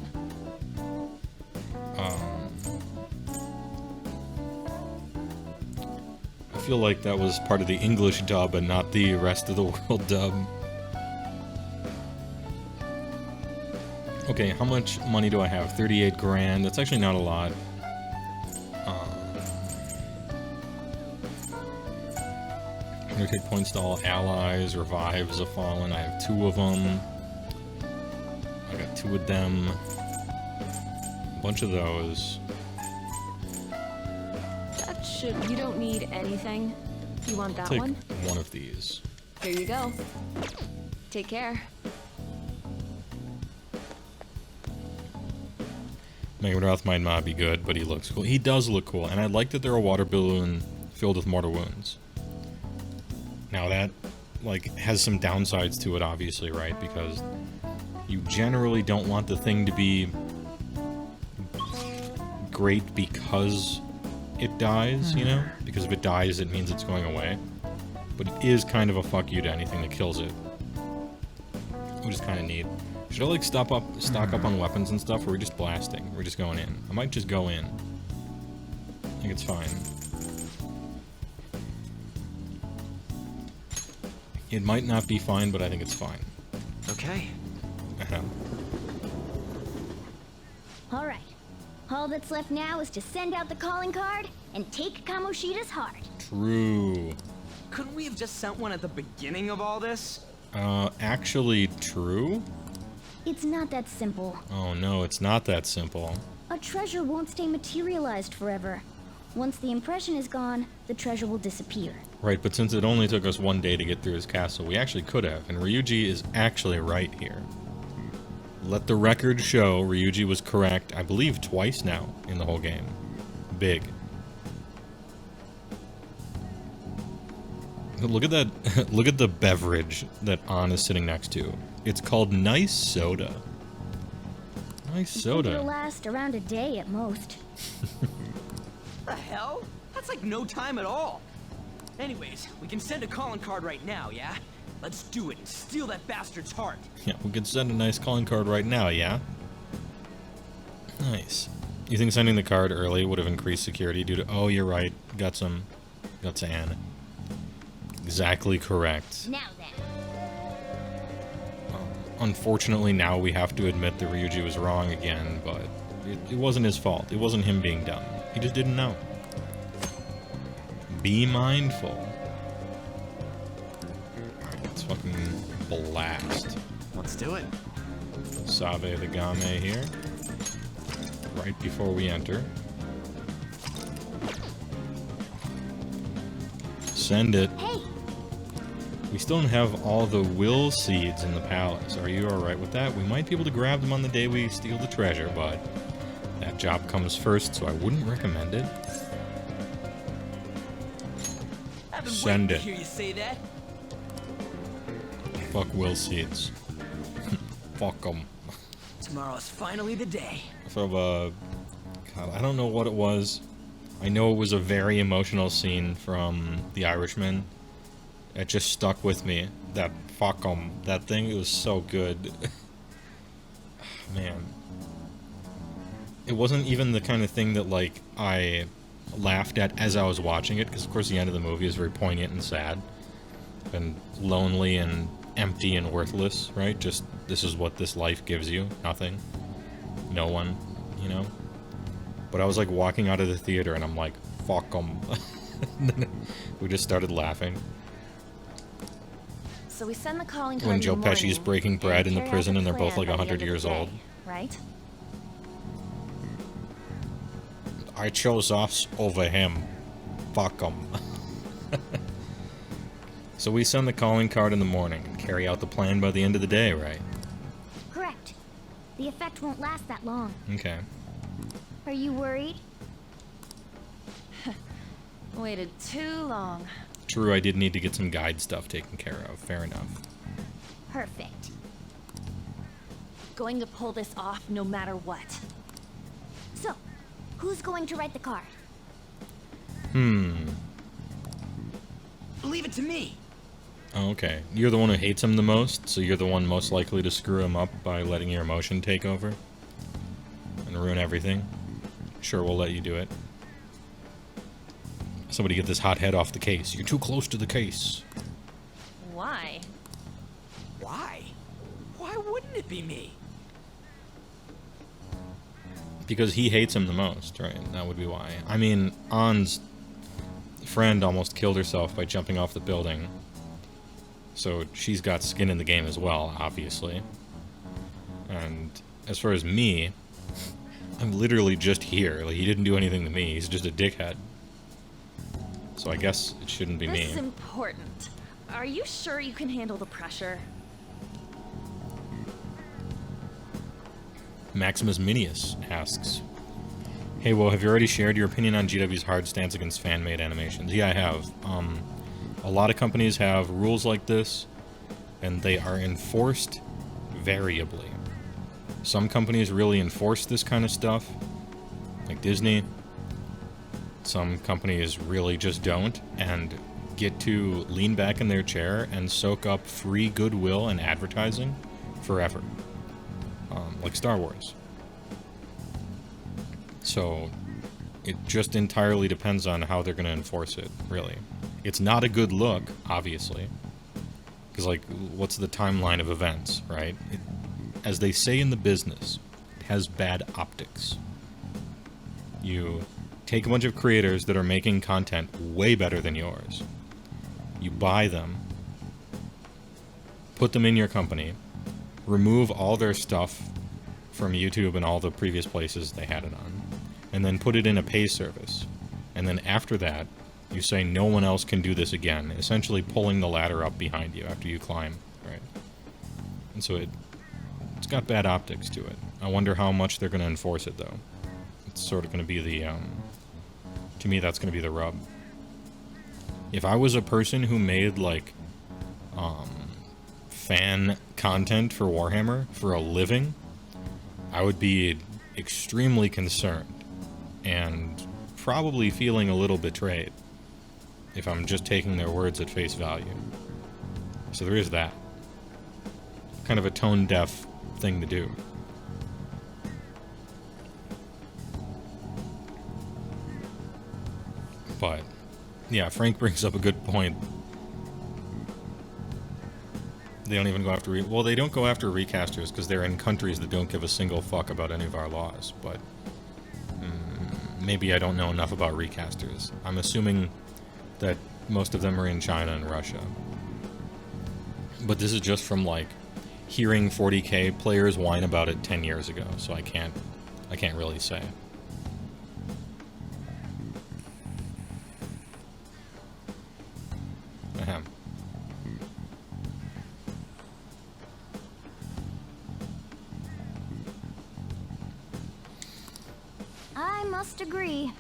I feel like that was part of the English dub and not the rest of the world dub. Okay, how much money do I have? 38 grand. That's actually not a lot. 100 hit points to all allies. Revives a fallen. I have 2 of them. I got 2 of them. A bunch of those. That should... You don't need anything. You want that Take one? one of these. Here you go. Take care. Megaroth might not be good, but he looks cool. He does look cool, and I like that they're a water balloon filled with mortar wounds. Now that, like, has some downsides to it, obviously, right? Because you generally don't want the thing to be great because it dies, you know? Because if it dies, it means it's going away. But it is kind of a fuck you to anything that kills it. Which is kind of neat. Should I, like, stock up on weapons and stuff, or are we just blasting? We're just going in. I might just go in. I think it's fine. It might not be fine, but I think it's fine. Okay. All right. All that's left now is to send out the calling card and take Kamoshida's heart. True. Couldn't we have just sent one at the beginning of all this? Actually true? It's not that simple. Oh no, it's not that simple. A treasure won't stay materialized forever. Once the impression is gone, the treasure will disappear. Right, but since it only took us 1 day to get through his castle, we actually could have, and Ryuji is actually right here. Let the record show Ryuji was correct, I believe, twice now in the whole game. Big. Look at that, look at the beverage that An is sitting next to. It's called Nice Soda. Nice soda. It'll last around a day at most. The hell? That's like no time at all. Anyways, we can send a calling card right now, yeah? Let's do it and steal that bastard's heart. Yeah, we could send a nice calling card right now, yeah? Nice. You think sending the card early would have increased security due to... Oh, you're right. Got some... Got to Anne. Exactly correct. Now then. Unfortunately, now we have to admit that Ryuji was wrong again, but it wasn't his fault. It wasn't him being dumb. He just didn't know. Be mindful. Alright, let's fucking blast. Let's do it. Sabe the Game here. Right before we enter. Send it. Hey, We still don't have all the will seeds in the palace. Are you alright with that? We might be able to grab them on the day we steal the treasure, but that job comes first, so I wouldn't recommend it. I've been Send waiting to it. hear you say that. Fuck will seeds. Fuck them. Tomorrow's finally the day. From God, I don't know what it was. I know it was a very emotional scene from The Irishman. It just stuck with me. That fuck 'em. That thing, it was so good. Man. It wasn't even the kind of thing that, like, I laughed at as I was watching it, because, of course, the end of the movie is very poignant and sad. And lonely and empty and worthless, right? Just, this is what this life gives you. Nothing. No one, you know? But I was like walking out of the theater and I'm like, fuck 'em. We just started laughing. So we send the calling card When in Joe the morning Pesci's breaking bread in and the carry out prison and they're plan both like by the 100 end of years the day, old. right? I chose us over him. Fuck 'em. So we send the calling card in the morning and carry out the plan by the end of the day, right? Correct. The effect won't last that long. Okay. Are you worried? Waited too long. True, I did need to get some guide stuff taken care of. Fair enough. Perfect. Going to pull this off no matter what. So, who's going to write the card? Leave it to me. Oh, okay. You're the one who hates him the most, so you're the one most likely to screw him up by letting your emotion take over and ruin everything. Sure, we'll let you do it. Somebody get this hot head off the case. You're too close to the case. Why? Why? Why wouldn't it be me? Because he hates him the most, right? That would be why. I mean, Ann's friend almost killed herself by jumping off the building. So she's got skin in the game as well, obviously. And as far as me, I'm literally just here. Like, he didn't do anything to me. He's just a dickhead. So I guess it shouldn't be This me. is important. Are you sure you can handle the pressure? Maximus Minius asks, "Hey, well, have you already shared your opinion on GW's hard stance against fan-made animations?" Yeah, I have. A lot of companies have rules like this, and they are enforced variably. Some companies really enforce this kind of stuff, like Disney. Some companies really just don't, and get to lean back in their chair and soak up free goodwill and advertising forever. Like Star Wars. So, it just entirely depends on how they're going to enforce it, really. It's not a good look, obviously. Because, like, what's the timeline of events, right? As they say in the business, it has bad optics. You take a bunch of creators that are making content way better than yours. You buy them, put them in your company, remove all their stuff from YouTube and all the previous places they had it on, and then put it in a pay service. And then after that, you say no one else can do this again, essentially pulling the ladder up behind you after you climb, right? And so it's got bad optics to it. I wonder how much they're going to enforce it, though. It's sort of going to be the, to me, that's going to be the rub. If I was a person who made, like, fan content for Warhammer for a living, I would be extremely concerned and probably feeling a little betrayed if I'm just taking their words at face value. So there is that. Kind of a tone-deaf thing to do. But, yeah, Frank brings up a good point. They don't even go after... well, they don't go after recasters because they're in countries that don't give a single fuck about any of our laws, but... maybe I don't know enough about recasters. I'm assuming that most of them are in China and Russia. But this is just from, like, hearing 40K players whine about it 10 years ago, so I can't really say. Ahem. I must agree.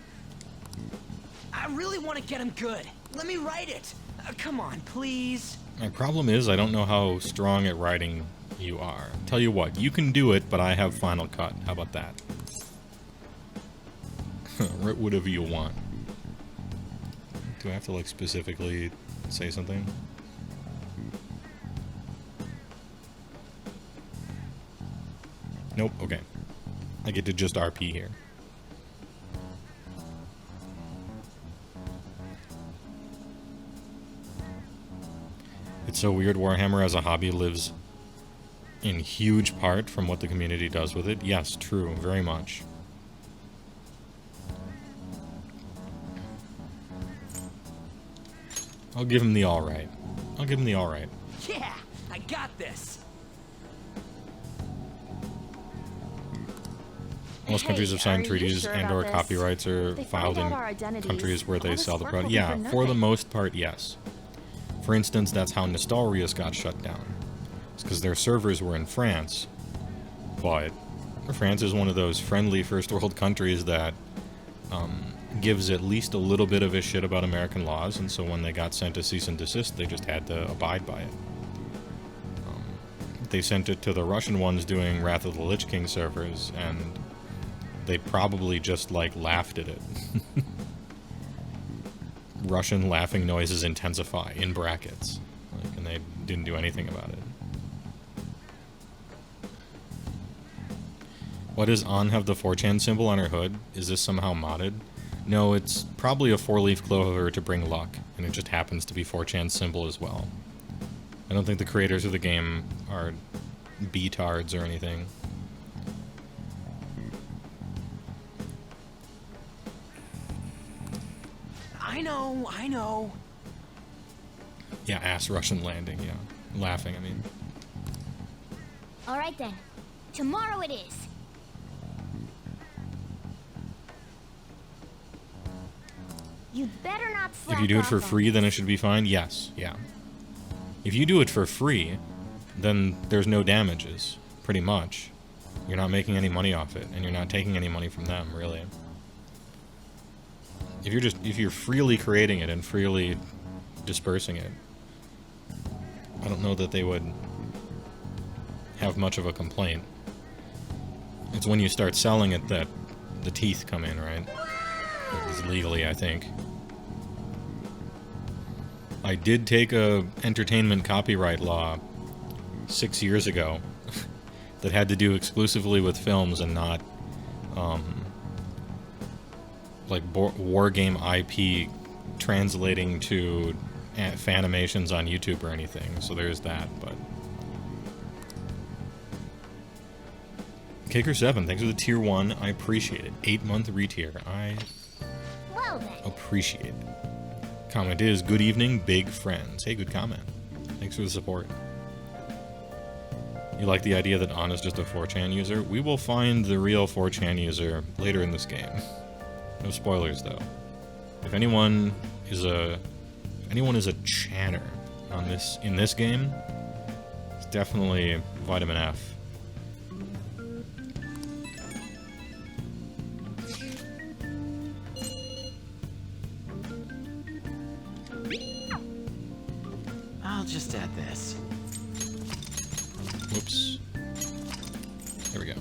I really want to get him good. Let me write it. Come on, please. My problem is I don't know how strong at writing you are. Tell you what, you can do it, but I have Final Cut. How about that? Write whatever you want. Do I have to, like, specifically say something? Nope, okay. I get to just RP here. It's so weird. Warhammer as a hobby lives in huge part from what the community does with it. Yes, true, very much. I'll give him the alright. I'll give him the alright. Yeah, I got this. Most countries have signed are you treaties sure and about or this? copyrights are They filed found in out our identities. countries where they All this sell the work product. will be Yeah, for for the nothing. most part, yes. For instance, that's how Nostalrius got shut down. It's because their servers were in France. But France is one of those friendly first world countries that gives at least a little bit of a shit about American laws, and so when they got sent a cease and desist, they just had to abide by it. They sent it to the Russian ones doing Wrath of the Lich King servers, and they probably just, like, laughed at it. Russian laughing noises intensify, in brackets. Like, and they didn't do anything about it. Why does An have the 4chan symbol on her hood? Is this somehow modded? No, it's probably a 4-leaf clover to bring luck, and it just happens to be 4chan's symbol as well. I don't think the creators of the game are betards or anything. I know. Yeah, ass Russian landing, yeah. Laughing, I mean. All right then. Tomorrow it is. You'd better not slack If you do it off for on free, then it should be fine? Yes, yeah. If you do it for free, then there's no damages, pretty much. You're not making any money off it, and you're not taking any money from them, really. If you're freely creating it and freely dispersing it, I don't know that they would have much of a complaint. It's when you start selling it that the teeth come in, right? It's legally, I think. I did take a entertainment copyright law 6 years ago that had to do exclusively with films and not like war game IP translating to Fanimations on YouTube or anything. So there's that, but Caker7, thanks for the tier 1. I appreciate it. 8-month retier. I Well then. appreciate it. Comment is, good evening, big friends. Hey, good comment. Thanks for the support. You like the idea that Anna's just a 4chan user? We will find the real 4chan user later in this game. No spoilers, though. If anyone is a channer on in this game, it's definitely Vitamin F. I'll just add this. Whoops. There we go.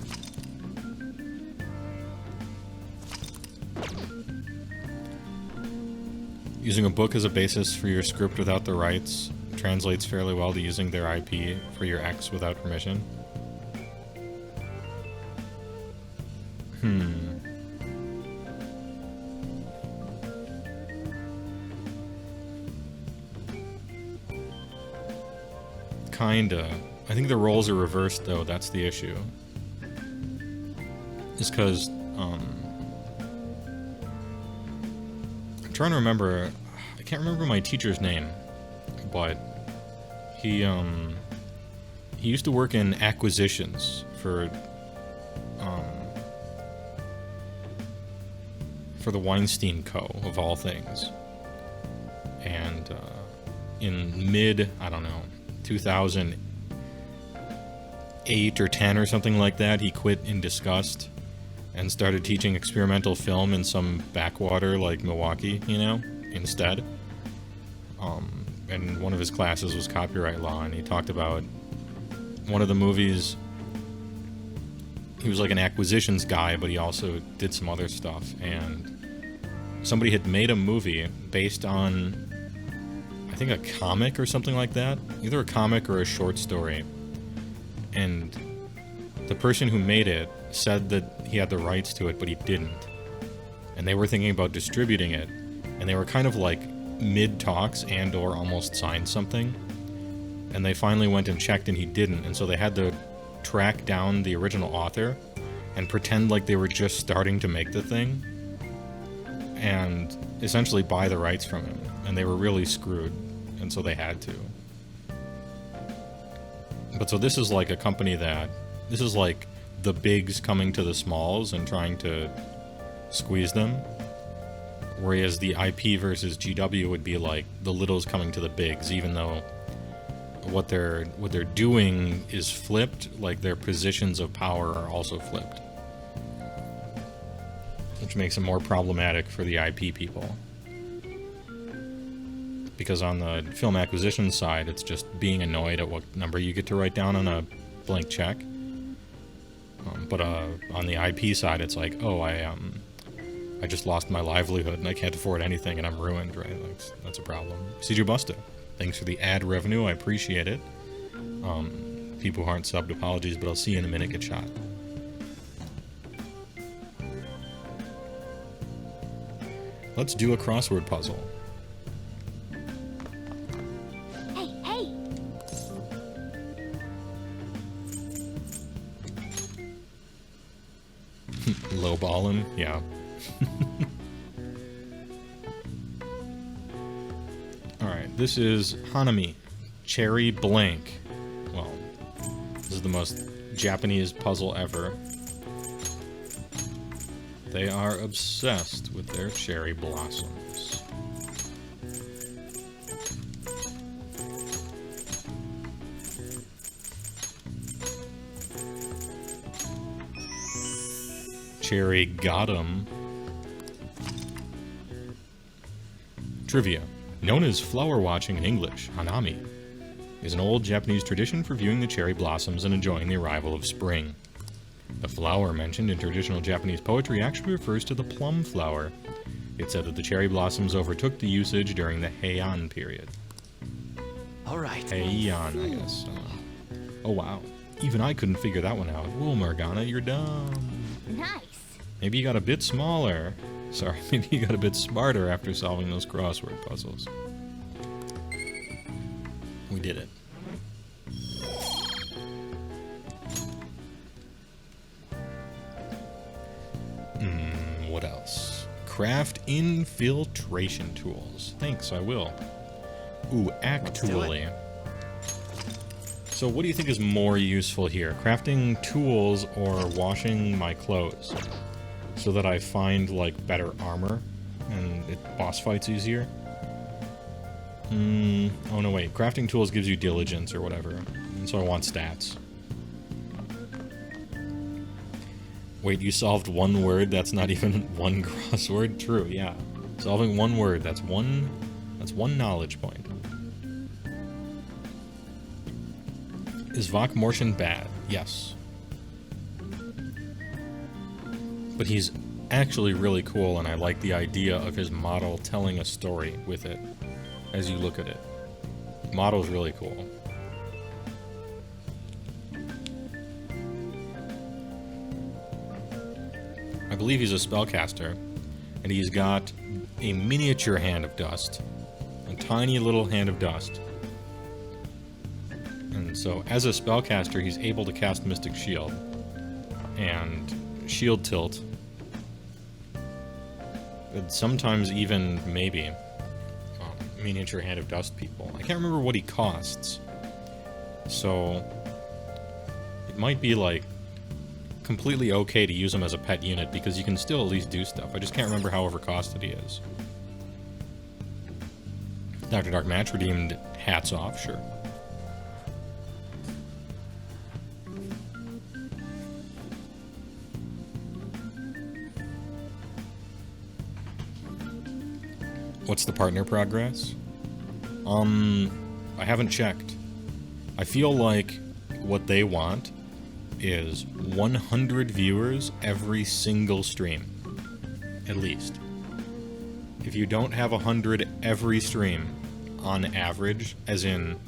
Using a book as a basis for your script without the rights translates fairly well to using their IP for your ex without permission. Kinda. I think the roles are reversed, though. That's the issue. It's because, I'm trying to remember... I can't remember my teacher's name, but he used to work in acquisitions for the Weinstein Co., of all things. And, in mid, I don't know, 2008 or 10 or something like that, he quit in disgust and started teaching experimental film in some backwater like Milwaukee, you know, instead. And one of his classes was copyright law, and he talked about one of the movies. He was like an acquisitions guy, but he also did some other stuff, and somebody had made a movie based on, I think, a comic or something like that. Either a comic or a short story. And the person who made it said that he had the rights to it, but he didn't. And they were thinking about distributing it. And they were kind of like mid-talks and or almost signed something. And they finally went and checked and he didn't, and so they had to track down the original author and pretend like they were just starting to make the thing and essentially buy the rights from him. And they were really screwed, and so they had to. But so this is like a company that... This is like the bigs coming to the smalls and trying to squeeze them. Whereas the IP versus GW would be like the littles coming to the bigs, even though what they're doing is flipped, like their positions of power are also flipped. Which makes it more problematic for the IP people. Because on the film acquisition side, it's just being annoyed at what number you get to write down on a blank check. But on the IP side, it's like, oh, I just lost my livelihood and I can't afford anything and I'm ruined, right? Like, that's a problem. CJ Busta, thanks for the ad revenue. I appreciate it. People who aren't subbed, apologies, but I'll see you in a minute. Get shot. Let's do a crossword puzzle. Hey! Lowballing? Yeah. Alright, this is Hanami. Cherry Blank. Well, this is the most Japanese puzzle ever. They are obsessed with their cherry blossoms. Cherry got 'em. Trivia. Known as flower watching in English, Hanami is an old Japanese tradition for viewing the cherry blossoms and enjoying the arrival of spring. The flower mentioned in traditional Japanese poetry actually refers to the plum flower. It's said that the cherry blossoms overtook the usage during the Heian period. Alright. Heian, I guess. Oh wow. Even I couldn't figure that one out. Whoa, Morgana, you're dumb. Nice. Maybe you got a bit smaller. Sorry, maybe you got a bit smarter after solving those crossword puzzles. We did it. What else? Craft infiltration tools. Thanks, I will. Ooh, actually. So what do you think is more useful here? Crafting tools or washing my clothes? So that I find, like, better armor and boss fights easier? Oh no, wait. Crafting tools gives you diligence or whatever. And so I want stats. Wait, you solved one word? That's not even one crossword? True, yeah. Solving one word, that's one knowledge point. Is Vokmortian bad? Yes. But he's actually really cool, and I like the idea of his model telling a story with it as you look at it. Model's really cool. I believe he's a spellcaster, and he's got a miniature hand of dust, a tiny little hand of dust. And so, as a spellcaster, he's able to cast Mystic Shield and Shield Tilt, and sometimes even maybe miniature hand of dust people. I can't remember what he costs, so it might be like completely okay to use him as a pet unit because you can still at least do stuff. I just can't remember how overcosted he is. Dr. Dark Match redeemed hats off, sure. What's the partner progress? I haven't checked. I feel like what they want is 100 viewers every single stream. At least. If you don't have 100 every stream, on average, as in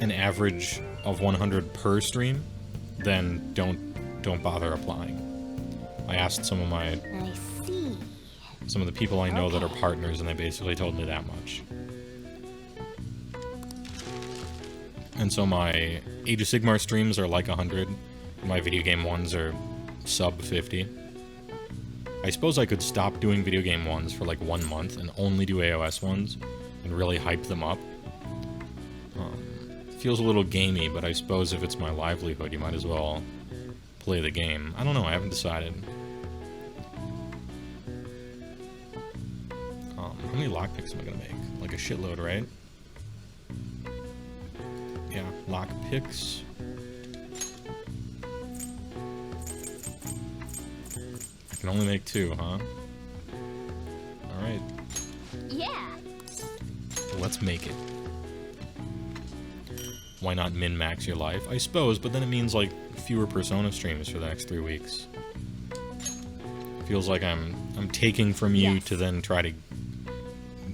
an average of 100 per stream, then don't bother applying. I asked some of the people I know that are partners, and they basically told me that much. And so my Age of Sigmar streams are like 100. My video game ones are sub 50. I suppose I could stop doing video game ones for like 1 month and only do AOS ones and really hype them up. Feels a little gamey, but I suppose if it's my livelihood, you might as well play the game. I don't know, I haven't decided. How many lockpicks am I gonna make? Like a shitload, right? Yeah, lockpicks. I can only make 2, huh? Alright. Yeah. Let's make it. Why not min-max your life? I suppose, but then it means, like, fewer Persona streams for the next 3 weeks. Feels like I'm taking from you to then try to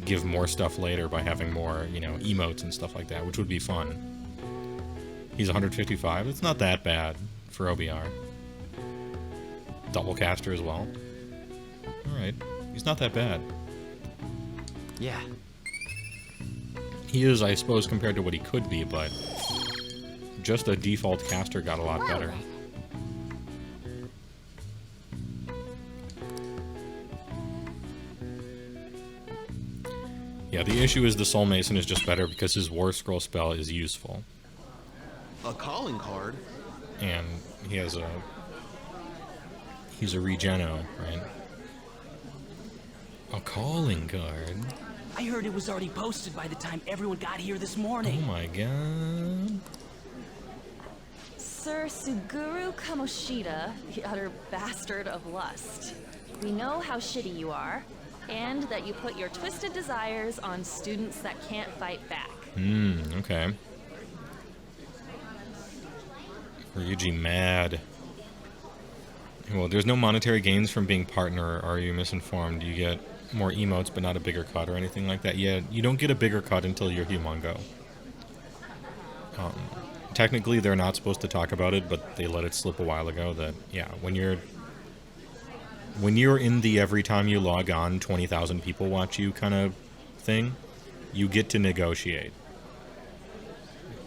give more stuff later by having more, you know, emotes and stuff like that, which would be fun. He's 155. It's not that bad for OBR. Double caster as well. Alright. He's not that bad. Yeah. He is, I suppose, compared to what he could be, but just a default caster got a lot better. Yeah, the issue is the Soul Mason is just better because his War Scroll spell is useful. A calling card? And he has a... he's a regeno, right? A calling card? I heard it was already posted by the time everyone got here this morning. Oh my god. Sir Suguru Kamoshida, the utter bastard of lust. We know how shitty you are, and that you put your twisted desires on students that can't fight back. Okay. Ryuji mad. Well, there's no monetary gains from being partner. Are you misinformed? You get more emotes, but not a bigger cut or anything like that. Yeah, you don't get a bigger cut until you're Humongo. Technically, they're not supposed to talk about it, but they let it slip a while ago that, yeah, when you're in the every time you log on, 20,000 people watch you kind of thing, you get to negotiate.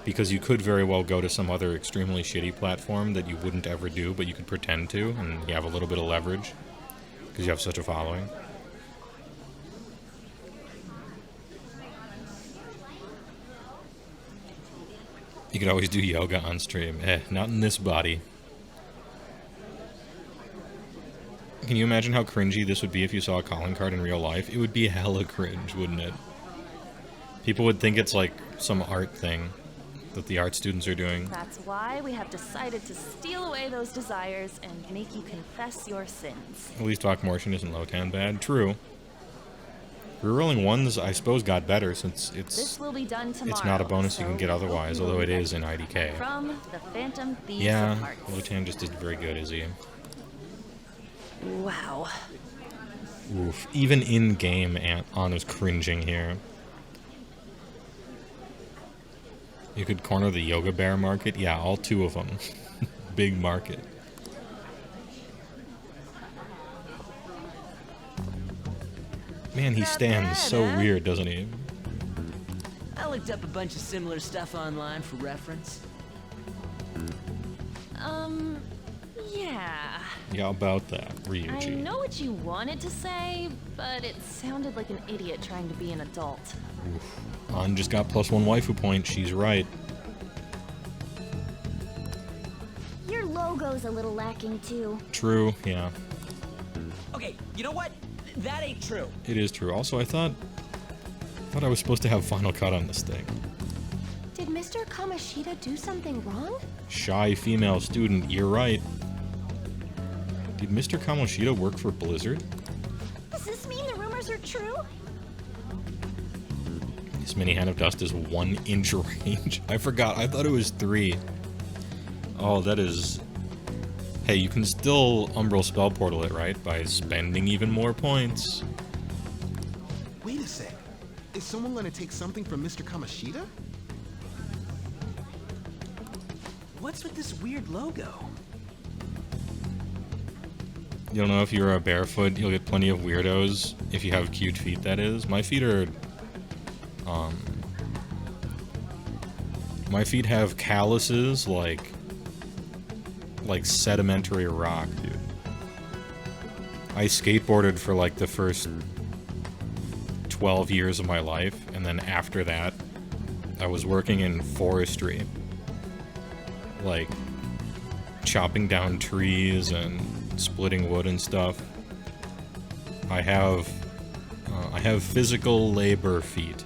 Because you could very well go to some other extremely shitty platform that you wouldn't ever do, but you could pretend to, and you have a little bit of leverage, because you have such a following. You could always do yoga on stream. Not in this body. Can you imagine how cringy this would be if you saw a calling card in real life? It would be hella cringe, wouldn't it? People would think it's like some art thing that the art students are doing. That's why we have decided to steal away those desires and make you confess your sins. At least Mortion isn't Lotan bad. True. Rerolling ones, I suppose, got better since This will be done tomorrow, it's not a bonus so you can get otherwise, although it is in IDK. From the Phantom Thieves Yeah, of Hearts. Lotan just isn't very good, is he? Wow. Oof. Even in-game, Anna's cringing here. You could corner the Yoga Bear market? Yeah, all 2 of them. Big market. Man, he stands so weird, doesn't he? I looked up a bunch of similar stuff online for reference. Yeah. Yeah, about that, I Ryuji. know what you wanted to say, but it sounded like an idiot trying to be an adult. Oof. An just got +1 waifu point, she's right. Your logo's a little lacking too. True, yeah. Okay, you know what? That ain't true. It is true. Also, I thought I was supposed to have Final Cut on this thing. Did Mr. Kamoshida do something wrong? Shy female student, you're right. Did Mr. Kamoshida work for Blizzard? Does this mean the rumors are true? This mini hand of dust is 1 inch range. I forgot. I thought it was 3. Oh, that is... Hey, you can still Umbral Spell Portal it, right? By spending even more points. Wait a sec. Is someone going to take something from Mr. Kamoshida? What's with this weird logo? You don't know if you're a barefoot, you'll get plenty of weirdos. If you have cute feet, that is. My feet are... My feet have calluses like sedimentary rock, dude. I skateboarded for like the first 12 years of my life, and then after that, I was working in forestry. Like, chopping down trees and splitting wood and stuff. I have physical labor feet.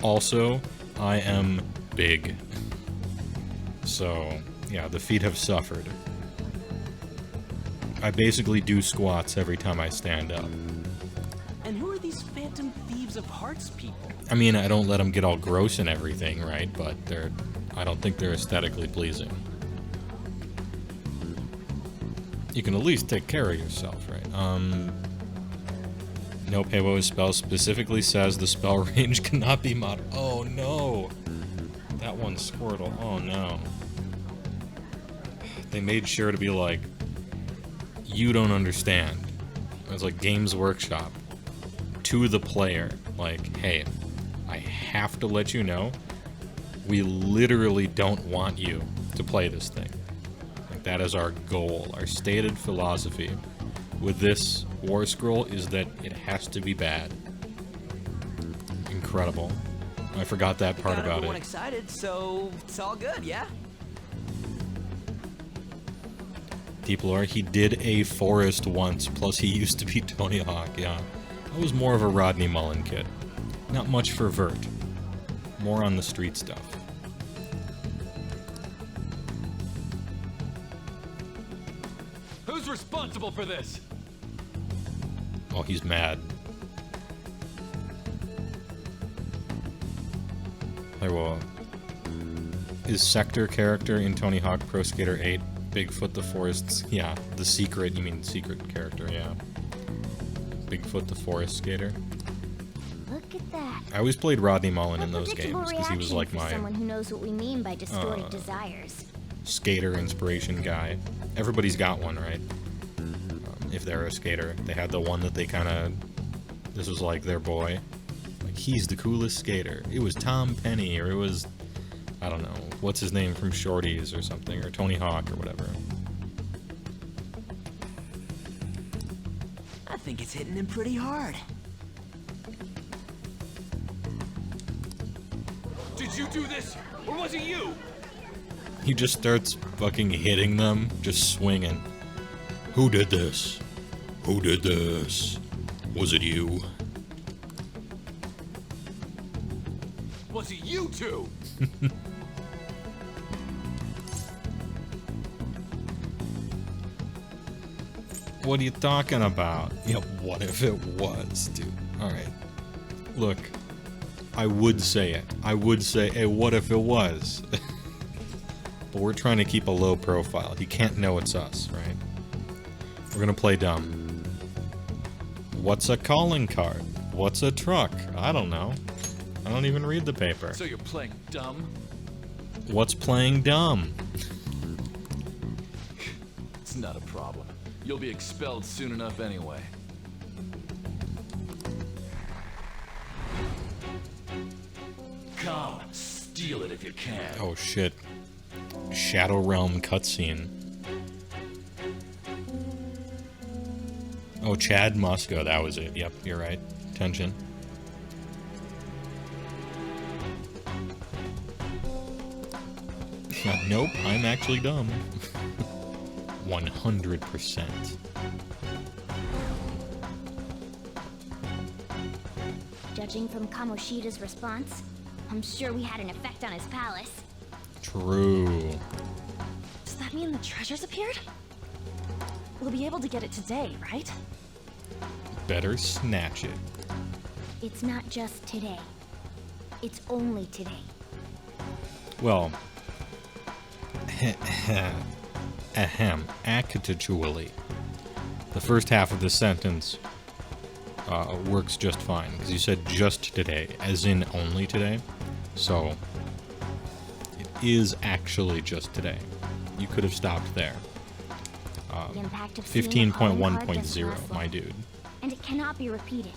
Also, I am big. So, yeah, the feet have suffered. I basically do squats every time I stand up. And who are these phantom thieves of hearts people? I mean, I don't let them get all gross and everything, right? But I don't think they're aesthetically pleasing. You can at least take care of yourself, right? Nope, HeyWoah's spell specifically says the spell range cannot be mod. Oh no! That one's Squirtle. Oh no. They made sure to be like, you don't understand. It was like Games Workshop. To the player. Like, hey, I have to let you know, we literally don't want you to play this thing. Like, that is our goal. Our stated philosophy with this War Scroll is that it has to be bad. Incredible. I forgot that part about everyone it. Excited, so it's all good, yeah? Deep lore, he did a forest once, plus he used to be Tony Hawk, yeah. I was more of a Rodney Mullen kid. Not much for Vert. More on the street stuff. Who's responsible for this? Oh, he's mad. HeyWoah. Is Sector character in Tony Hawk Pro Skater 8 Bigfoot the Forest's... Yeah, the secret, you mean secret character, yeah. Bigfoot the Forest Skater. Look at that. I always played Rodney Mullen A in those predictable games, because he was like reaction for my someone who knows what we mean by distorted desires. skater inspiration guy. Everybody's got one, right? If they're a skater. They had the one that they kind of... This was like their boy. Like, he's the coolest skater. It was Tom Penny, or it was... I don't know. What's his name from Shorties or something, or Tony Hawk or whatever. I think it's hitting him pretty hard. Did you do this, or was it you? He just starts fucking hitting them, just swinging. Who did this? Who did this? Was it you? Was it you two? What are you talking about? Yeah, what if it was, dude? Alright. Look, I would say it. I would say, hey, what if it was? But we're trying to keep a low profile. He can't know it's us, right? We're gonna play dumb. What's a calling card? What's a truck? I don't know. I don't even read the paper. So you're playing dumb? What's playing dumb? It's not a problem. You'll be expelled soon enough anyway. Come, steal it if you can. Oh shit. Shadow Realm cutscene. Oh, Chad Musco, that was it. Yep, you're right. Tension. Nope, I'm actually dumb. 100%. Judging from Kamoshida's response, I'm sure we had an effect on his palace. True. Does that mean the treasure's appeared? We'll be able to get it today, right? Better snatch it. It's not just today. It's only today. Well, ahem, actually. The first half of the sentence works just fine, because you said just today, as in only today. So, it is actually just today. You could have stopped there. The impact of seeing a calling card doesn't 15.1.0, last my long, dude. and it cannot be repeated.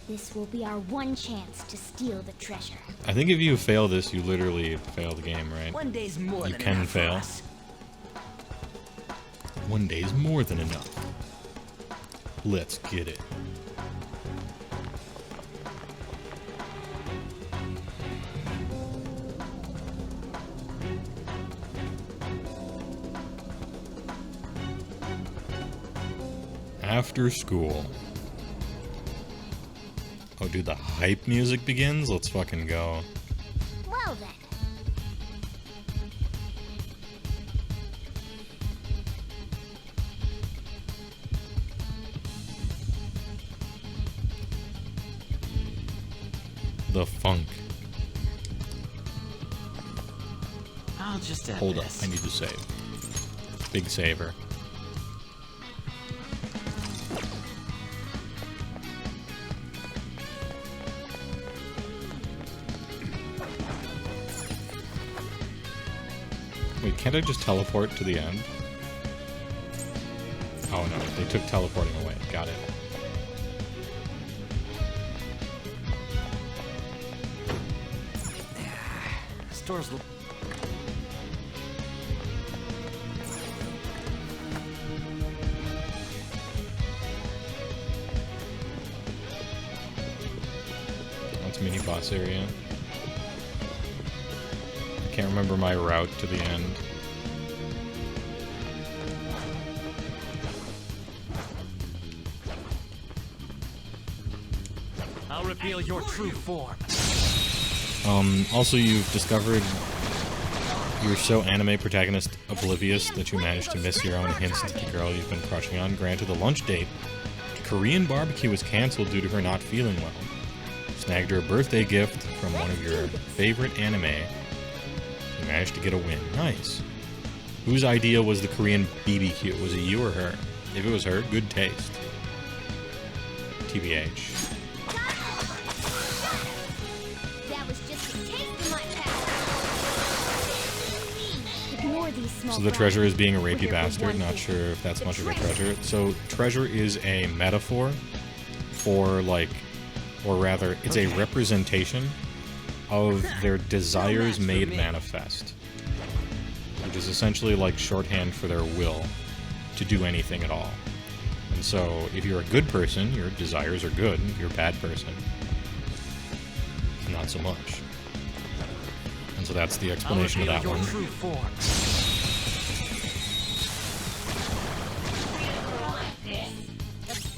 This will be our one chance to steal the treasure. I think if you fail this, you literally fail the game, right? One day's more You than can enough for fail. us. One day's more than enough. Let's get it. After school. Oh, dude, the hype music begins? Let's fucking go. Well then. The funk. I'll just add Hold up, this. I need to save. Big saver. Wait, can't I just teleport to the end? Oh no, they took teleporting away. Got it. Stores look. That's mini boss area. I can't remember my route to the end. I'll reveal your true form. Also, you've discovered you're so anime protagonist oblivious that you managed to miss your own hints to the girl you've been crushing on. Granted, the lunch date, Korean barbecue was canceled due to her not feeling well. Snagged her a birthday gift from one of your favorite anime. You managed to get a win. Nice. Whose idea was the Korean BBQ? Was it you or her? If it was her, good taste. TBH. That was just a taste of my power. Ignore these small So the fries. treasure is being a rapey We're here for bastard. one Not thing. sure if that's The much of a treasure. treasure. So treasure is a metaphor for like, or rather, it's a representation of their desires made manifest. Which is essentially like shorthand for their will to do anything at all. And so if you're a good person, your desires are good. If you're a bad person, not so much. And so that's the I'll explanation of reveal that your one. true form.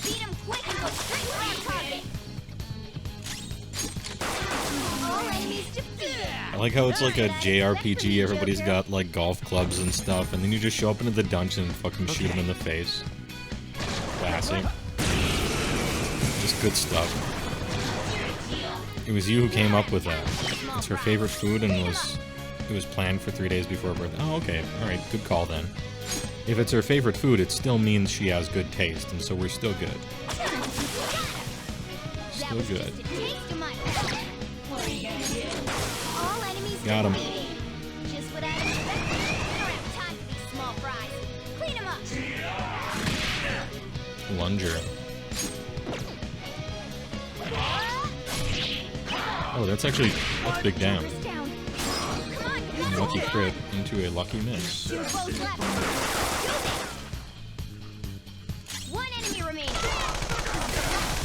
Beat him quick and go straight for our target. All enemies defeated. I like how it's like a JRPG, everybody's got like golf clubs and stuff, and then you just show up into the dungeon and fucking shoot them in the face. Classic. Just good stuff. It was you who came up with that. It's her favorite food and it was planned for 3 days before her birthday. Oh, okay. Alright, good call then. If it's her favorite food, it still means she has good taste, and so we're still good. Still That was good. just a taste of my power. All enemies Got 'em. defeated. Just what I expected. We don't have time for these small fries. Clean them up. Lunger. Oh, that's big damn. This down. Come on, you got Lucky it. crit into a lucky miss. Two bows left. Do this. One enemy remaining.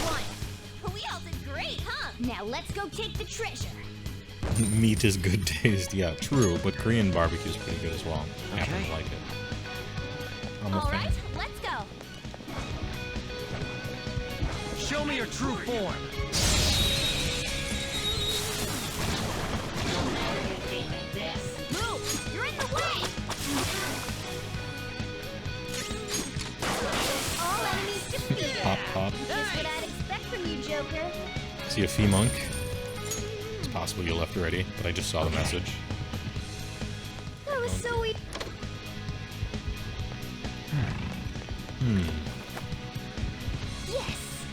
One. We all did great, huh? Now let's go take the treasure. Meat is good taste. Yeah, true, but Korean barbecue is pretty good as well. I happen Okay. to like it. I'm a All fan. right, let's go. Show me your true form. Move! You're in the way! All enemies defeated. Pop, pop. Just what I'd expect from you, Joker. See a fee monk? It's possible you left already, but I just saw the message. That was so easy. Yes!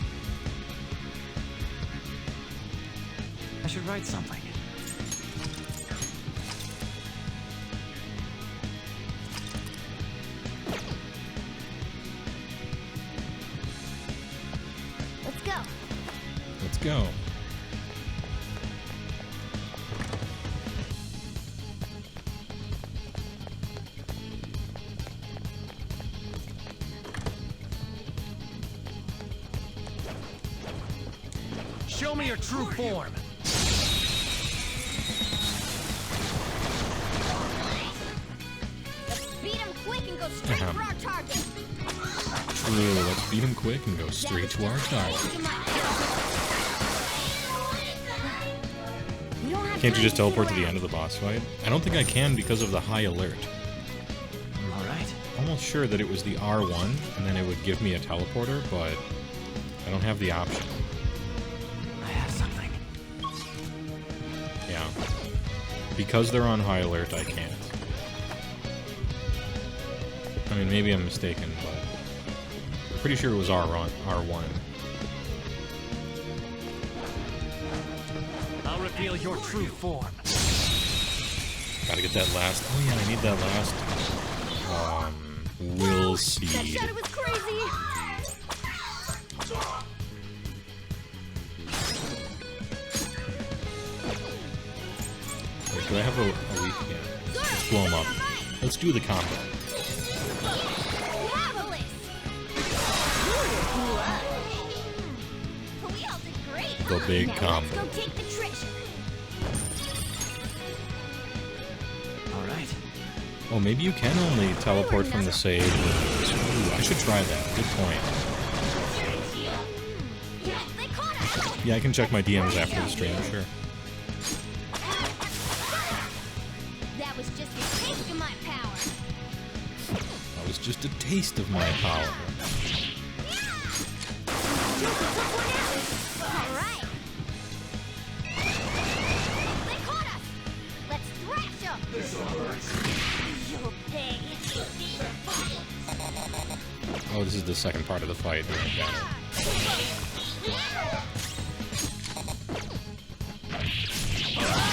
I should write something. Let's go. Let's go. Show me your true form. Let's beat him quick and go straight for our target. True, let's beat him quick and go straight to our target. Can't you just teleport to the end of the boss fight? I don't think I can because of the high alert. Alright. Almost sure that it was the R1 and then it would give me a teleporter, but I don't have the option. I have something. Yeah. Because they're on high alert, I can't. I mean, maybe I'm mistaken, but I'm pretty sure it was R1. I'll reveal your true form. Gotta get that last. Oh yeah, I need that last. Will That seed. shadow was crazy. Wait, do I have a weak? Yeah. Let's blow him up. Let's do the combo. We all did great. The big Now combo. let's go take the treasure. Alright. Oh, maybe you can only teleport from the save. Ooh, I should try that. Good point. They caught us. Yeah, I can check my DMs after the stream, sure. That was just a taste of my power. That was just a taste of my power. All right. They caught us. Let's thrash them. You'll pay. Oh, this is the second part of the fight. Got it.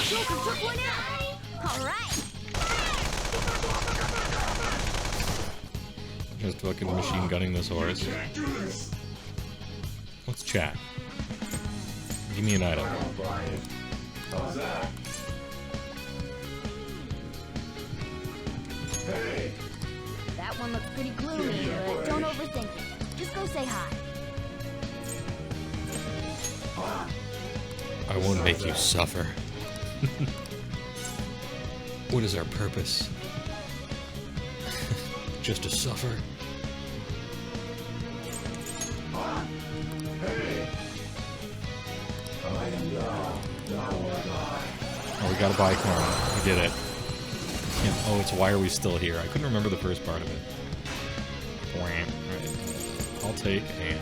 Joker took one out. All right. Just fucking machine gunning this horse. Let's chat. Give me an item. That one looks pretty gloomy, but don't overthink it. Just go say hi. I won't make you suffer. What is our purpose? Just to suffer? Oh, we got a bike now. We did it. Yeah. Oh, it's why are we still here? I couldn't remember the first part of it. Right. I'll take an...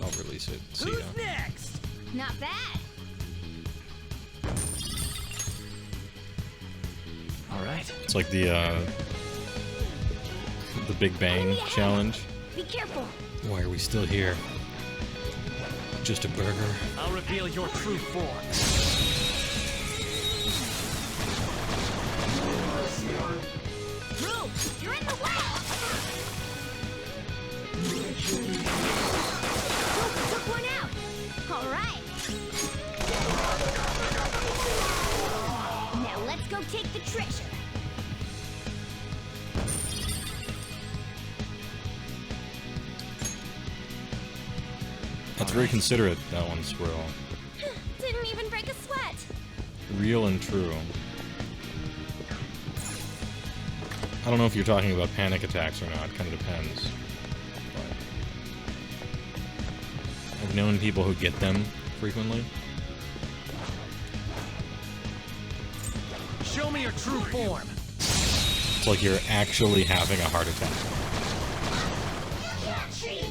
I'll release it. See ya. Who's next? Not bad. Alright. It's like the Big Bang challenge. Be careful. Why are we still here? Just a burger. I'll reveal your true form. Move! You're in the way! Joker took one out! Alright! Now let's go take the treasure! That's very considerate, that one, Squirrel. Didn't even break a sweat! Real and true. I don't know if you're talking about panic attacks or not, kind of depends. But I've known people who get them frequently. Show me your true form. It's like you're actually having a heart attack.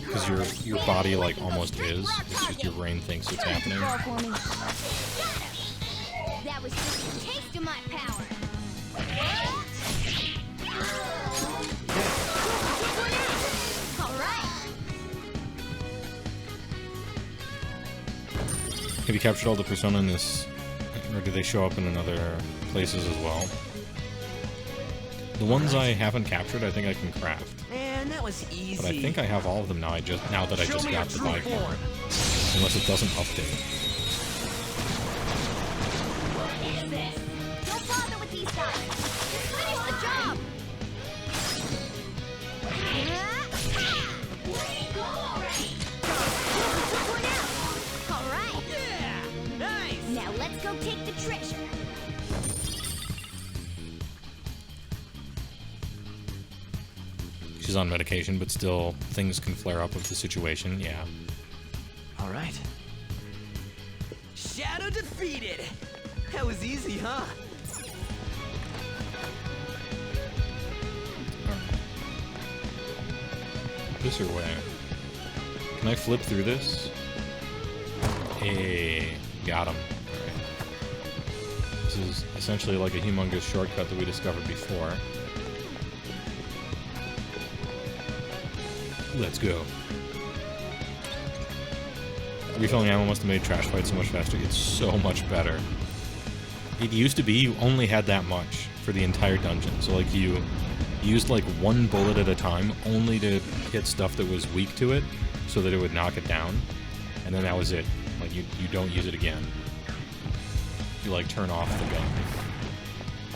Because your body, like, almost is. It's just your brain thinks it's happening. That was just a taste of my power! Have you captured all the persona in this, or do they show up in other places as well? The ones I haven't captured, I think I can craft. And man, that was easy. But I think I have all of them now. Now that I Show just me got your the bike. true form. Unless it doesn't update. Don't bother with these guys. Finish the job. All right. Yeah, nice. Now let's go take the treasure. She's on medication, but still, things can flare up with the situation. Yeah. All right. Shadow defeated. That was easy, huh? This or where? Can I flip through this? Hey, got him. Alright. This is essentially like a humongous shortcut that we discovered before. Let's go. Refilling ammo must have made trash fights so much faster. It's so much better. It used to be you only had that much for the entire dungeon. So like you used like one bullet at a time only to hit stuff that was weak to it so that it would knock it down. And then that was it. Like you don't use it again. You like turn off the gun.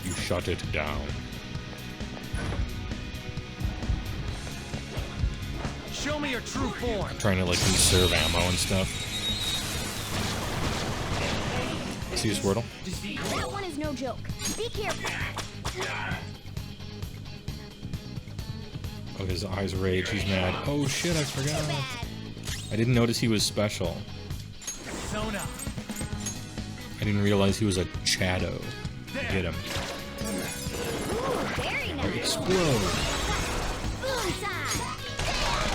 You shut it down. Show me your true form. I'm trying to like conserve ammo and stuff. See a Squirtle? That one is no joke. Be careful. Oh, his eyes rage. He's mad. Oh shit, I forgot. I didn't notice he was special. Persona. I didn't realize he was a Shadow. Get him. Ooh, very nice. Explode. Boom time.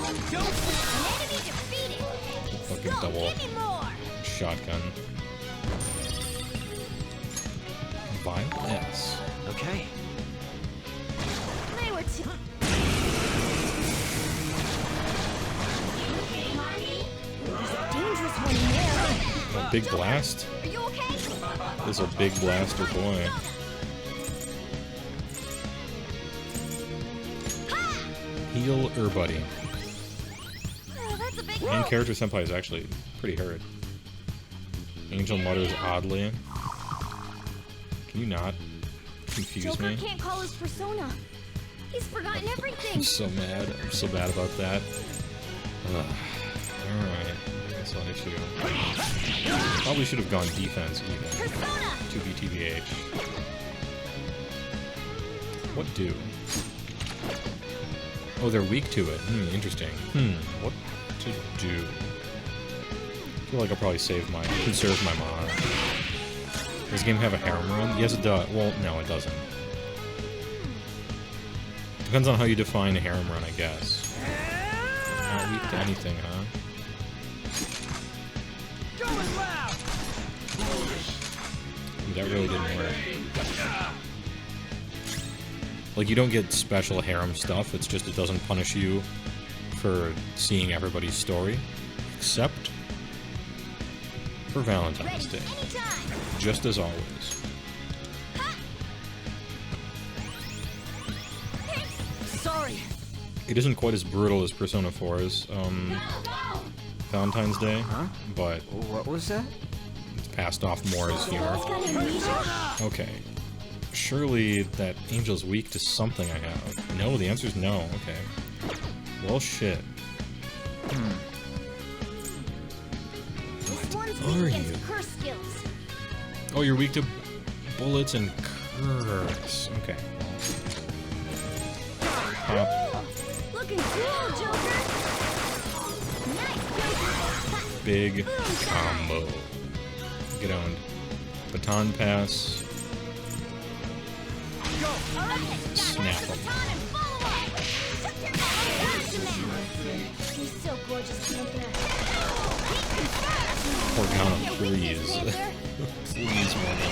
Enemy defeated. Fucking Go, double give me more. shotgun. Violence. Okay. They were too. There's a dangerous one in there. A big blast? Are you okay? This is a big blaster boy. Heal her buddy. Oh, that's a big Main character senpai is actually pretty hurt. Angel mutters oddly. Can you not confuse Joker me? can't call his persona. He's forgotten I'm everything. so mad. I'm so bad about that. Alright. That's not an issue. Probably should have gone defense even. Persona. 2BTBH. What do? Oh, they're weak to it. Interesting. What to do? I feel like I'll probably conserve my mana. Does this game have a harem run? Yes, it does. Well, no, it doesn't. Depends on how you define a harem run, I guess. Not weak to anything, huh? Going loud. Ooh, that really didn't work. Like, you don't get special harem stuff, it's just it doesn't punish you for seeing everybody's story. Except for Valentine's Day. Just as always. Sorry. It isn't quite as brutal as Persona 4's Valentine's Day, but What was that? it's passed off more as humor. Okay. Surely that Angel's weak to something I have. No, the answer's no. Okay. Well, shit. This one's Are weak you? against curse skills. Oh, you're weak to bullets and curse. Okay. Pop. Looking cool, Joker. Nice, Joker. Big combo. Get owned. Baton pass. Go. All right. Snap Gotta 'em. baton and follow up. She's so gorgeous, Panther. Morgana, please. Please, Morgana.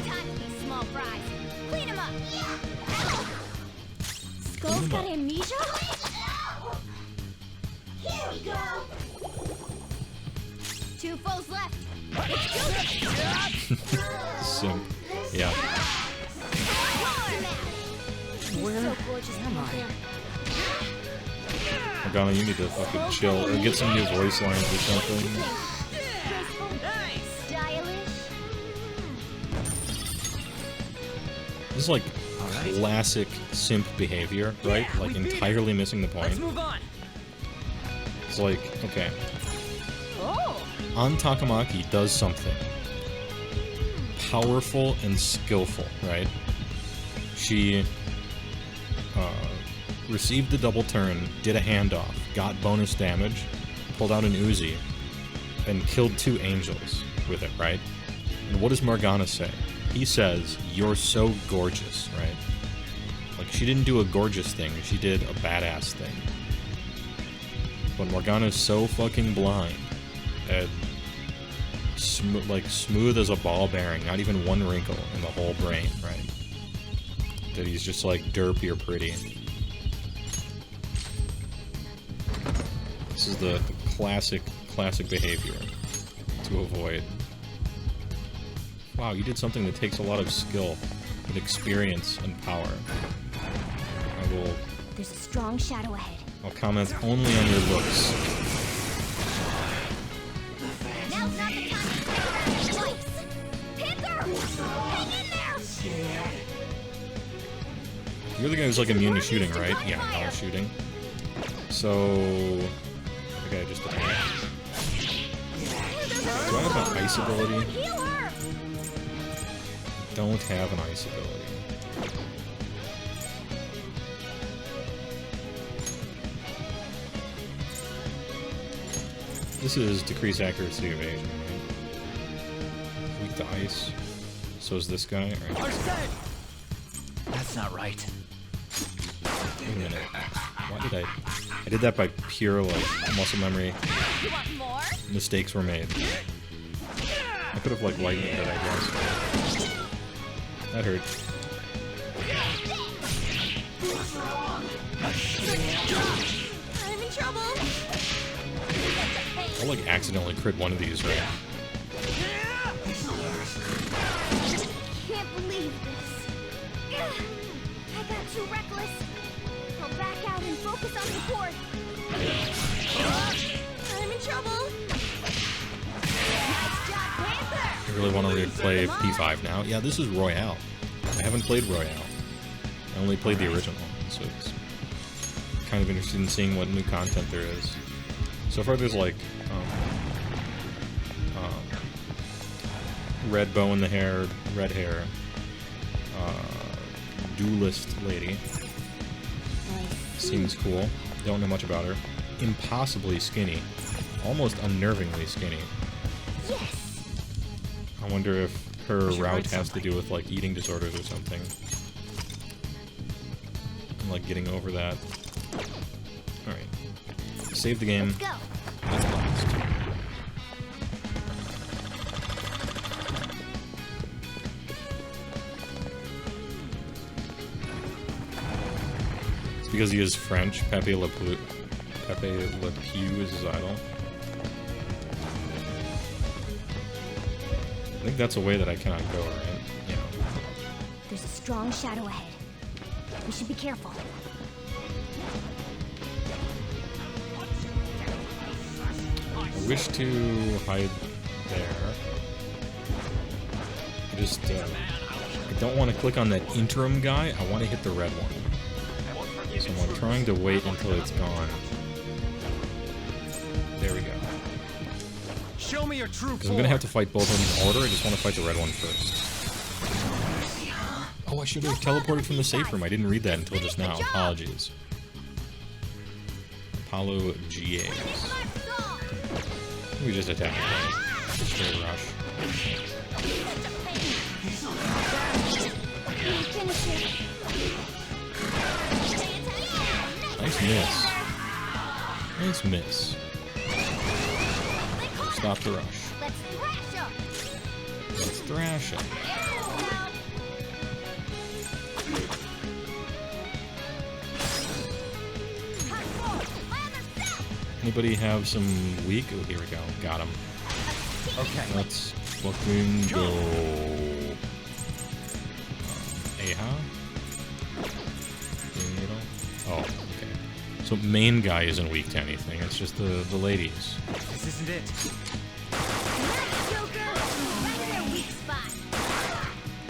Time to be small fries. Clean him up. Skull's got amnesia? Here we go. 2 foes left. It's Joker. Simp. Yeah. So gorgeous, Panther. Morgana, you need to fucking chill or get some new voice lines or something. Graceful, stylish. This is like classic simp behavior, right? Yeah, Like we beat entirely missing the Let's point. move on. It's like, okay, Oh! An Takamaki does something powerful and skillful, right? She received the double turn, did a handoff, got bonus damage, pulled out an Uzi, and killed 2 angels with it, right? And what does Morgana say? He says, "You're so gorgeous," right? Like, she didn't do a gorgeous thing, she did a badass thing. But Morgana's so fucking blind and smooth as a ball bearing, not even one wrinkle in the whole brain, right? That he's just like, derp, you're pretty. This is the classic behavior to avoid. Wow, you did something that takes a lot of skill and experience and power. There's a strong shadow ahead. I'll comment only on your looks. Now's not the time to stay around in place. Panther! Hang in there! You're the guy who's like immune to shooting, right? Yeah, not shooting. So, okay, I just attacked. Do I have an ice ability? Healer! Don't have an ice ability. This is decrease accuracy evasion, right? Weak to ice. So is this guy. All right. That's not right. Wait a minute. Why did I did that by pure, like, muscle memory. You want more? Mistakes were made. I could have, like, lightened it, I guess. That hurt. I'm in trouble. I'll, like, accidentally crit one of these, right? Can't believe this. I got too reckless. I'll back out and focus on support. I'm in trouble. Nice job, Panther. I really want to play P5 now. Yeah, this is Royale. I haven't played Royale. I only played the original, so it's kind of interested in seeing what new content there is. So far, there's like red bow in the hair, red hair, duelist lady. Seems cool. Don't know much about her. Impossibly skinny, almost unnervingly skinny. Yes. I wonder if her We should route write has to something. do with like eating disorders or something. And like getting over that. Alright. Save the game. Let's go. That's lost. It's because he is French. Pepe Le Pew is his idol. I think that's a way that I cannot go, right? Yeah. There's a strong shadow ahead. We should be careful. I wish to hide there. I just, I don't want to click on that interim guy. I want to hit the red one. So I'm trying to wait until it's gone. There we go. Show me your true Because I'm going to have to fight both of them in order. I just want to fight the red one first. Oh, I should have teleported from the safe room. I didn't read that until just now. Apologies. Apollo GAs. We just attack it, right? Straight rush. Finish it. Nice miss. Nice miss. Stop the rush. Let's thrash 'em. Let's thrash it. Anybody have some weak? Oh, here we go. Got him. Okay. Let's fucking go. Aha. So main guy isn't weak to anything, it's just the ladies. This isn't it. Nice, Joker! Right in their weak spot.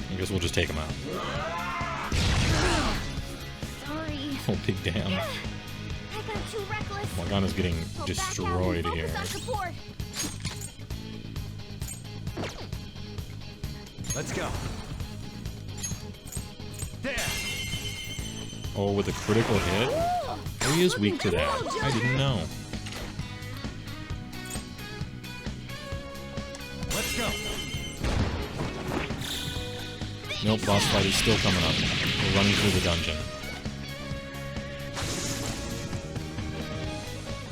I guess we'll just take him out. Sorry. Oh, big damn. I got too reckless. Morgana's getting I'll destroyed back out here. and focus on support. Let's go. There. Oh, with a critical hit? Oh, he is weak to that. I didn't know. Let's go. Nope, boss fight is still coming up. We're running through the dungeon.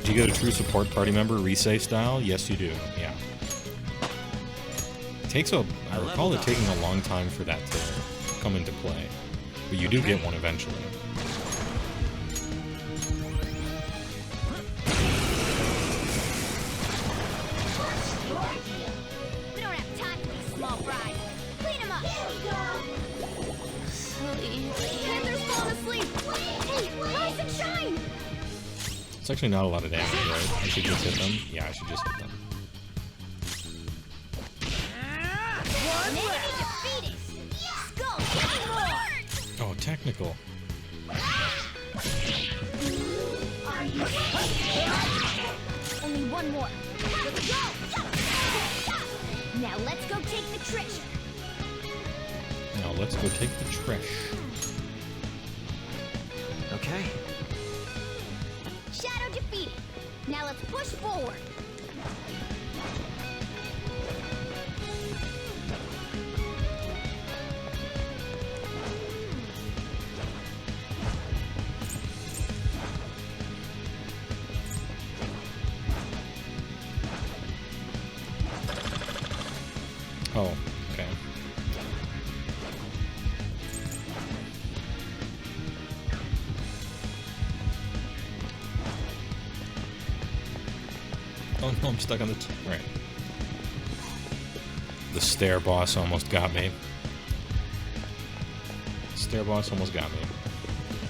Do you get a true support party member, Risei style? Yes, you do. Yeah. It takes a... I recall it taking a long time for that to come into play. But you do get one eventually. We don't have time for these small fries. Clean them up. Panther's falling asleep. Hey, rise and shine. It's actually not a lot of damage, right? I should just hit them? Yeah, I should just hit them. Enemy defeated. Skull getting more. Oh, technical. Only one more. Let's go. Now let's go take the treasure. Now let's go take the trash. Okay. Shadow defeated. Now let's push forward. Oh, okay. Oh no, I'm stuck on the right. The stair boss almost got me. Stair boss almost got me.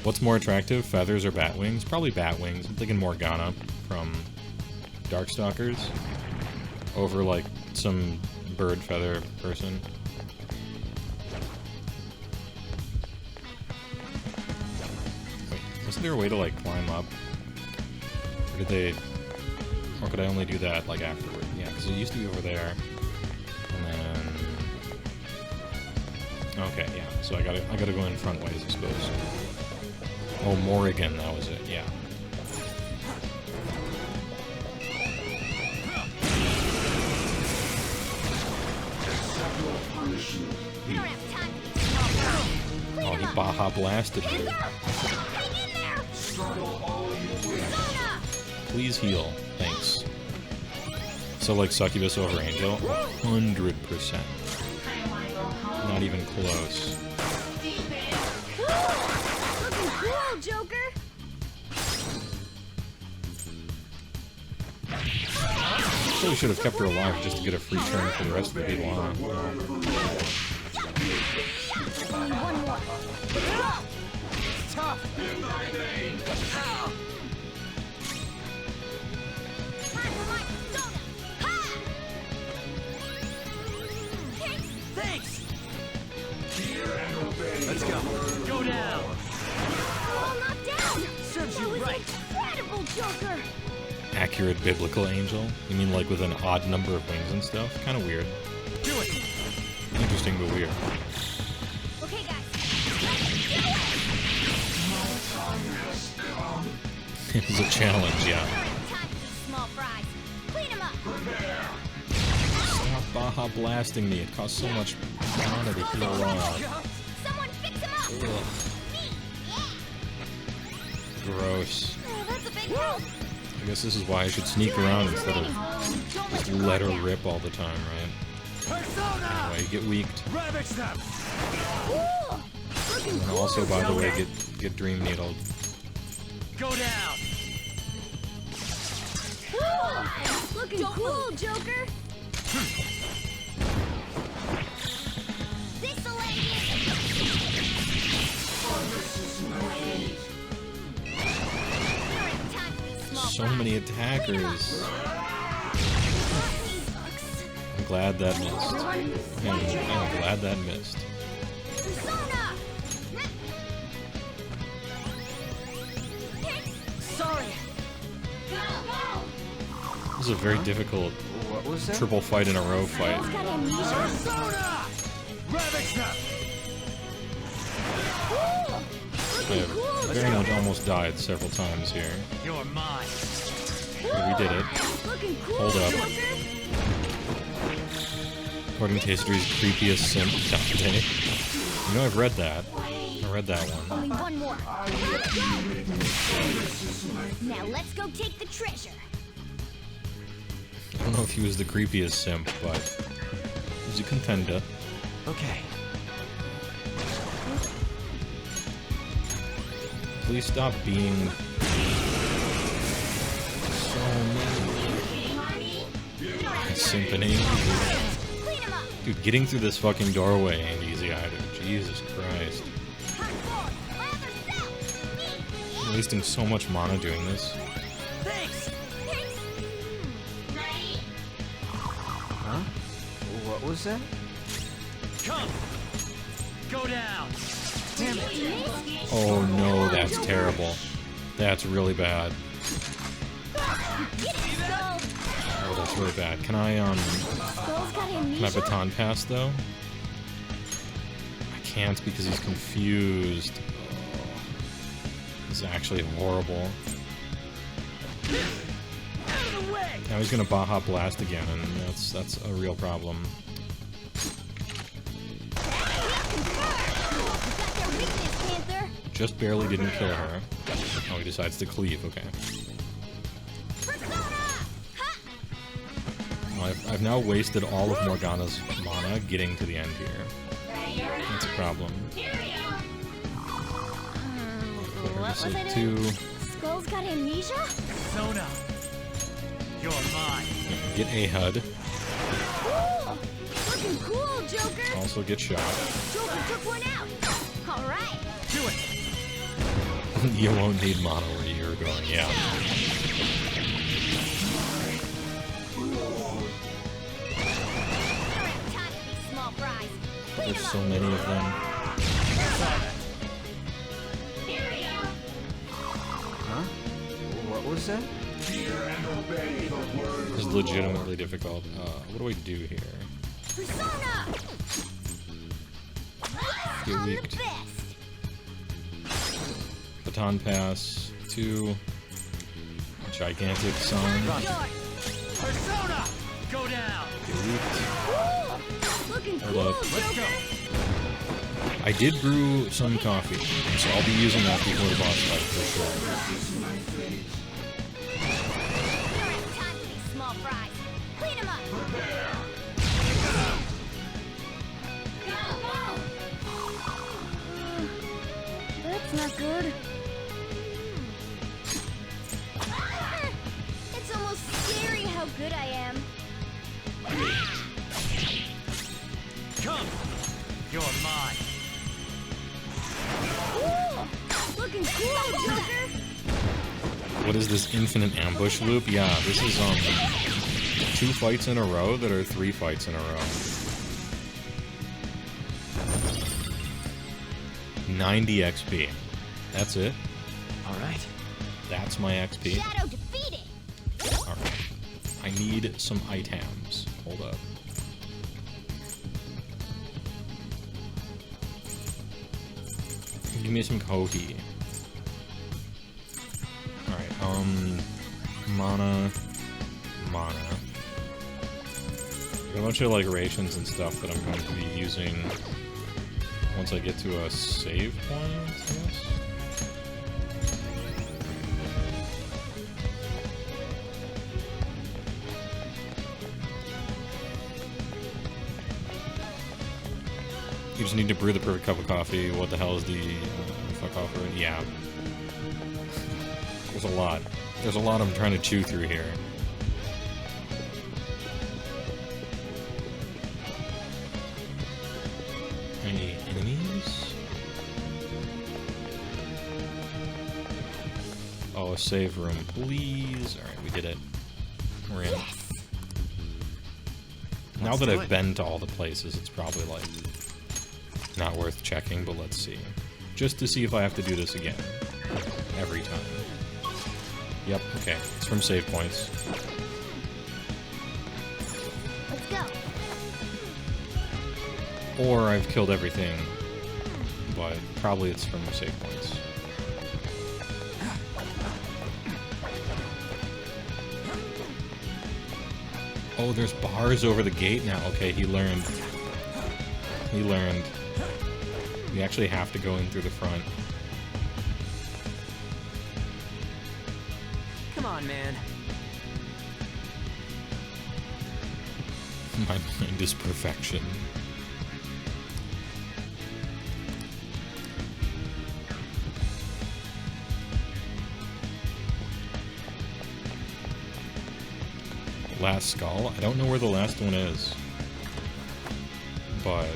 What's more attractive, feathers or bat wings? Probably bat wings. I'm thinking Morgana from Darkstalkers over like some bird feather person. Wait, wasn't there a way to like climb up? Or did they... Or could I only do that like afterward? Yeah, because it used to be over there. And then... Okay, yeah. So I gotta go in front ways, I suppose. Oh, Morrigan, that was it, yeah. We don't have time for these small fries. Clean Oh, them he up. Baja blasted me. Panther! Hang in there! Persona! Please heal. Thanks. So like Succubus over Angel? 100%. Not even close. Looking cool, Joker! Probably should have kept her alive just to get a free turn for the rest of the people, huh? Only one more. Go! Tough. Time for my persona! Ha! Thanks. Let's go. Go down. All knocked down! Serves That you was right. incredible, Joker! Accurate biblical angel? You mean like with an odd number of wings and stuff? Kind of weird. Do it. Interesting, but weird. Okay, guys. Let's do it! It was a challenge, yeah. We don't have time for these small fries. Clean them up. Stop Baja blasting me. It costs so much mana to heal Someone fix him up! Ugh, Me! Yeah! gross. Oh, that's a big help! I guess this is why I should sneak around instead of just let her rip all the time, right? Persona. Anyway, get weaked. Ravage them. Ooh! Looking And cool, also, by the way, Joker. get Dream Needled. Go down. Ooh! Looking cool, Joker! This'll end it! We don't so many attackers. I'm glad that missed. I'm glad that missed. Sorry. This is a very difficult What was that? triple fight in a row fight. I have very much almost died several times here. You're mine. Okay, we did it. Hold up. According to history's creepiest simp, Dante. You know, I've read that. I read that one. Only one more. Now let's go take the treasure. I don't know if he was the creepiest simp, but he's a contender. Okay. Please stop being so symphony. Dude, getting through this fucking doorway ain't easy either. Jesus Christ. I'm wasting so much mana doing this. Thanks. Huh? What was that? Come. Go down. Damn it. Oh no, that's terrible. That's really bad. Oh, that's really bad. Can I baton pass though? I can't because he's confused. Oh, this is actually horrible. Now he's gonna Baja Blast again, and that's a real problem. Just barely didn't kill her. Oh, he decides to cleave, okay. Well, I've now wasted all of Morgana's mana getting to the end here. That's a problem. What was I doing? 2. Skull's got amnesia? Sona. You're mine. Get a HUD. Cool. Looking cool, Joker. Also get shot. Joker took one out. All right. Do it. You won't need mana where you're going, yeah. There's so many of them. Huh? What was that? This is legitimately difficult. What do I do here? Persona! Get weaked. Baton pass. 2. Gigantic sun. Persona! Go down! Get weaked. Looking Hold cool, up. Let's go! I did brew some coffee, so I'll be using that before the boss fight for sure. Time for these small fries. Clean them up. That's not good. It's almost scary how good I am. Come! You're mine. Ooh, looking cool, Joker. What is this infinite ambush loop? Yeah, this is 2 fights in a row that are 3 fights in a row. 90 XP. That's it. All right. That's my XP. Shadow defeated. Alright. I need some items. Hold up. Give me some Kohi. Alright, mana. A bunch of like rations and stuff that I'm going to be using once I get to a save point, I guess. You just need to brew the perfect cup of coffee. What the hell is the fuck off road? Yeah. There's a lot. There's a lot I'm trying to chew through here. Any enemies? Oh, a save room, please. Alright, we did it. We're in. Now that I've been to all the places, it's probably, like, not worth checking, but let's see. Just to see if I have to do this again. Every time. Yep, okay. It's from save points. Let's go. Or I've killed everything, but probably it's from save points. Oh, there's bars over the gate now. Okay, he learned. He learned. We actually have to go in through the front. Come on, man. My mind is perfection. Last skull? I don't know where the last one is. But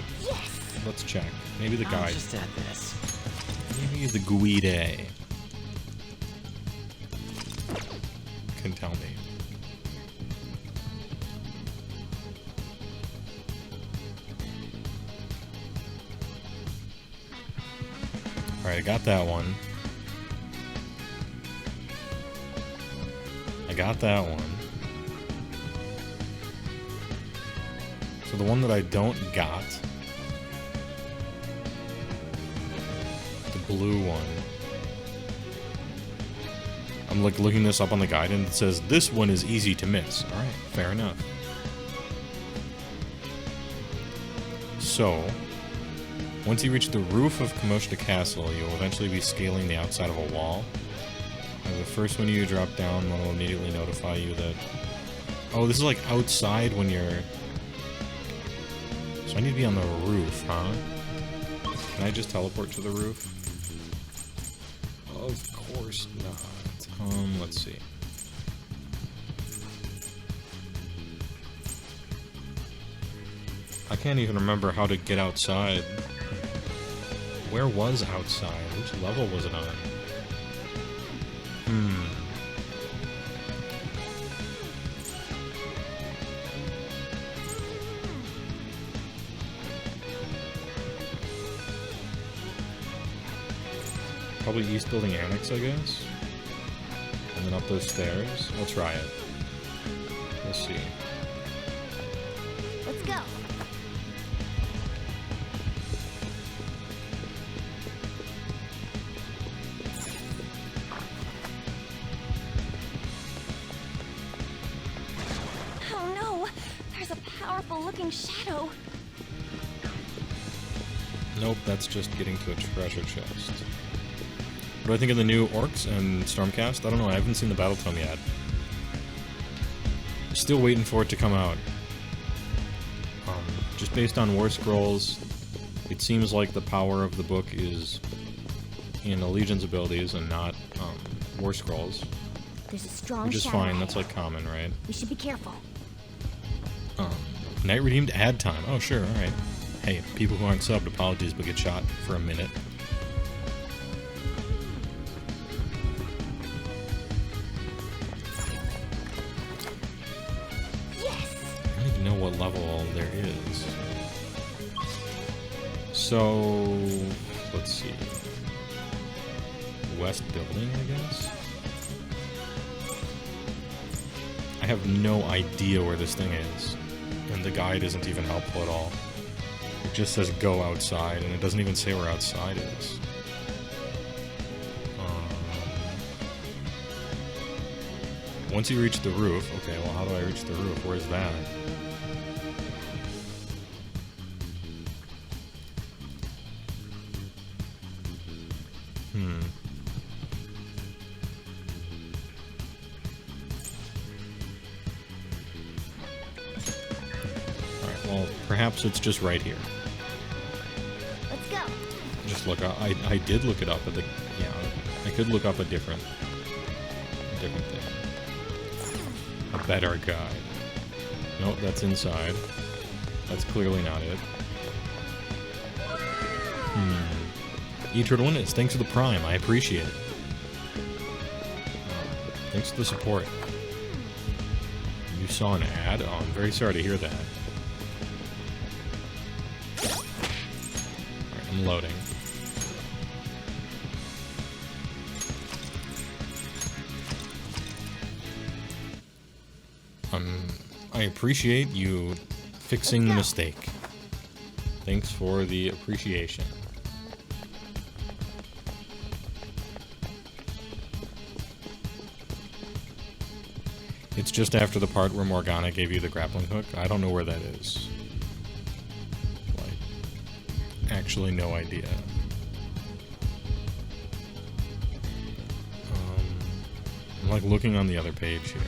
let's check. Maybe the guide. Just at this. Maybe the guide can tell me. Alright, I got that one. I got that one. So the one that I don't got, the blue one, I'm like looking this up on the guide and it says this one is easy to miss. Alright, fair enough. So, once you reach the roof of Kamoshida Castle, you'll eventually be scaling the outside of a wall. And the first one you drop down, one will immediately notify you that... Oh, this is like outside when you're... So I need to be on the roof, huh? Can I just teleport to the roof? Of course not. Let's see. I can't even remember how to get outside. Where was outside? Which level was it on? Probably East Building Annex, I guess. And then up those stairs. I'll try it. We'll see. Let's go. Oh no! There's a powerful looking shadow. Nope, that's just getting to a treasure chest. What do I think of the new Orcs and Stormcast? I don't know, I haven't seen the Battle Tome yet. Still waiting for it to come out. Just based on War Scrolls, it seems like the power of the book is in Allegion's abilities and not War Scrolls. There's a strong which is shadow fine, ahead. that's like common, right? We should be careful. Night redeemed ad time. Oh, sure, alright. Hey, people who aren't subbed, apologies, but get shot for a minute. I don't even know what level there is. So, let's see. West building, I guess? I have no idea where this thing is. And the guide isn't even helpful at all. It just says go outside, and it doesn't even say where outside is. Once you reach the roof... Okay, well, how do I reach the roof? Where's that? Alright, well, perhaps it's just right here. Let's go. Just look up. I did look it up at the... Yeah, I could look up a different thing. A better guide. Nope, that's inside. That's clearly not it. E-Turtle Witness, thanks for the Prime. I appreciate it. Thanks for the support. You saw an ad? Oh, I'm very sorry to hear that. Alright, I'm loading. I appreciate you fixing the mistake. Thanks for the appreciation. It's just after the part where Morgana gave you the grappling hook. I don't know where that is. Like, actually no idea. I'm like looking on the other page here.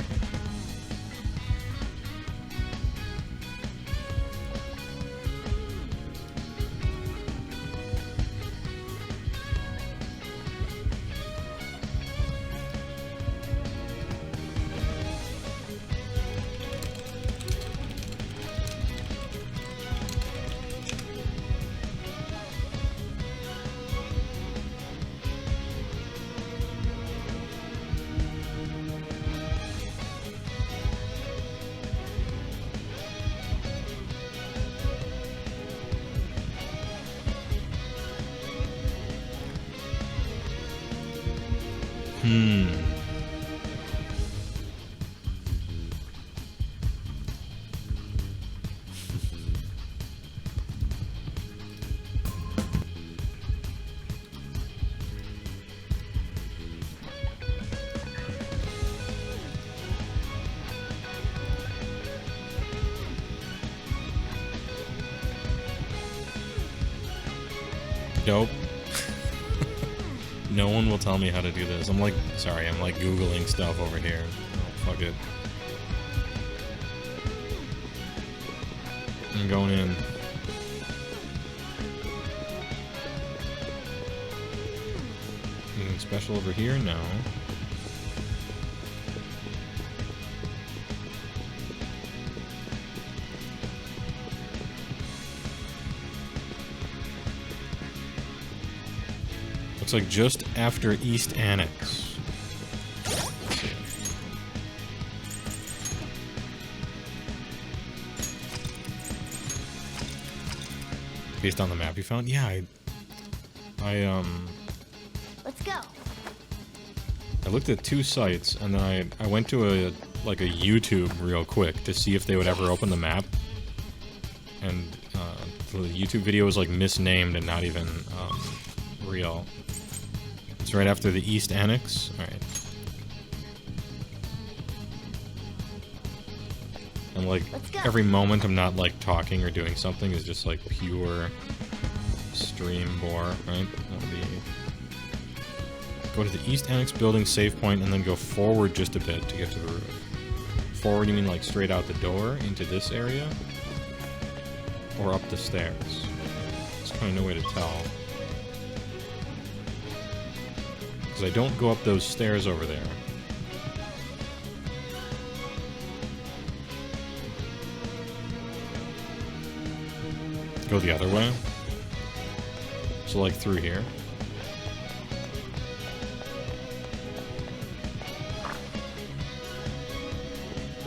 Nope. No one will tell me how to do this. I'm like Googling stuff over here. Oh, fuck it. I'm going in. Anything special over here? No. Looks like just after East Annex. Based on the map you found? Yeah, Let's go. I looked at 2 sites and then I went to a YouTube real quick to see if they would ever open the map. And the YouTube video was like misnamed and not even real. It's right after the East Annex. Alright. And like every moment I'm not like talking or doing something is just like pure stream bore, right? That'll be... Go to the East Annex building save point and then go forward just a bit to get to the roof. Forward, you mean like straight out the door into this area? Or up the stairs? There's kind of no way to tell. Because I don't go up those stairs over there. Go the other way? So like through here?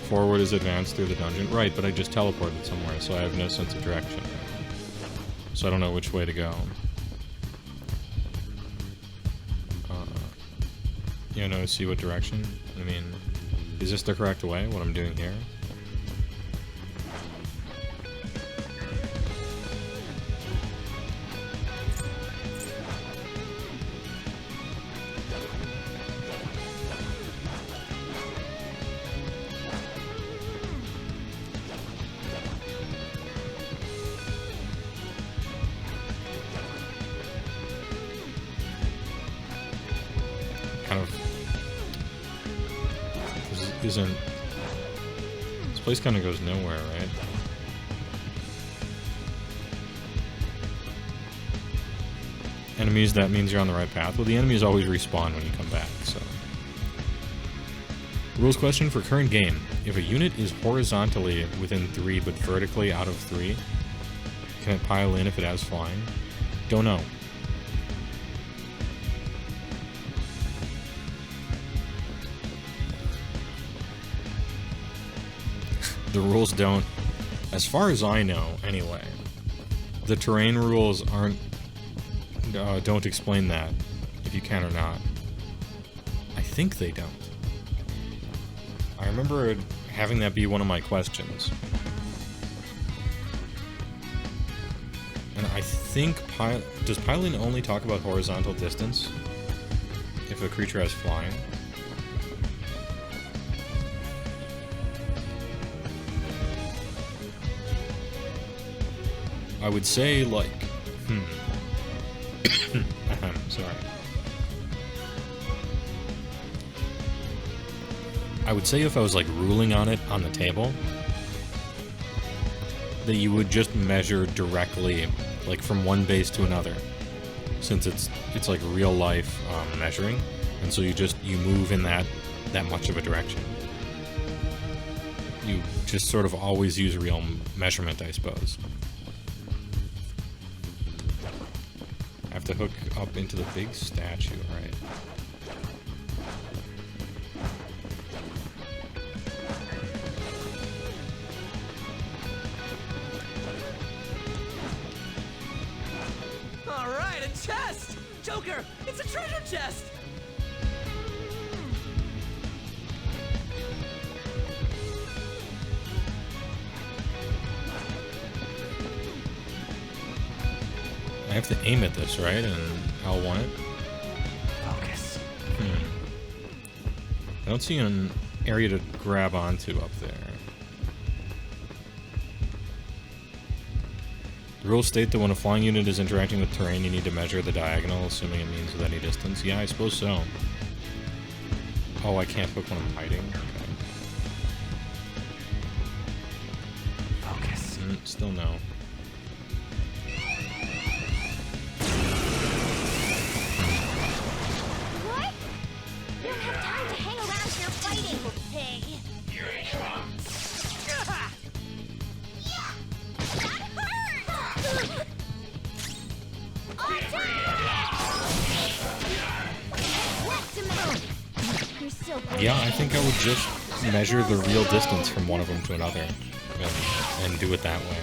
Forward is advanced through the dungeon. Right, but I just teleported somewhere, so I have no sense of direction. So I don't know which way to go. Yeah, no, see what direction? I mean, is this the correct way, what I'm doing here? This place kind of goes nowhere, right? Enemies, that means you're on the right path. Well, the enemies always respawn when you come back, so... Rules question for current game. If a unit is horizontally within 3 but vertically out of 3, can it pile in if it has flying? Don't know. the rules don't, as far as I know, anyway, the terrain rules don't explain that, if you can or not. I think they don't. I remember having that be one of my questions. And I think, does piloting only talk about horizontal distance? If a creature has flying? I would say, like, sorry. I would say if I was, like, ruling on it on the table, that you would just measure directly, like, from one base to another, since it's like real life measuring, and so you move in that much of a direction. You just sort of always use real measurement, I suppose. I have to hook up into the big statue, right? Alright, a chest! Joker, it's a treasure chest! I have to aim at this, right? And L1 it? Focus. I don't see an area to grab onto up there. The rules state that when a flying unit is interacting with terrain, you need to measure the diagonal, assuming it means with any distance. Yeah, I suppose so. Oh, I can't hook when I'm hiding? Okay. Focus. Still no. What? You don't have time to hang around here fighting. Hey. Here he comes. That hurt! On time! You're so good. Yeah, I think I would just measure the real distance from one of them to another, and do it that way.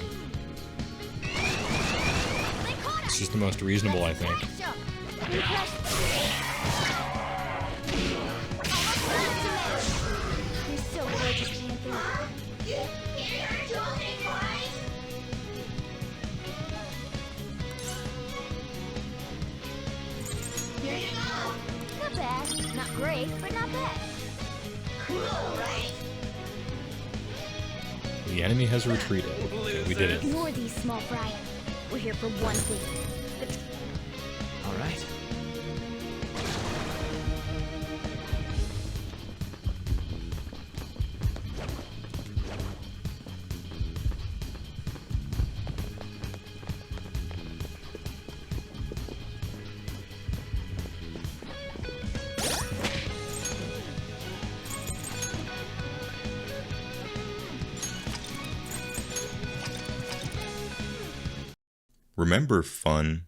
It's just the most reasonable, I think. You're so gorgeous, Panther. Here you go. Not bad. Not great, but not bad. Cool, right? The enemy has retreated. Okay, we did it. Ignore these small fry. We're here for one thing. Alright. Remember fun?